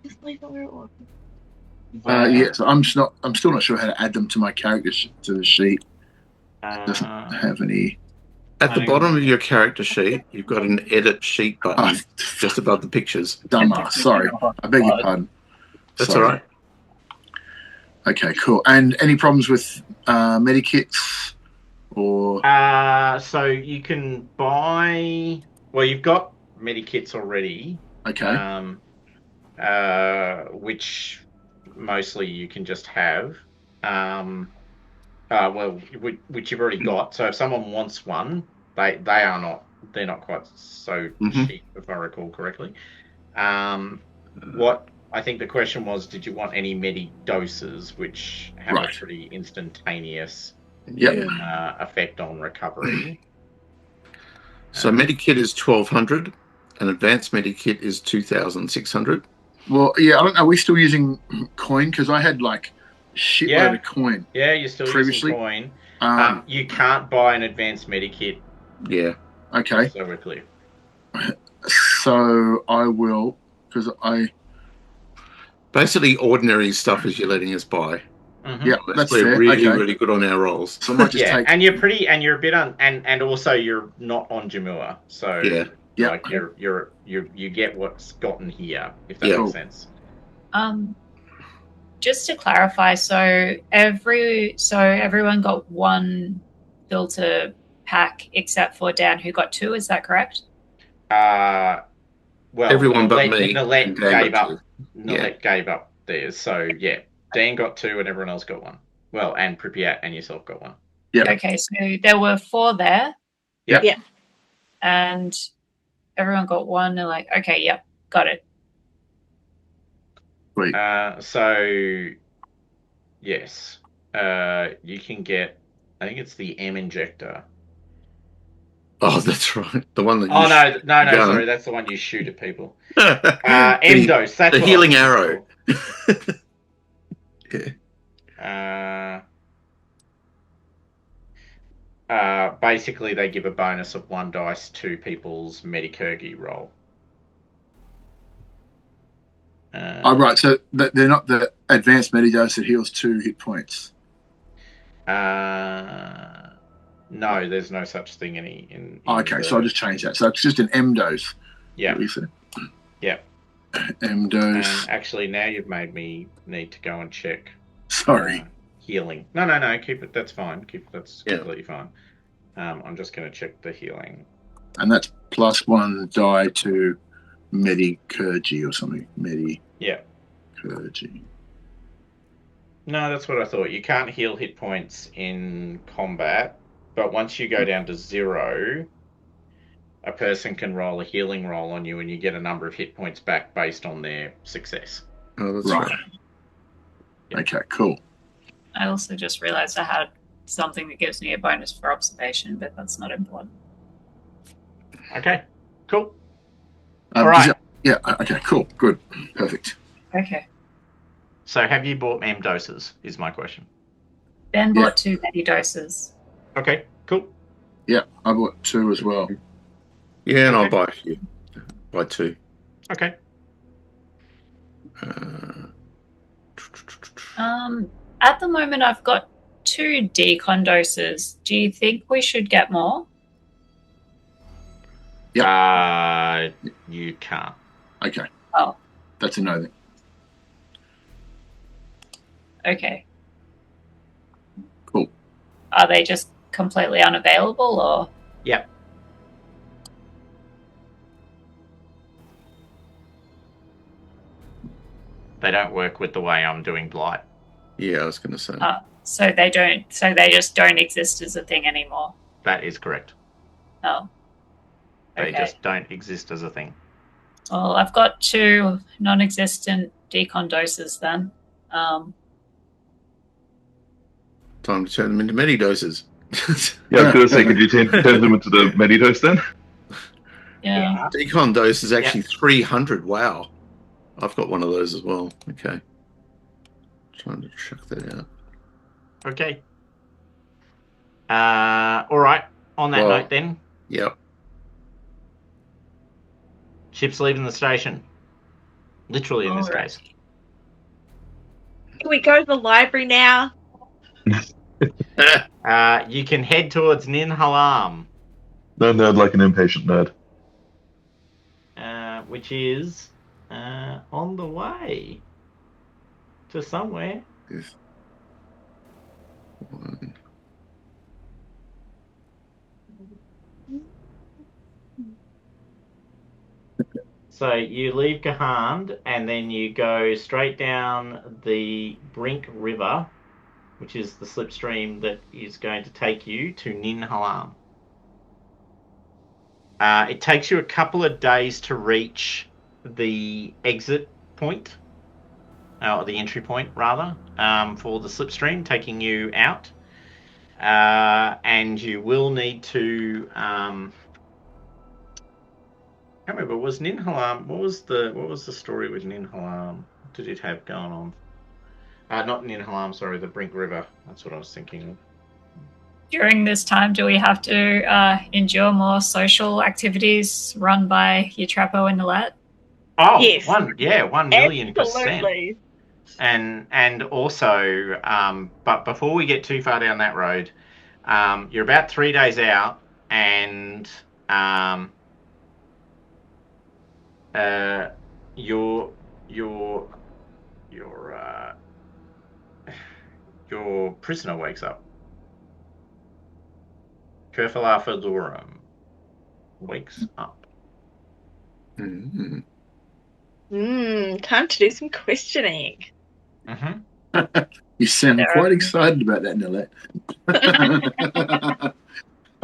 Just leave it where it was. Yeah. So I'm still not sure how to add them to my character to the sheet. It doesn't have any. At the bottom of your character sheet, you've got an edit sheet button Oh, just above the pictures. dumbass. Sorry. I beg your pardon. That's Sorry. all right. Okay, cool. And any problems with medikits or? So you can buy. Well, you've got medikits already. Okay. Which mostly you can just have. Which you've already got. So if someone wants one, they're not quite so cheap, if I recall correctly. What I think the question was, did you want any medi doses, which have a pretty instantaneous effect on recovery? So Medikit is 1,200, and Advanced Medikit is 2,600. Well, yeah, I don't know. Are we still using coin? Because I had like shitload of coin. Yeah, you're still Previously? using coin. You can't buy an Advanced Medikit. Yeah. Okay. So we're clear. So I will, because I. Basically, ordinary stuff is you're letting us buy. Mm-hmm. Yeah, that's We're fair. really, Okay. really good on our rolls. So I might just take. and you're a bit on, and also you're not on Jamua, so Yeah. like you get what's gotten here, if that Yeah. makes sense. Just to clarify, so everyone got 1 filter pack except for Dan, who got 2. Is that correct? Well, Everyone but me. Nilette and Dan gave got up. 2. Nilette gave up theirs, so yeah, Dan got 2 and everyone else got 1. Well, and Pripyat and yourself got 1. Yeah. Okay, so there were 4 there. Yep. Yeah. And everyone got 1. They're like, okay, yep, got it. Wait. So yes, you can get. I think it's the M injector. Oh, that's right. The one that. Oh no, gun. sorry, that's the one you shoot at people. M dose. That's the what healing I was arrow. looking for. Basically, they give a bonus of 1 dice to people's Medicurgy roll. Right. So they're not the advanced medidose that heals 2 hit points. No, there's no such thing in Okay, so I'll just change that. So it's just an M dose. Yeah. What we said. Yeah. M dose. Actually, now you've made me need to go and check. Sorry. Healing. No. Keep it. That's fine. That's completely fine. I'm just going to check the healing. And that's +1 die to Medicurgy or something. Yeah. Purging. No, that's what I thought. You can't heal hit points in combat, but once you go down to 0, a person can roll a healing roll on you and you get a number of hit points back based on their success. Oh, that's Right. right. Yeah. Okay, cool. I also just realized I had something that gives me a bonus for observation, but that's not important. Okay, cool. All right. Okay, cool. Good. Perfect. Okay. So have you bought M doses, is my question. Ben Yeah. bought 2 many doses. Okay, cool. Yeah, I bought 2 as well. Yeah, and I'll Okay. buy a few. Buy 2. Okay. At the moment, I've got 2 decon doses. Do you think we should get more? You can't. Okay. Oh. That's a no then. Okay. Cool. Are they just completely unavailable, or? Yep. They don't work with the way I'm doing Blight. Yeah, I was going to say. So they just don't exist as a thing anymore. That is correct. Oh. They Okay. just don't exist as a thing. Well, I've got 2 non-existent decon doses then. Time to turn them into many doses. Yeah, I was going to say, could you turn them into the Medidose then? Yeah. Decon dose is actually 300. Wow. I've got one of those as well. Okay. Trying to check that out. Okay. All right. On that note then, Yep. ship's leaving the station. Literally in this All right. case. Can we go to the library now? You can head towards Nin Halam, No nerd like an impatient nerd. which is on the way to somewhere. Yes. One. So you leave Gahand and then you go straight down the Brink River, which is the slipstream that is going to take you to Nin Halam. It takes you a couple of days to reach the exit point, or the entry point rather, for the slipstream taking you out, and you will need to. I can't remember. Was Nin Halam? What was the story with Nin Halam? What did it have going on? Not Nin Halam, sorry, the Brink River. That's what I was thinking of. During this time, do we have to endure more social activities run by Yatrapo and Nilet? Oh, Yes. 1 million%. Absolutely. And also, but before we get too far down that road, you're about 3 days out, and your prisoner wakes up. Kerfala Feldurum wakes up. Mm-hmm. Time to do some questioning. Mm-hmm. You sound There quite are- excited about that, Nilette.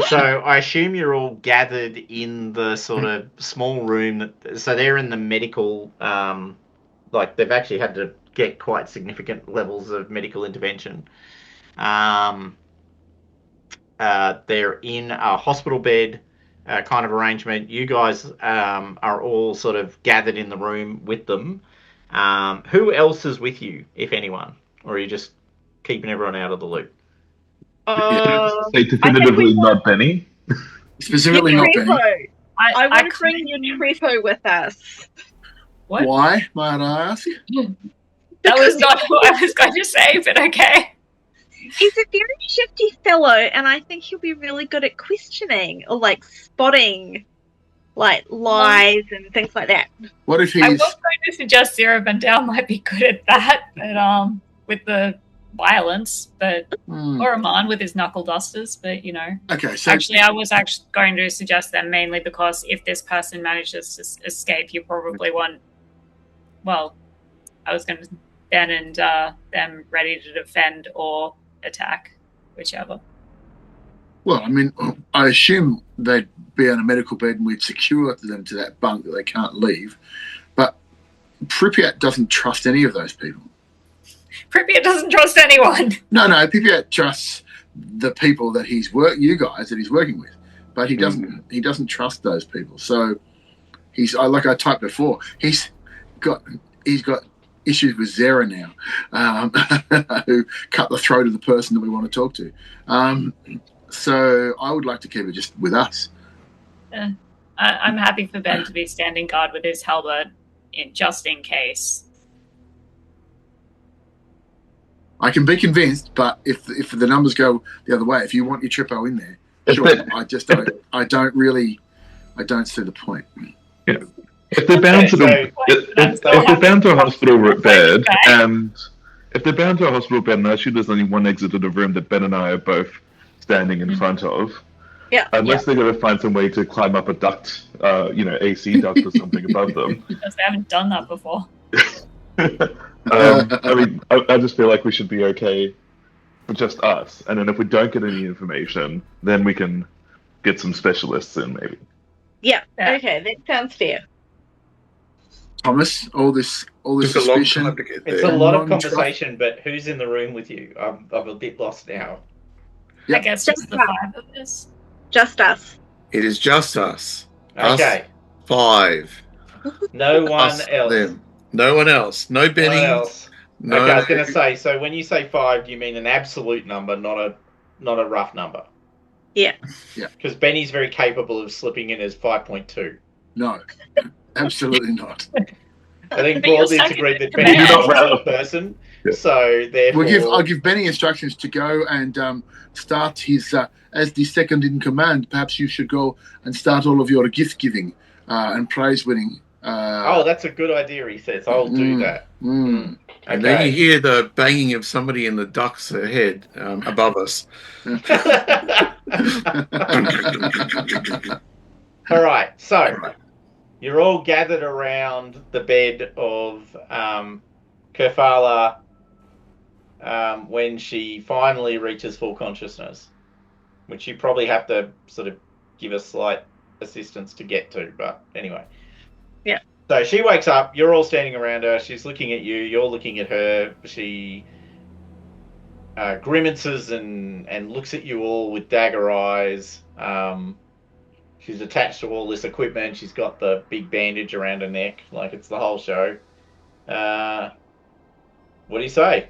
So I assume you're all gathered in the sort of small room so they're in the medical, like they've actually had to get quite significant levels of medical intervention. They're in a hospital bed kind of arrangement. You guys are all sort of gathered in the room with them. Who else is with you, if anyone? Or are you just keeping everyone out of the loop? Say definitively not Benny. Specifically not Benny. Yatrapo. I want to can't- bring Yatrapo with us. What? Why, might I ask? That was not what I was going to say, but okay. He's a very shifty fellow, and I think he'll be really good at questioning or like spotting like lies and things like that. What if I he's... was going to suggest Zera Vandao might be good at that, but with the violence, but or Aman with his knuckle dusters, but you know. Okay, so... Actually, I was actually going to suggest them mainly because if this person manages to escape, you probably want, well, I was going to Ben and them ready to defend or attack, whichever. Well, I mean, I assume they'd be on a medical bed and we'd secure them to that bunk that they can't leave. But Pripyat doesn't trust any of those people. Pripyat doesn't trust anyone. No, Pripyat trusts the people that you guys that he's working with, but he doesn't. He doesn't trust those people. So like I typed before, he's got issues with Zera now, who cut the throat of the person that we want to talk to. So I would like to keep it just with us. I'm happy for Ben to be standing guard with his halberd, just in case. I can be convinced, but if the numbers go the other way, if you want your Trippo in there, sure. I don't see the point. Yeah. If they're bound to if they're bound to a hospital bed, and if they're bound to a hospital bed, and I assume there's only one exit to the room that Ben and I are both standing in front of. Yeah. Unless they're going to find some way to climb up a duct, AC duct or something above them. Because they haven't done that before. I mean, I just feel like we should be okay for just us. And then if we don't get any information, then we can get some specialists in, maybe. Yeah. Okay, that sounds fair. Thomas, all this suspicion. It's a lot of conversation, but who's in the room with you? I'm a bit lost now. Yep. I guess just the five of us. Just us. It is just us. Okay. Us 5. No one Us, else. them. No one else. No Benny. No one else. No. Okay, I was going to say, so when you say 5, you mean an absolute number, not a rough number. Yeah. Yeah. Because Benny's very capable of slipping in as 5.2. No, absolutely not. I think But you're broadly it's stuck agreed in that the Benny's command. not a person, so therefore... I'll give Benny instructions to go and start his, as the second in command, perhaps you should go and start all of your gift giving and prize winning. that's a good idea, he says. I'll do that. And then you hear the banging of somebody in the ducts ahead above us. All right, so you're all gathered around the bed of Kerfala when she finally reaches full consciousness, which you probably have to sort of give a slight assistance to get to, but anyway. Yeah. So she wakes up, you're all standing around her, she's looking at you, you're looking at her, she grimaces and looks at you all with dagger eyes. She's attached to all this equipment, she's got the big bandage around her neck, like it's the whole show. What do you say?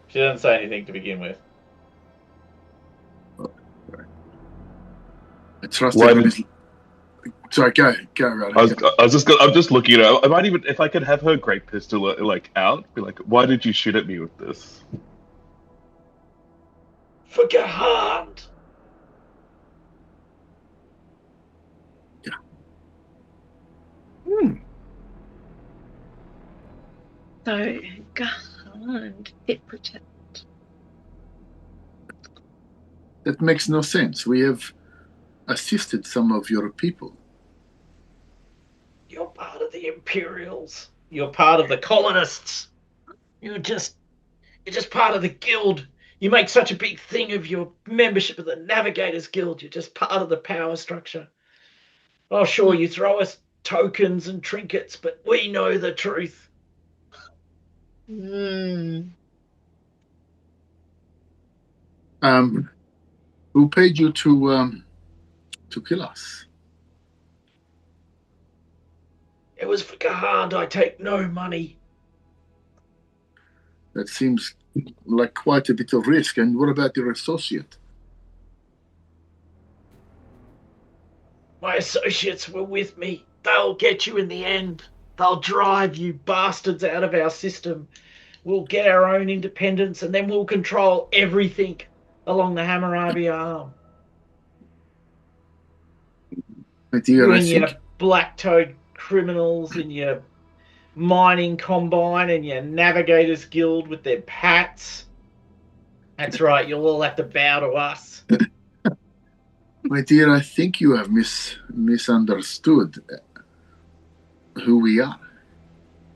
She doesn't say anything to begin with. I trust him. Sorry, go, Rada. I'm just looking at her. I might even, if I could have her great pistol out, be like, why did you shoot at me with this? For Gahand. Yeah. So, Gahand, separate. That makes no sense. We have assisted some of your people. You're part of the Imperials. You're part of the colonists. You're just part of the guild. You make such a big thing of your membership of the Navigators Guild. You're just part of the power structure. Oh, sure, you throw us tokens and trinkets, but we know the truth. Who paid you to kill us? It was for Gahand. I take no money. That seems like quite a bit of risk. And what about your associate? My associates were with me. They'll get you in the end. They'll drive you bastards out of our system. We'll get our own independence, and then we'll control everything along the Hammurabi Arm. You and your black-toed criminals and your mining combine and your Navigators Guild with their pats. That's right, you'll all have to bow to us. My dear, I think you have misunderstood who we are.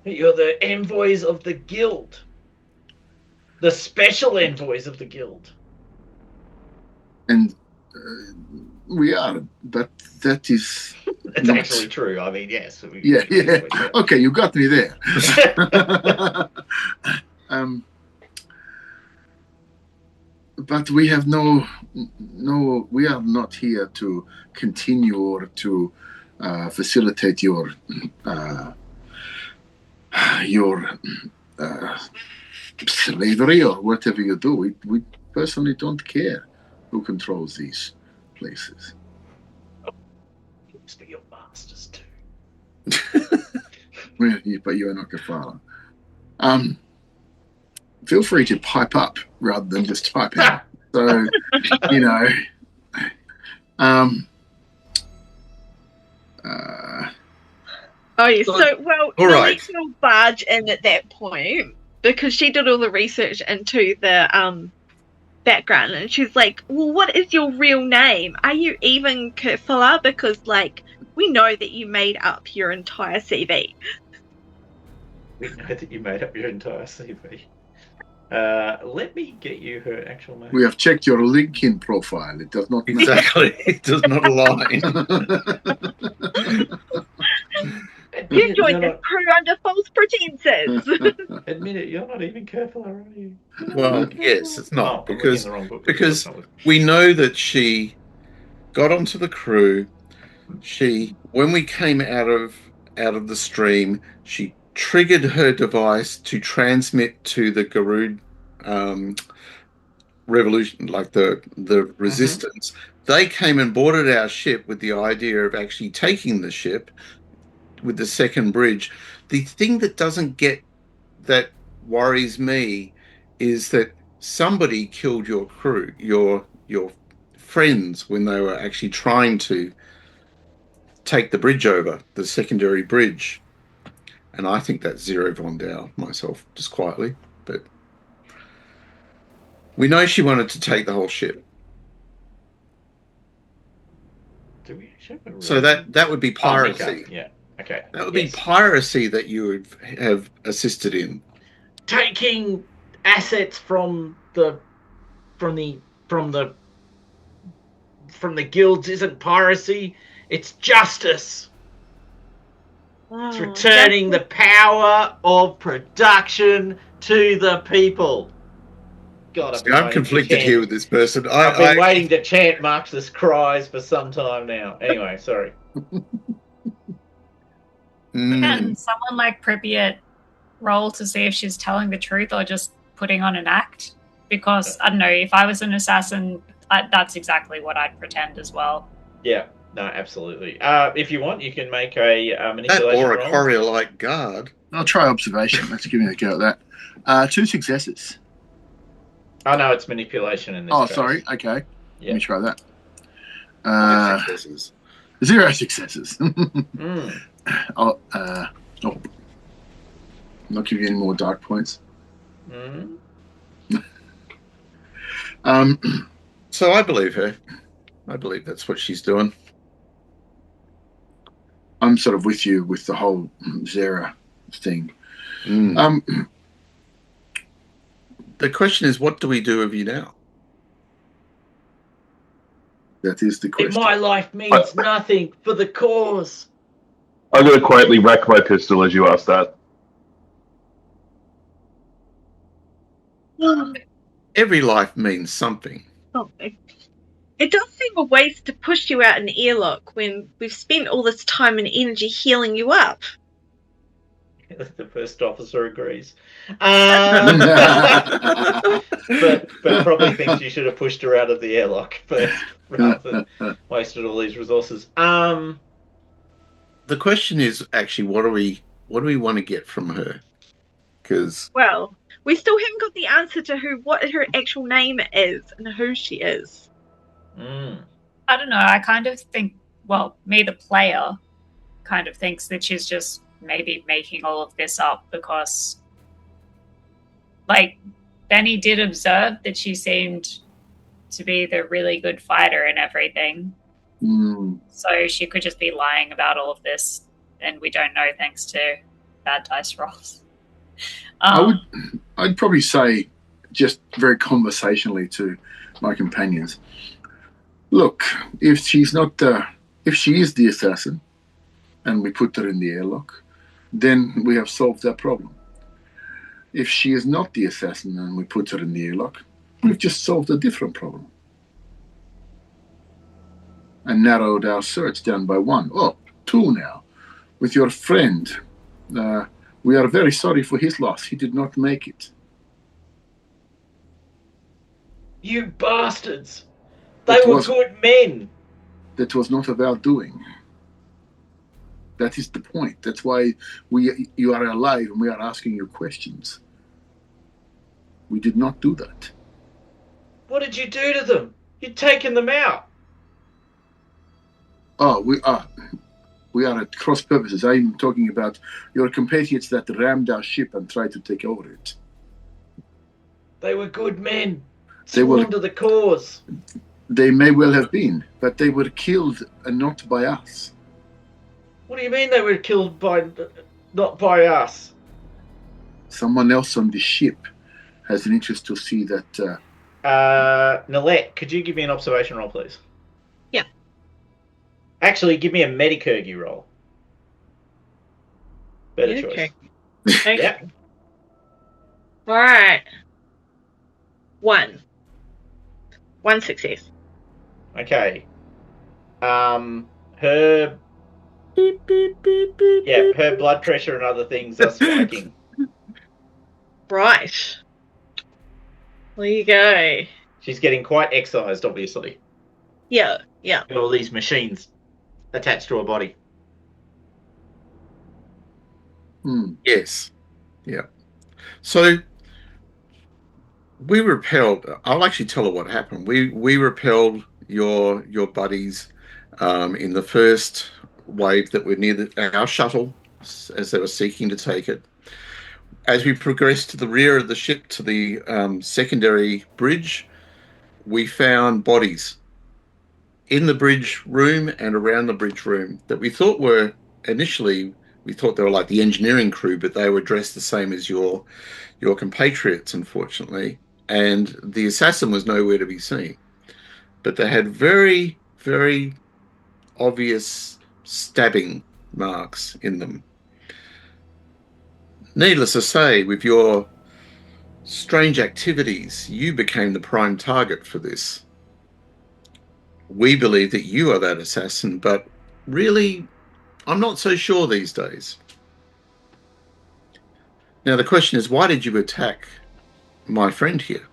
You're the envoys of the guild. The special envoys of the guild. And we are, but that is... It's actually true. I mean, yes. Yeah. Okay, you got me there. But we have no, we are not here to continue or to facilitate your slavery or whatever you do. We personally don't care who controls these places. You must be your masters too. But you are not Kerfala. Feel free to pipe up rather than just type out. So, you know, Nicole barge in at that point because she did all the research into the background, and she's like, "Well, what is your real name? Are you even Kerfala? Because, like, we know that you made up your entire CV." We know that you made up your entire CV. Let me get you her actual name. We have checked your LinkedIn profile. It does not exactly. It does not align. You joined the crew under false pretenses. Admit it, you're not even Kerfala, are you? Well, yes, it's not because we know that she got onto the crew. When we came out of the stream, she triggered her device to transmit to the Garud revolution, like the resistance. They came and boarded our ship with the idea of actually taking the ship with the second bridge. The thing that worries me is that somebody killed your crew, your friends, when they were actually trying to take the bridge over, the secondary bridge. And I think that's Zera Vandao, myself, just quietly. But we know she wanted to take the whole ship. So that would be piracy. Yeah. Okay. That would be piracy that you would have assisted in. Taking assets from the guilds isn't piracy. It's justice. It's returning the power of production to the people. God, I'm conflicted here with this person. I've been waiting to chant Marxist cries for some time now. Anyway, sorry. Can someone like Pripyat roll to see if she's telling the truth or just putting on an act? Because, I don't know, if I was an assassin, that's exactly what I'd pretend as well. Yeah, no, absolutely. If you want, you can make a manipulation or a roll. courier-like guard. I'll try observation. Let's give me a go at that. 2 successes. Oh, no, it's manipulation in this case. Sorry. Okay. Yeah. Let me try that. 0 successes. 0 successes. I'll not give you any more dark points. So I believe her. I believe that's what she's doing. I'm sort of with you with the whole Zera thing. The question is, what do we do with you now? That is the question. My life means nothing for the cause. I'm going to quietly rack my pistol as you ask that. Every life means something. It does seem a waste to push you out an airlock when we've spent all this time and energy healing you up. The first officer agrees. But probably thinks you should have pushed her out of the airlock first rather than wasted all these resources. The question is actually, what do we want to get from her? Because we still haven't got the answer to what her actual name is and who she is. I don't know. I kind of think, me, the player, kind of thinks that she's just maybe making all of this up because, Benny did observe that she seemed to be the really good fighter and everything. So she could just be lying about all of this, and we don't know thanks to bad dice rolls. I'd probably say, just very conversationally to my companions, look, if she is the assassin, and we put her in the airlock, then we have solved that problem. If she is not the assassin and we put her in the airlock, we've just solved a different problem. And narrowed our search down by 1. Oh, 2 now. With your friend. We are very sorry for his loss. He did not make it. You bastards! They were good men! That was not of our doing. That is the point. That's why you are alive and we are asking you questions. We did not do that. What did you do to them? You'd taken them out. Oh, we are at cross purposes. I'm talking about your compatriots that rammed our ship and tried to take over it. They were good men. Sworn to the cause. They may well have been, but they were killed and not by us. What do you mean they were killed not by us? Someone else on the ship has an interest to see that. Nalette, could you give me an observation roll, please? Yeah. Actually, give me a Medicurgy roll. Better choice. Okay. Yep. All right. 1 success. Okay. Her. Beep, beep, beep, beep, yeah, her blood pressure and other things are spiking. Right. There you go. She's getting quite excised, obviously. Yeah. Got all these machines attached to her body. Yes. Yeah. So we repelled. I'll actually tell her what happened. We repelled your buddies in the first wave that were near our shuttle as they were seeking to take it. As we progressed to the rear of the ship to the secondary bridge, we found bodies in the bridge room and around the bridge room that we thought were initially, we thought they were like the engineering crew, but they were dressed the same as your compatriots, unfortunately. And the assassin was nowhere to be seen. But they had very, very obvious stabbing marks in them. Needless to say, with your strange activities, you became the prime target for this. We believe that you are that assassin, but really, I'm not so sure these days. Now, the question is, why did you attack my friend here?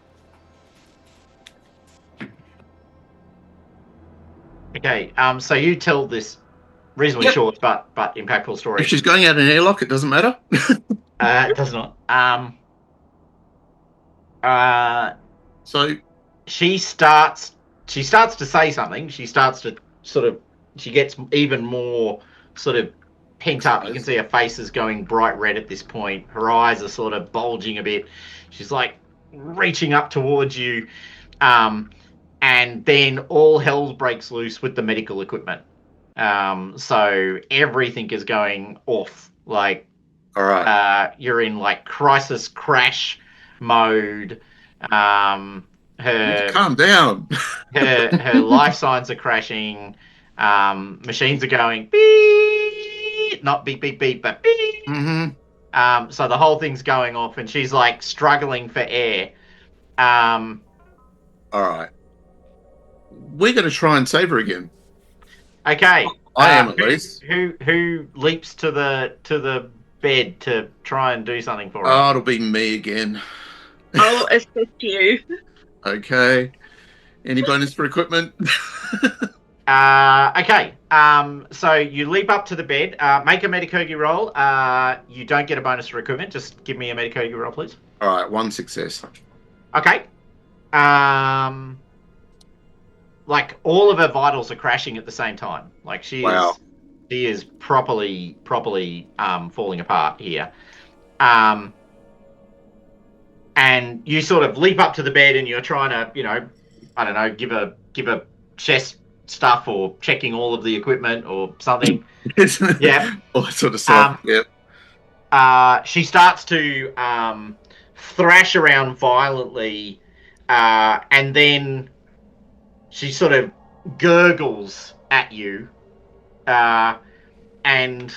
Okay, so you tell this reasonably short but impactful story. If she's going out in an airlock, it doesn't matter. It does not. So she starts to say something. She starts to she gets even more sort of pent up. You can see her face is going bright red at this point. Her eyes are sort of bulging a bit. She's like reaching up towards you. And then all hell breaks loose with the medical equipment. So everything is going off. Like, all right. You're in like crisis crash mode. Calm down. her life signs are crashing. Machines are going beep, not beep beep beep, but beep. Mm-hmm. So the whole thing's going off, and she's like struggling for air. All right. We're going to try and save her again. Okay. I am at least. Who leaps to the bed to try and do something for her? Oh, it'll be me again. I'll assist you. Okay. Any bonus for equipment? Okay. So you leap up to the bed. Make a Medicurgy roll. You don't get a bonus for equipment. Just give me a Medicurgy roll, please. All right. 1 success. Okay. Like all of her vitals are crashing at the same time. Like she is properly falling apart here. And you sort of leap up to the bed and you're trying to, I don't know, give a chest stuff or checking all of the equipment or something. Yeah. All that sort of stuff. Yep. she starts to thrash around violently, and then she sort of gurgles at you, and...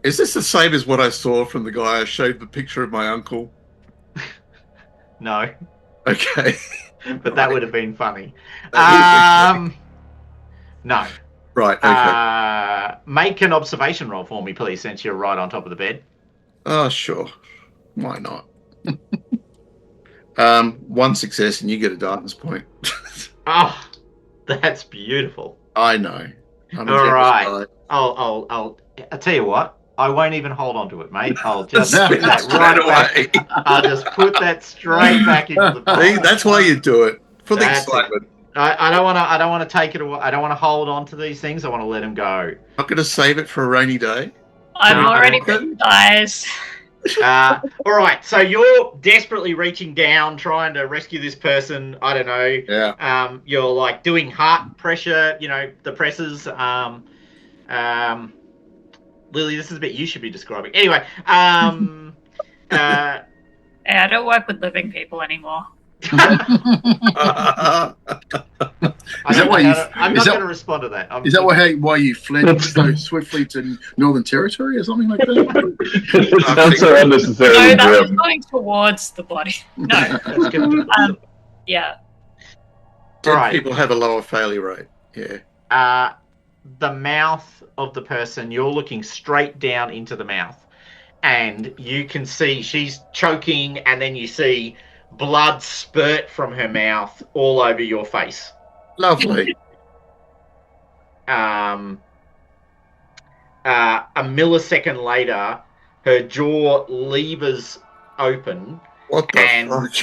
Is this the same as what I saw from the guy I showed the picture of my uncle? No. Okay. But that would have been funny. No. Right, okay. Make an observation roll for me, please, since you're right on top of the bed. Oh, sure. Why not? 1 success and you get a darkness point. Oh, that's beautiful. I know. All right. I'll tell you what. I won't even hold on to it, mate. I'll just put that right away. I'll just put that straight back into the box. See, that's why you do it. For the excitement. I don't want to take it away. I don't want to hold on to these things. I want to let them go. Not going to save it for a rainy day. I'm already bitten, guys. All right, so you're desperately reaching down, trying to rescue this person. I don't know. Yeah. You're like doing heart pressure. The presses. Lily, this is a bit you should be describing. Anyway. Yeah, I don't work with living people anymore. Is that why I'm not going to respond to that. Is that why you fled so swiftly to Northern Territory or something like that? That's so unnecessary. No, that was going towards the body. No. That's good. Yeah. Dead people have a lower failure rate. Yeah. The mouth of the person, you're looking straight down into the mouth, and you can see she's choking, and then you see blood spurt from her mouth all over your face. Lovely. A millisecond later, her jaw levers open. What the fuck?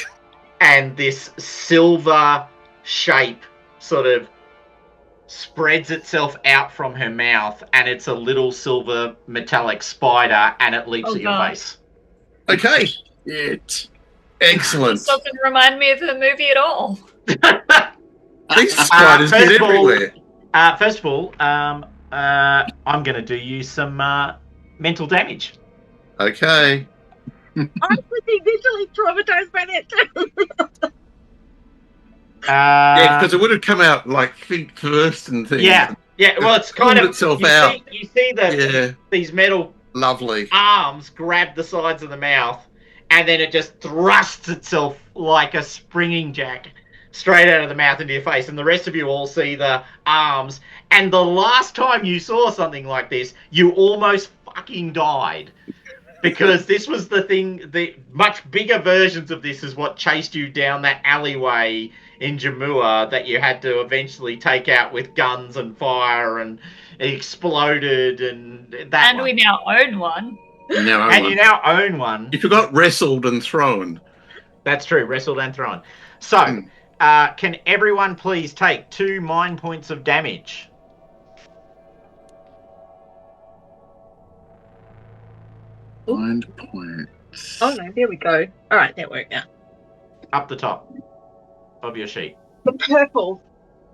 And this silver shape sort of spreads itself out from her mouth, and it's a little silver metallic spider, and it leaps at your face. Okay. Excellent. This doesn't remind me of the movie at all. These spiders get everywhere. First of all, I'm going to do you some mental damage. Okay. I would be visually traumatized by that too. Yeah, because it would have come out like feet first and things. Yeah. Well, it's kind of itself out. You see these metal lovely arms grab the sides of the mouth, and then it just thrusts itself like a springing jack straight out of the mouth into your face. And the rest of you all see the arms. And the last time you saw something like this, you almost fucking died. Because this was the thing, the much bigger versions of this is what chased you down that alleyway in Jamua that you had to eventually take out with guns and fire, and it exploded, and that And we now own one. You now own one. You forgot wrestled and thrown. That's true, wrestled and thrown. So, can everyone please take 2 mind points of damage? Mind points. Oh no, there we go. Alright, that worked out. Up the top of your sheet. The purple.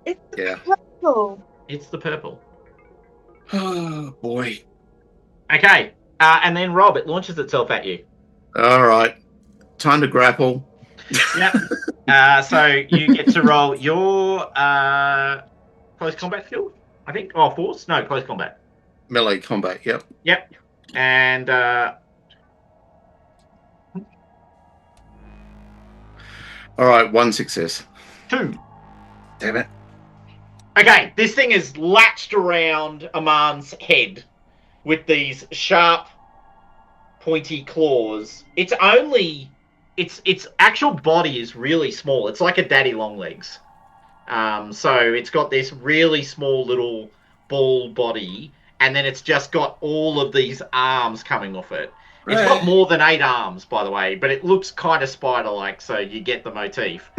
It's the purple. It's the purple. Oh, boy. Okay, and then Rob, it launches itself at you. All right. Time to grapple. Yep. So you get to roll your close combat skill, I think. Oh, force? No, close combat. Melee combat, yep. Yep. And all right, 1 success. 2. Damn it. Okay, this thing is latched around Aman's head with these sharp, pointy claws. Its actual body is really small. It's like a daddy long legs. So it's got this really small little ball body, and then it's just got all of these arms coming off it. It's got more than 8 arms, by the way, but it looks kind of spider-like, so you get the motif.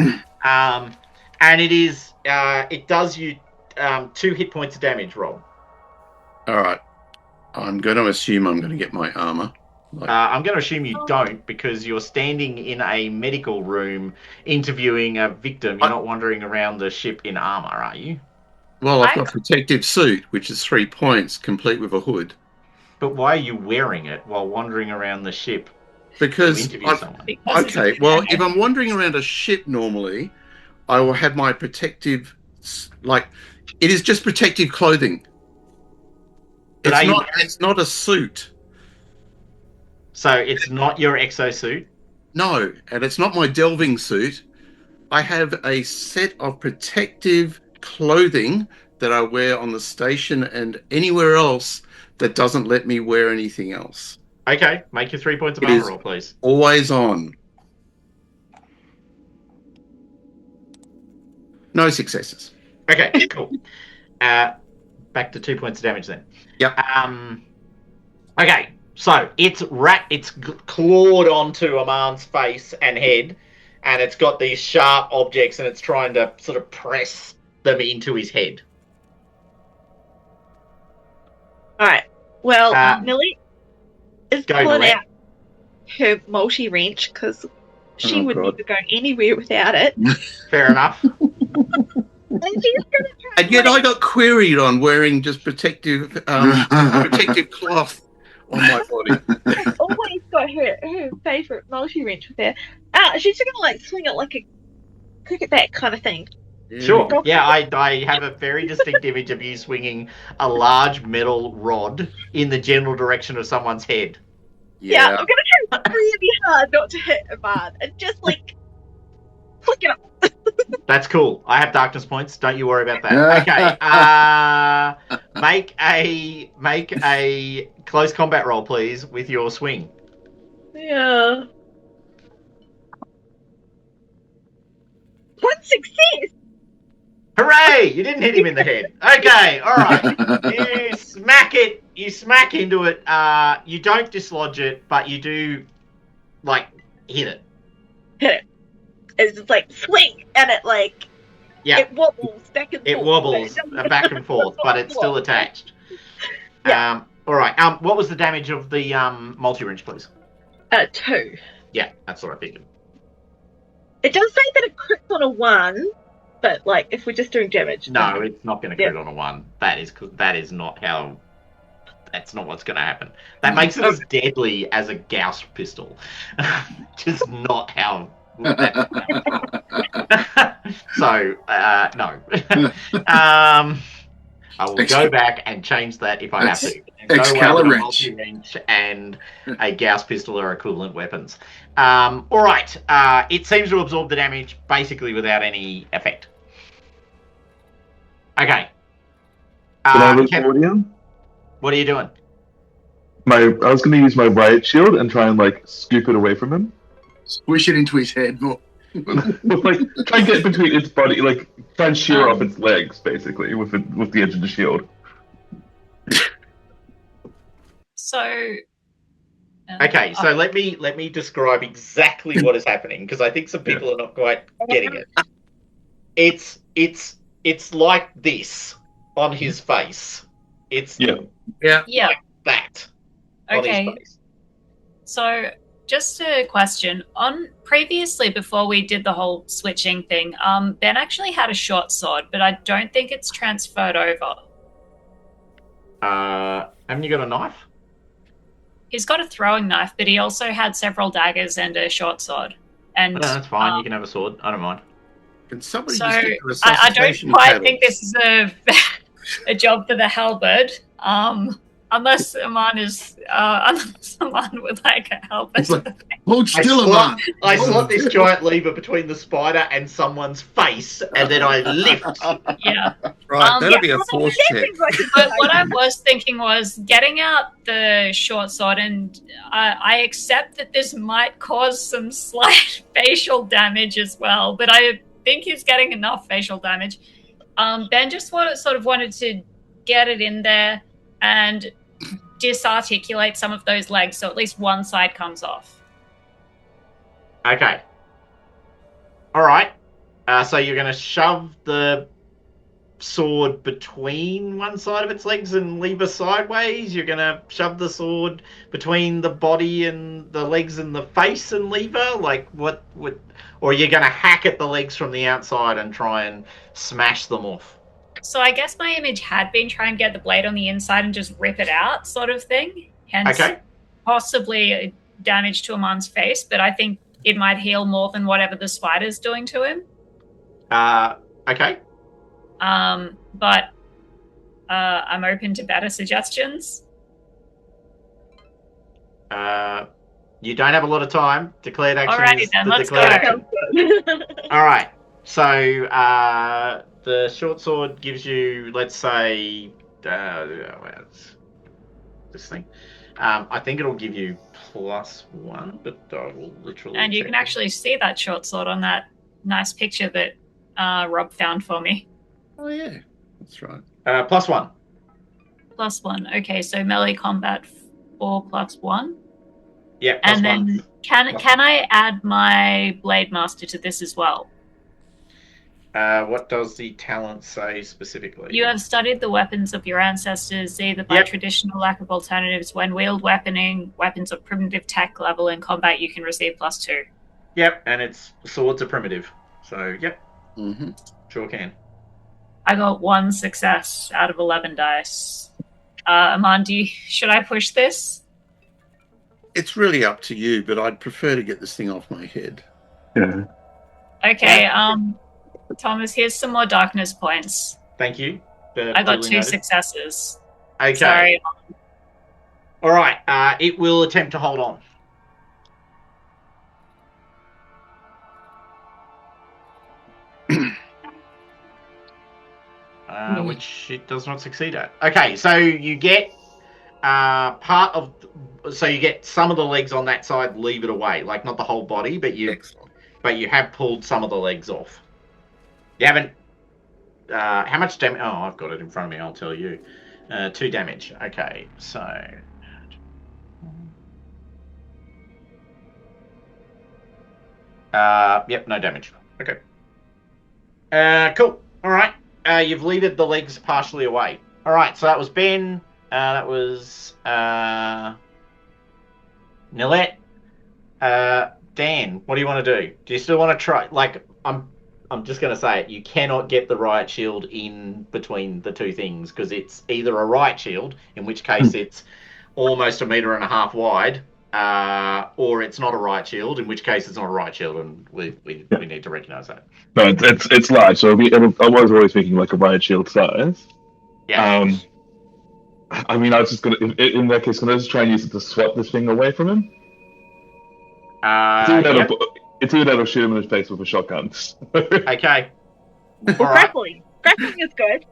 And it does you 2 hit points of damage, Rob. All right. I'm going to assume I'm going to get my armor. I'm going to assume you don't, because you're standing in a medical room interviewing a victim. You're not wandering around the ship in armor, are you? Well, I've got protective suit, which is 3 points, complete with a hood. But why are you wearing it while wandering around the ship Because to interview someone? okay, well, if I'm wandering around a ship normally, I will have my protective, like, it is just protective clothing. It's not a suit. So it's not your exosuit? No, and it's not my delving suit. I have a set of protective clothing that I wear on the station and anywhere else that doesn't let me wear anything else. Okay, make your 3 points of armor roll, please. Always on. No successes. Okay, cool. Back to 2 points of damage then. Yep. Okay, so it's clawed onto Aman's face and head, and it's got these sharp objects, and it's trying to sort of press them into his head. All right. Well, Millie is pulling out her multi-wrench because she would never go anywhere without it. Fair enough. And she's gonna try. And yet I got queried on wearing just protective cloth on my body. She's always got her favourite multi-wrench with her. She's just gonna swing it like a cricket bat kind of thing. Sure. Yeah, I have a very distinct image of you swinging a large metal rod in the general direction of someone's head. Yeah, I'm gonna try really hard not to hit Aman and just flick it up. That's cool. I have darkness points. Don't you worry about that. Okay. Make a close combat roll, please, with your swing. Yeah. One success. Hooray! You didn't hit him in the head. Okay, all right. You smack into it. You don't dislodge it, but you do, hit it. Hit it. It's just swing, and it it wobbles back and forth. It wobbles back and forth, but it's still attached. Yeah. All right. What was the damage of the multi-wrench, please? 2. Yeah, that's what I figured. It does say that it crits on a 1, but if we're just doing damage. No, it's not going to crit on a 1. That's not what's going to happen. That makes it as deadly as a Gauss pistol. Just not how. So, no. I will go back and change that if I have to. Excalibur wrench and a Gauss pistol are equivalent weapons. All right. It seems to absorb the damage basically without any effect. Okay. What are you doing? I was going to use my riot shield and try and scoop it away from him. Squish it into his head more. Try and get between its body, try and shear off its legs, basically, with the edge of the shield. So. Okay, so let me describe exactly what is happening because I think some people are not quite getting it. It's like this on his face. It's like that on his face. So. Just a question. Previously, before we did the whole switching thing, Ben actually had a short sword, but I don't think it's transferred over. Haven't you got a knife? He's got a throwing knife, but he also had several daggers and a short sword. And that's fine. You can have a sword. I don't mind. Can somebody so just get the I don't resuscitation quite paddles? think this is a job for the halberd. Unless Aman would like a halberd. Hold still, Aman. I slot this giant lever between the spider and someone's face, and then I lift. Yeah. Right, that'll be a force check. But what I was thinking was getting out the short sword, and I accept that this might cause some slight facial damage as well, but I think he's getting enough facial damage. Ben just wanted to get it in there and disarticulate some of those legs so at least one side comes off. Okay. All right. So you're going to shove the sword between one side of its legs and lever sideways? You're going to shove the sword between the body and the legs and the face and lever? Or you're going to hack at the legs from the outside and try and smash them off? So I guess my image had been try and get the blade on the inside and just rip it out, sort of thing. Hence, possibly damage to Amon's face, but I think it might heal more than whatever the spider's doing to him. Okay. But I'm open to better suggestions. You don't have a lot of time. Declared action. Alrighty then, let's go. All right. So the short sword gives you, let's say, this thing. I think it'll give you +1, but I will literally. And you can actually see that short sword on that nice picture that Rob found for me. Oh yeah, that's right. +1. +1. Okay, so melee combat 4 +1. Yeah. And then can I add my Blade Master to this as well? What does the talent say specifically? You have studied the weapons of your ancestors, either by traditional lack of alternatives. When wield weapons of primitive tech level in combat, you can receive +2. Yep, and it's swords are primitive. So, yep. Mm-hmm. Sure can. I got 1 success out of 11 dice. Amon, should I push this? It's really up to you, but I'd prefer to get this thing off my head. Yeah. Okay, Thomas, here's some more darkness points. Thank you. I got 2 successes. Okay. Sorry. All right. It will attempt to hold on. Which it does not succeed at. Okay, so you get you get some of the legs on that side. Leave it away, like not the whole body, but you have pulled some of the legs off. You haven't. How much damage? Oh, I've got it in front of me. I'll tell you. 2 damage. Okay, so. Yep, no damage. Okay. Cool. All right. You've leaded the legs partially away. All right. So that was Ben. That was Nilette. Dan, what do you want to do? Do you still want to try? Like, I'm just going to say it. You cannot get the riot shield in between the two things because it's either a riot shield, in which case it's almost 1.5 meters wide, or it's not a riot shield, in which case it's not a riot shield, and we need to recognise that. No, it's large, so I was always thinking like a riot shield size. Yeah. I mean, I was just gonna in that case, can I just try and use it to swat this thing away from him? It's even that'll shoot him in the face with a shotgun. Okay. Grappling. Grappling is good.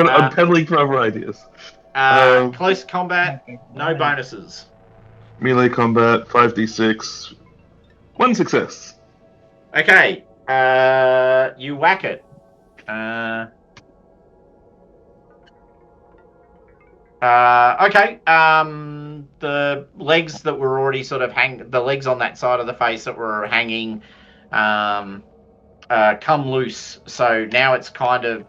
I'm peddling for other ideas. Close combat, no bonuses. Melee combat, 5d6. 1 success. Okay. You whack it. Okay. The legs that were already sort of the legs on that side of the face that were hanging, come loose. So now it's kind of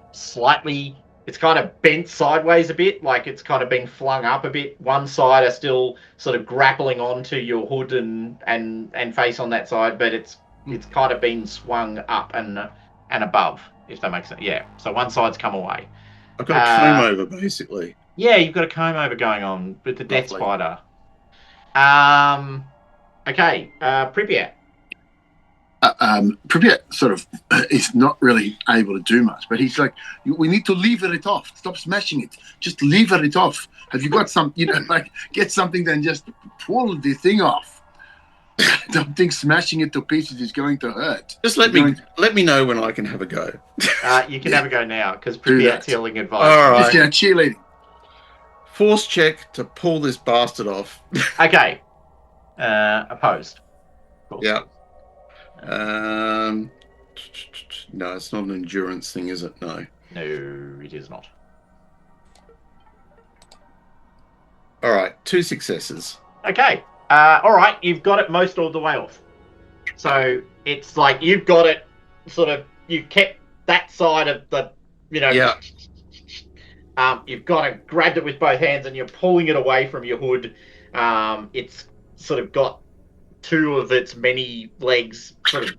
bent sideways a bit, like it's kind of been flung up a bit. One side are still sort of grappling onto your hood and face on that side, but it's kind of been swung up and above, if that makes sense. Yeah. So one side's come away. I've got a comb over, basically. Yeah, you've got a comb over going on with the death spider. Okay, Pripyat. Pripyat sort of is not really able to do much, but he's like, we need to lever it off. Stop smashing it. Just lever it off. Have you got some, get something, then just pull the thing off. Don't think smashing it to pieces is going to hurt. Just let me know when I can have a go. You can have a go now, because Pripyat's yelling advice. All right. Just cheerleading. Force check to pull this bastard off. Okay. Opposed. Cool. Yeah. No, it's not an endurance thing, is it? No. No, it is not. All right, 2 successes. Okay. All right, you've got it most all the way off. So it's like you've got it you've kept that side of the, Yeah. You've got it, grabbed it with both hands and you're pulling it away from your hood. It's sort of got 2 of its many legs sort of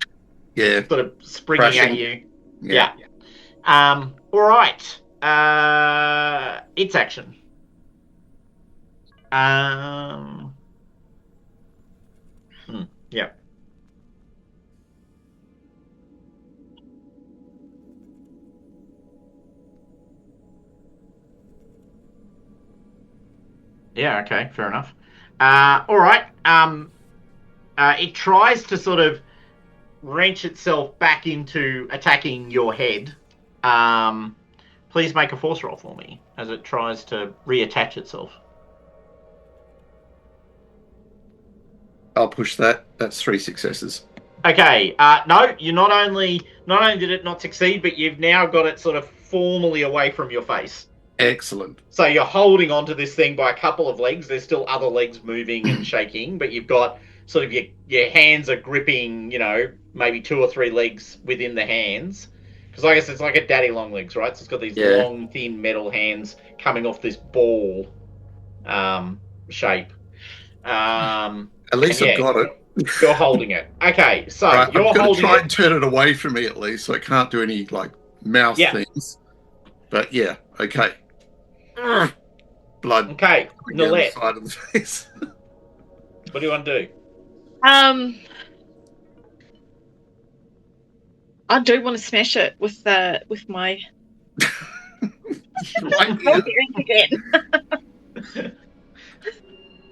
springing crashing. at you. Yeah. All right. Its action. Yeah. Yeah. Okay. Fair enough. All right. It tries to sort of wrench itself back into attacking your head. Please make a force roll for me as it tries to reattach itself. I'll push that. That's 3 successes. Okay. No, you not only did it not succeed, but you've now got it sort of formally away from your face. Excellent. So you're holding onto this thing by a couple of legs. There's still other legs moving and shaking, but you've got sort of your hands are gripping, maybe 2 or 3 legs within the hands. Because I guess it's like a daddy long legs, right? So it's got these long, thin metal hands coming off this ball shape. At least I've got it. You're holding it. Okay, so right, you're I'm going holding to try it. and turn it away from me at least, so I can't do any mouth things. But yeah, okay. Blood. Okay, Nolette. Side of the face. What do you want to do? I do want to smash it with my. Again.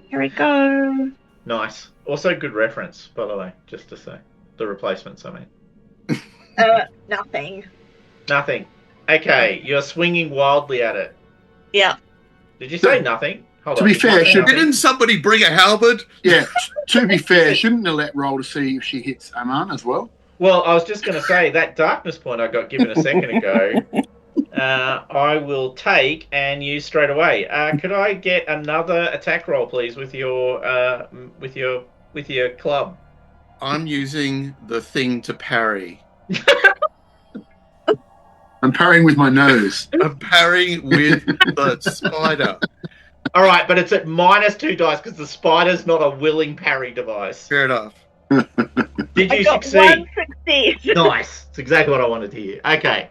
Here we go. Nice. Also, good reference, by the way, just to say. The replacements, I mean. Nothing. Nothing. Okay, you're swinging wildly at it. Yeah. Did you say nothing? Hold to on. be fair, didn't somebody bring a halberd? Yeah. To be fair, shouldn't Nolette roll to see if she hits Aman as well? Well, I was just going to say that darkness point I got given a second ago. I will take and use straight away. Could I get another attack roll, please, with your club? I'm using the thing to parry. I'm parrying with my nose. I'm parrying with the spider. All right, but it's at -2 dice because the spider's not a willing parry device. Fair enough. Did you succeed? 1 succeed. Nice. It's exactly what I wanted to hear. Okay.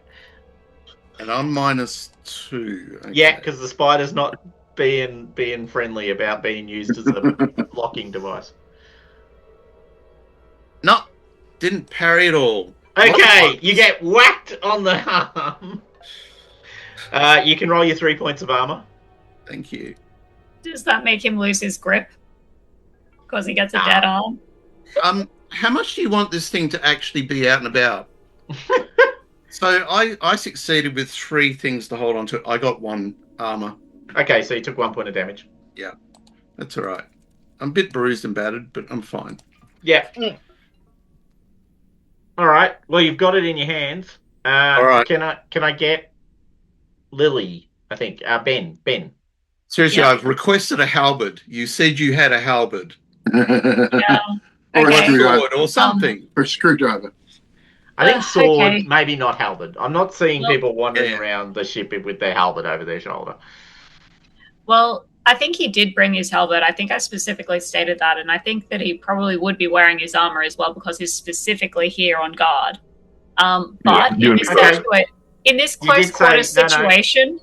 And I'm -2. Okay. Yeah, because the spider's not being friendly about being used as a blocking device. No, didn't parry at all. Okay, you get whacked on the arm. You can roll your 3 points of armor. Thank you. Does that make him lose his grip? Because he gets a dead arm? How much do you want this thing to actually be out and about? So I succeeded with 3 things to hold on to. I got 1 armor. Okay, so you took 1 point of damage. Yeah, that's all right. I'm a bit bruised and battered, but I'm fine. Yeah. All right. Well, you've got it in your hands. All right. Can I get Lily? I think Ben. Seriously, I've requested a halberd. You said you had a halberd. Yeah. Or Okay. a sword or something. Or a screwdriver. I think sword, okay. maybe not halberd. I'm not seeing Well, people wandering around the ship with their halberd over their shoulder. Well, I think he did bring his halberd. I think I specifically stated that, and I think that he probably would be wearing his armor as well because he's specifically here on guard. But in this close quarter situation,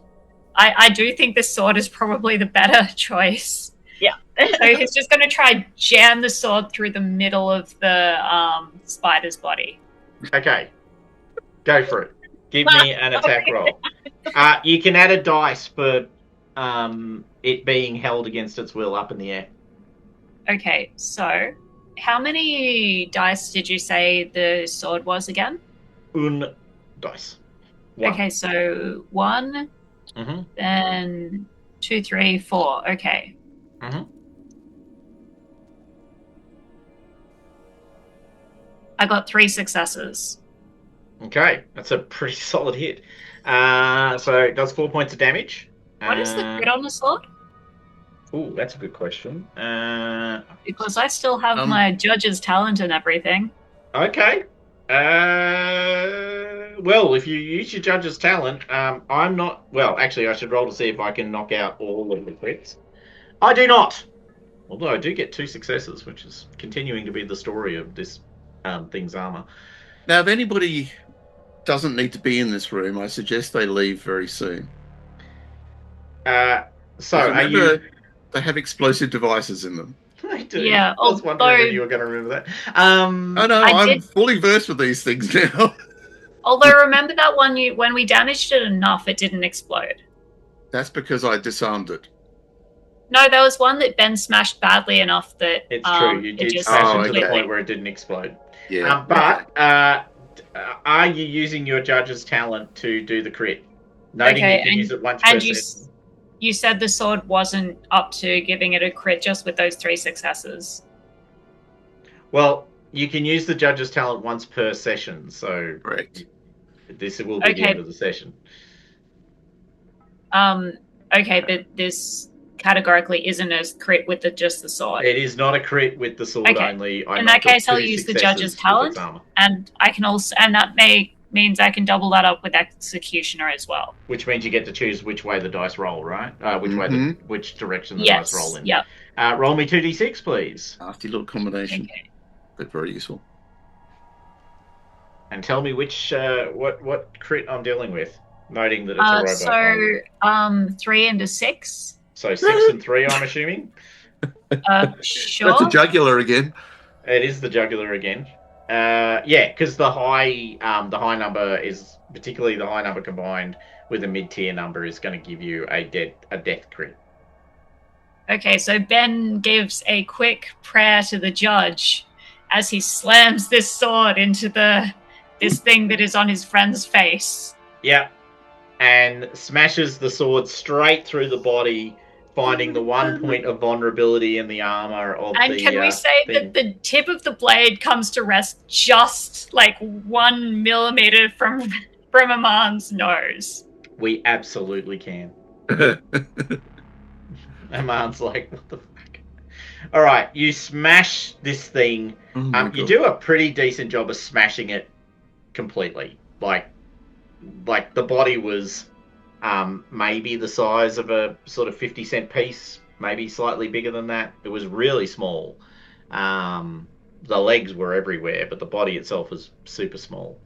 I do think the sword is probably the better choice. Yeah. So he's just going to try and jam the sword through the middle of the spider's body. Okay. Go for it. Give me an attack roll. You can add a dice for it being held against its will up in the air. Okay, so how many dice did you say the sword was again? Un dice. 1. Okay, so 1, then 2, 3, 4. Okay. I got 3 successes. Okay, that's a pretty solid hit. So it does 4 points of damage. What is the crit on the sword? Ooh, that's a good question. Because I still have my judge's talent and everything. Okay. Well, if you use your judge's talent, I'm not... Well, actually, I should roll to see if I can knock out all of the crits. I do not! Although I do get 2 successes, which is continuing to be the story of this thing's armor. Now, if anybody doesn't need to be in this room. I suggest they leave very soon. So are you? They have explosive devices in them. I do. Yeah, I was wondering if you were going to remember that. Oh no, I'm fully versed with these things now. Although remember that one when we damaged it enough, it didn't explode. That's because I disarmed it. No, there was one that Ben smashed badly enough that it's true. You did smash it to the point where it didn't explode. Yeah. But are you using your judge's talent to do the crit? Noting you can use it once per session. You said the sword wasn't up to giving it a crit just with those 3 successes. Well, you can use the judge's talent once per session, so correct. This will be the end of the session. Okay, but this categorically isn't a crit with just the sword. It is not a crit with the sword only. In that case, I'll use the judge's talent, and I can and that means I can double that up with executioner as well. Which means you get to choose which way the dice roll, right? Which direction the dice roll in. Yep. Roll me 2d6, please. Nasty little combination, but very useful. And tell me which what crit I'm dealing with. Noting that it's a robot. So 3 and a 6. So 6 and 3, I'm assuming. Sure. That's a jugular again. It is the jugular again. Yeah, because the high number is particularly the high number combined with a mid-tier number is going to give you a death crit. Okay, so Ben gives a quick prayer to the judge as he slams this sword into this thing that is on his friend's face. Yeah, and smashes the sword straight through the body, finding the one point of vulnerability in the armor of the And can we say that the tip of the blade comes to rest just like 1 millimeter from Aman's nose? We absolutely can. Aman's like, what the fuck? All right, you smash this thing. You do a pretty decent job of smashing it completely. Like the body was maybe the size of a sort of 50-cent piece, maybe slightly bigger than that. It was really small. The legs were everywhere, but the body itself was super small.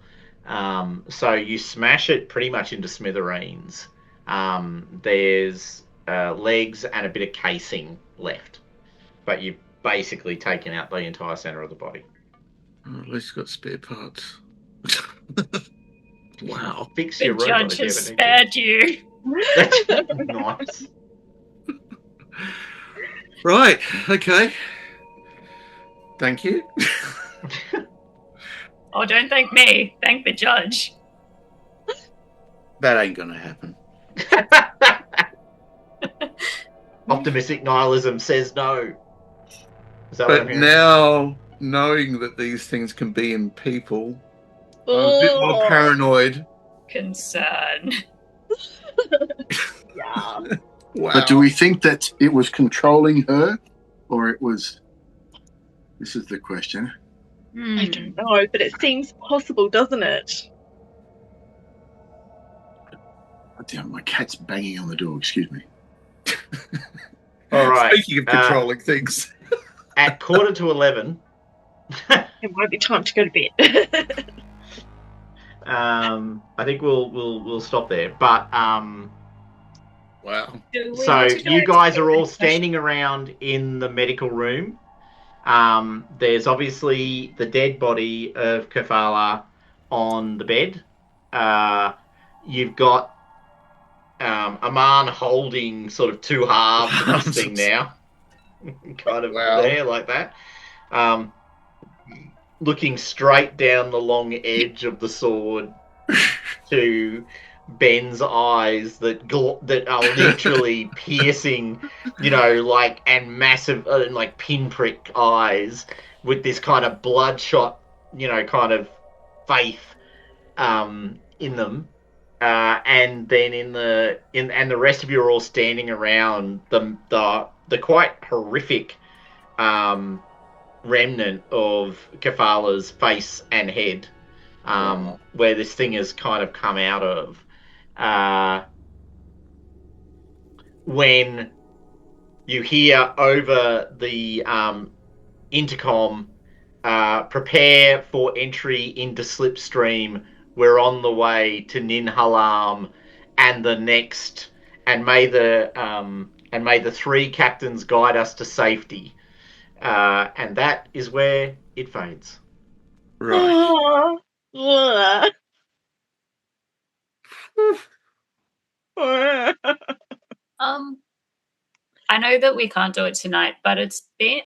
So you smash it pretty much into smithereens. There's legs and a bit of casing left, but you've basically taken out the entire center of the body. At least it's got spare parts. Wow. Fix your the judge has spared you. Nice. Right, okay. Thank you. Oh, don't thank me. Thank the judge. That ain't gonna happen. Optimistic nihilism says no. Is that but now, knowing that these things can be in people, I'm a bit more paranoid. Concern. Yeah. Wow. But do we think that it was controlling her, or it was... This is the question. I don't know, but it seems possible, doesn't it? Oh, damn, my cat's banging on the door. Excuse me. All right. Speaking of controlling things. At 11:45... It might be time to go to bed. I think we'll stop there. But wow. So you guys are all standing around in the medical room. There's obviously the dead body of Kerfala on the bed. You've got Aman holding sort of two halves of this thing now. Kind of there like that. Looking straight down the long edge of the sword to Ben's eyes that are literally piercing, and massive, like pinprick eyes with this kind of bloodshot, kind of faith in them. And then and the rest of you are all standing around the quite horrific remnant of Kerfala's face and head, where this thing has kind of come out of. When you hear over the intercom, prepare for entry into Slipstream we're on the way to Ninhalam and the next, and may the 3 captains guide us to safety. And that is where it fades. Right. I know that we can't do it tonight, but it's been